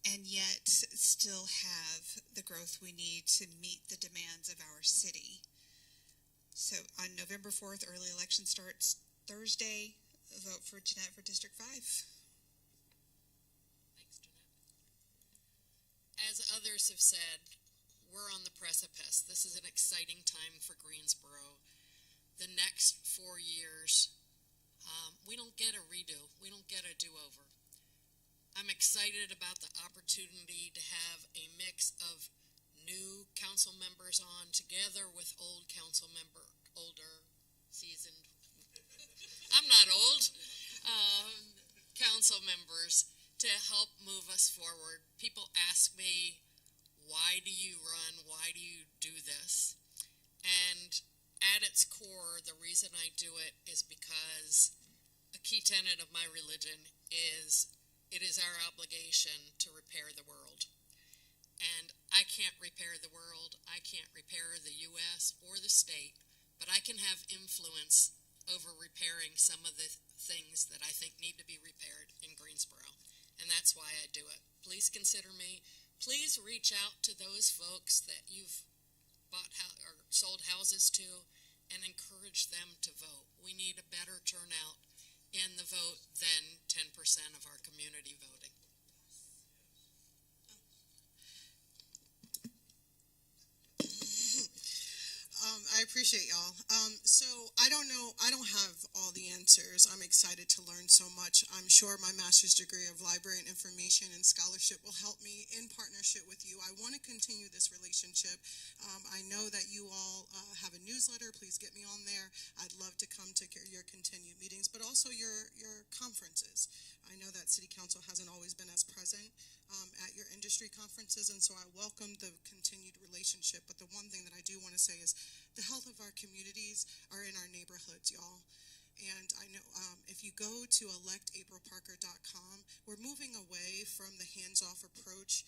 and yet still have the growth we need to meet the demands of our city. So on November 4th, early election starts Thursday. Vote for Jeanette for District 5. Thanks, Jeanette. As others have said, we're on the precipice. This is an exciting time for Greensboro. The next 4 years, we don't get a redo. We don't get a do-over. I'm excited about the opportunity to have a mix of new council members on together with older, seasoned, I'm not old, council members to help move us forward. People ask me, why do you run? Why do you do this? And at its core, the reason I do it is because a key tenet of my religion is it is our obligation to repair the world. And I can't repair the world. I can't repair the U.S. or the state, but I can have influence over repairing some of the things that I think need to be repaired in Greensboro. And that's why I do it. Please consider me. Please reach out to those folks that you've bought or sold houses to and encourage them to vote. We need a better turnout in the vote than 10% of our community voting. I appreciate y'all. So I don't have all the answers. I'm excited to learn so much. I'm sure my master's degree of library and information and scholarship will help me in partnership with you. I want to continue this relationship. I know that you all have a newsletter. Please get me on there. I'd love to come to your continued meetings, but also your conferences. I know that City Council hasn't always been as present at your industry conferences, and so I welcome the continued relationship. But the one thing that I do want to say is the health of our communities are in our neighborhoods, y'all. And I know if you go to electaprilparker.com, we're moving away from the hands-off approach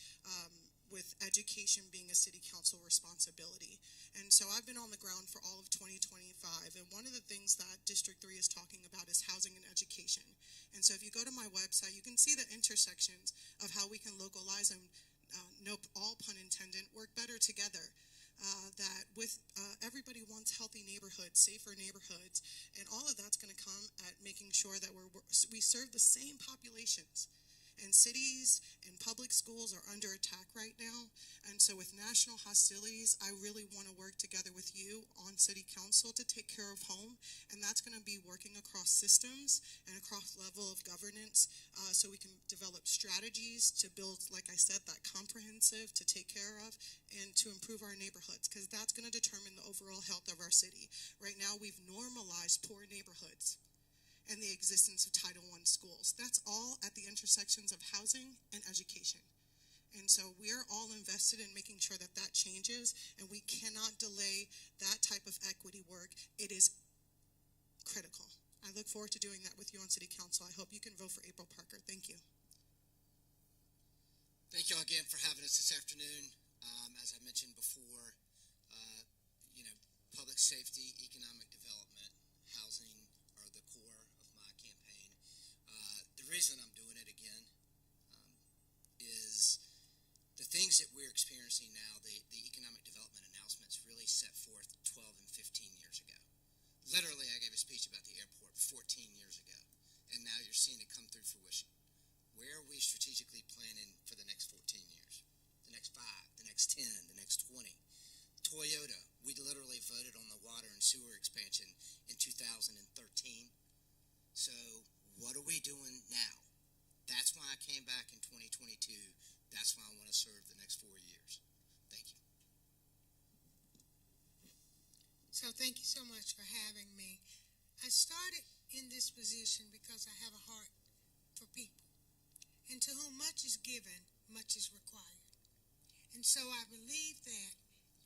with education being a city council responsibility. And so I've been on the ground for all of 2025, and one of the things that District 3 is talking about is housing and education. And so if you go to my website, you can see the intersections of how we can localize and, no all pun intended, work better together. That with everybody wants healthy neighborhoods, safer neighborhoods, and all of that's going to come at making sure that we serve the same populations. And cities and public schools are under attack right now. And so with national hostilities, I really want to work together with you on City Council to take care of home. And that's going to be working across systems and across level of governance so we can develop strategies to build, like I said, that comprehensive to take care of and to improve our neighborhoods, because that's going to determine the overall health of our city. Right now, we've normalized poor neighborhoods and the existence of Title I schools. That's all at the intersections of housing and education. And so we're all invested in making sure that that changes, and we cannot delay that type of equity work. It is critical. I look forward to doing that with you on City Council. I hope you can vote for April Parker. Thank you. Thank you all again for having us this afternoon. As I mentioned before, public safety, economic transparency now, the economic development announcements really set forth 12 and 15 years ago. Literally, I gave a speech about the airport 14 years ago, and now you're seeing it come through fruition. Where are we strategically planning for the next 14 years? The next 5, the next 10, the next 20? Toyota, we literally voted on the water and sewer expansion in 2013. So what are we doing now? That's why I came back in 2022. That's why I want to serve the next 4 years. Thank you. So thank you so much for having me. I started in this position because I have a heart for people. And to whom much is given, much is required. And so I believe that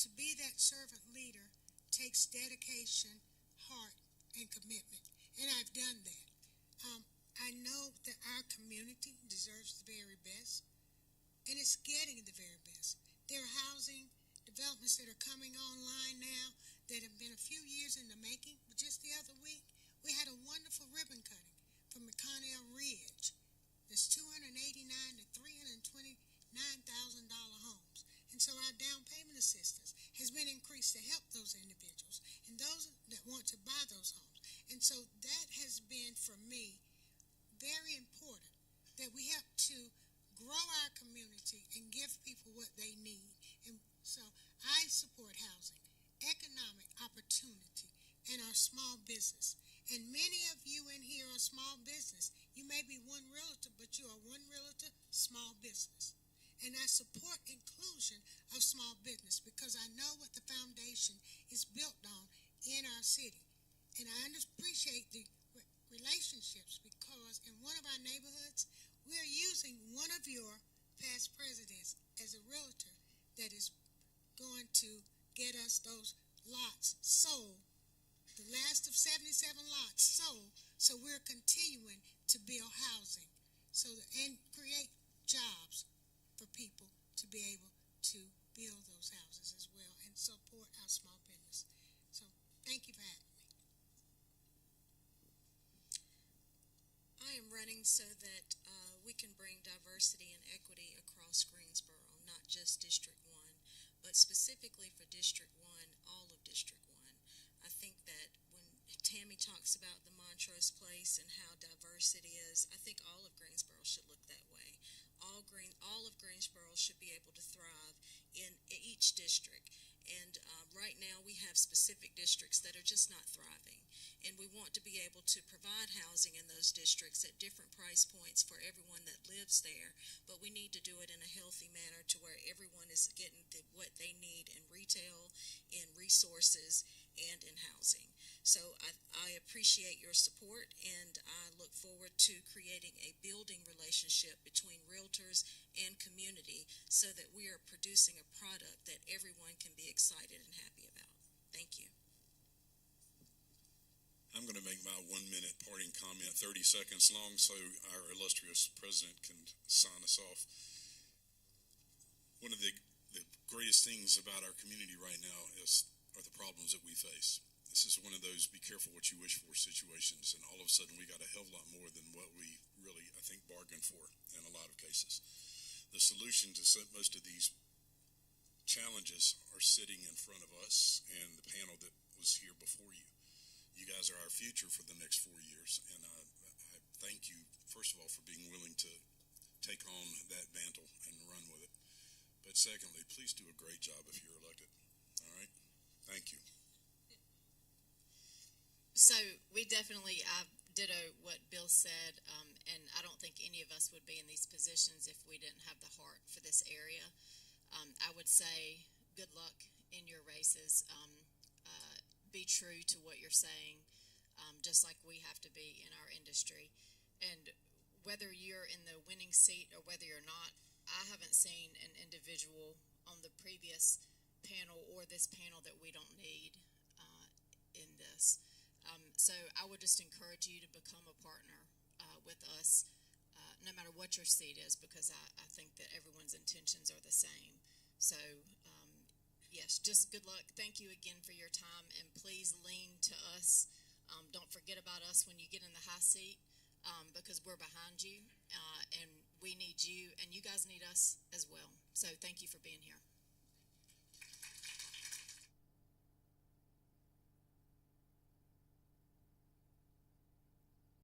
to be that servant leader takes dedication, heart, and commitment. And I've done that. I know that our community deserves the very best, and it's getting the very best. There are housing developments that are coming online now that have been a few years in the making. But just the other week, we had a wonderful ribbon cutting from McConnell Ridge. There's 289 to $329,000 homes. And so our down payment assistance has been increased to help those individuals and those that want to buy those homes. And so that has been, for me, very important, that we have to grow our community and give people what they need. And so I support housing, economic opportunity, and our small business. And many of you in here are small business. You may be one realtor, but you are one realtor, small business. And I support inclusion of small business because I know what the foundation is built on in our city. And I appreciate the relationships because in one of our neighborhoods, we are using one of your past presidents as a realtor that is going to get us those lots sold, the last of 77 lots sold, so we're continuing to build housing and create jobs for people to be able to build those houses as well and support our small business. So thank you for having me. I am running so that we can bring diversity and equity across Greensboro, not just District 1, but specifically for District 1, all of District 1. I think that when Tammy talks about the Montrose Place and how diverse it is, I think all of Greensboro should look that way. All of Greensboro should be able to thrive in each district. And right now we have specific districts that are just not thriving. And we want to be able to provide housing in those districts at different price points for everyone that lives there. But we need to do it in a healthy manner to where everyone is getting what they need in retail, in resources, and in housing. So I appreciate your support, and I look forward to creating a building relationship between realtors and community so that we are producing a product that everyone can be excited and happy about. Thank you. I'm going to make my 1-minute parting comment 30 seconds long so our illustrious president can sign us off. One of the greatest things about our community right now are the problems that we face. This is one of those be careful what you wish for situations, and all of a sudden we got a hell of a lot more than what we really, I think, bargained for in a lot of cases. The solution to most of these challenges are sitting in front of us and the panel that was here before you. You guys are our future for the next 4 years, and I thank you, first of all, for being willing to take on that mantle and run with it. But secondly, please do a great job if you're elected. All right? Thank you. So we definitely ditto what Bill said, and I don't think any of us would be in these positions if we didn't have the heart for this area. I would say good luck in your races. Be true to what you're saying, just like we have to be in our industry. And whether you're in the winning seat or whether you're not, I haven't seen an individual on the previous panel or this panel that we don't need in this. So I would just encourage you to become a partner with us, no matter what your seat is, because I think that everyone's intentions are the same. So yes, just good luck. Thank you again for your time, and please lean to us. Don't forget about us when you get in the high seat, because we're behind you, and we need you, and you guys need us as well. So thank you for being here.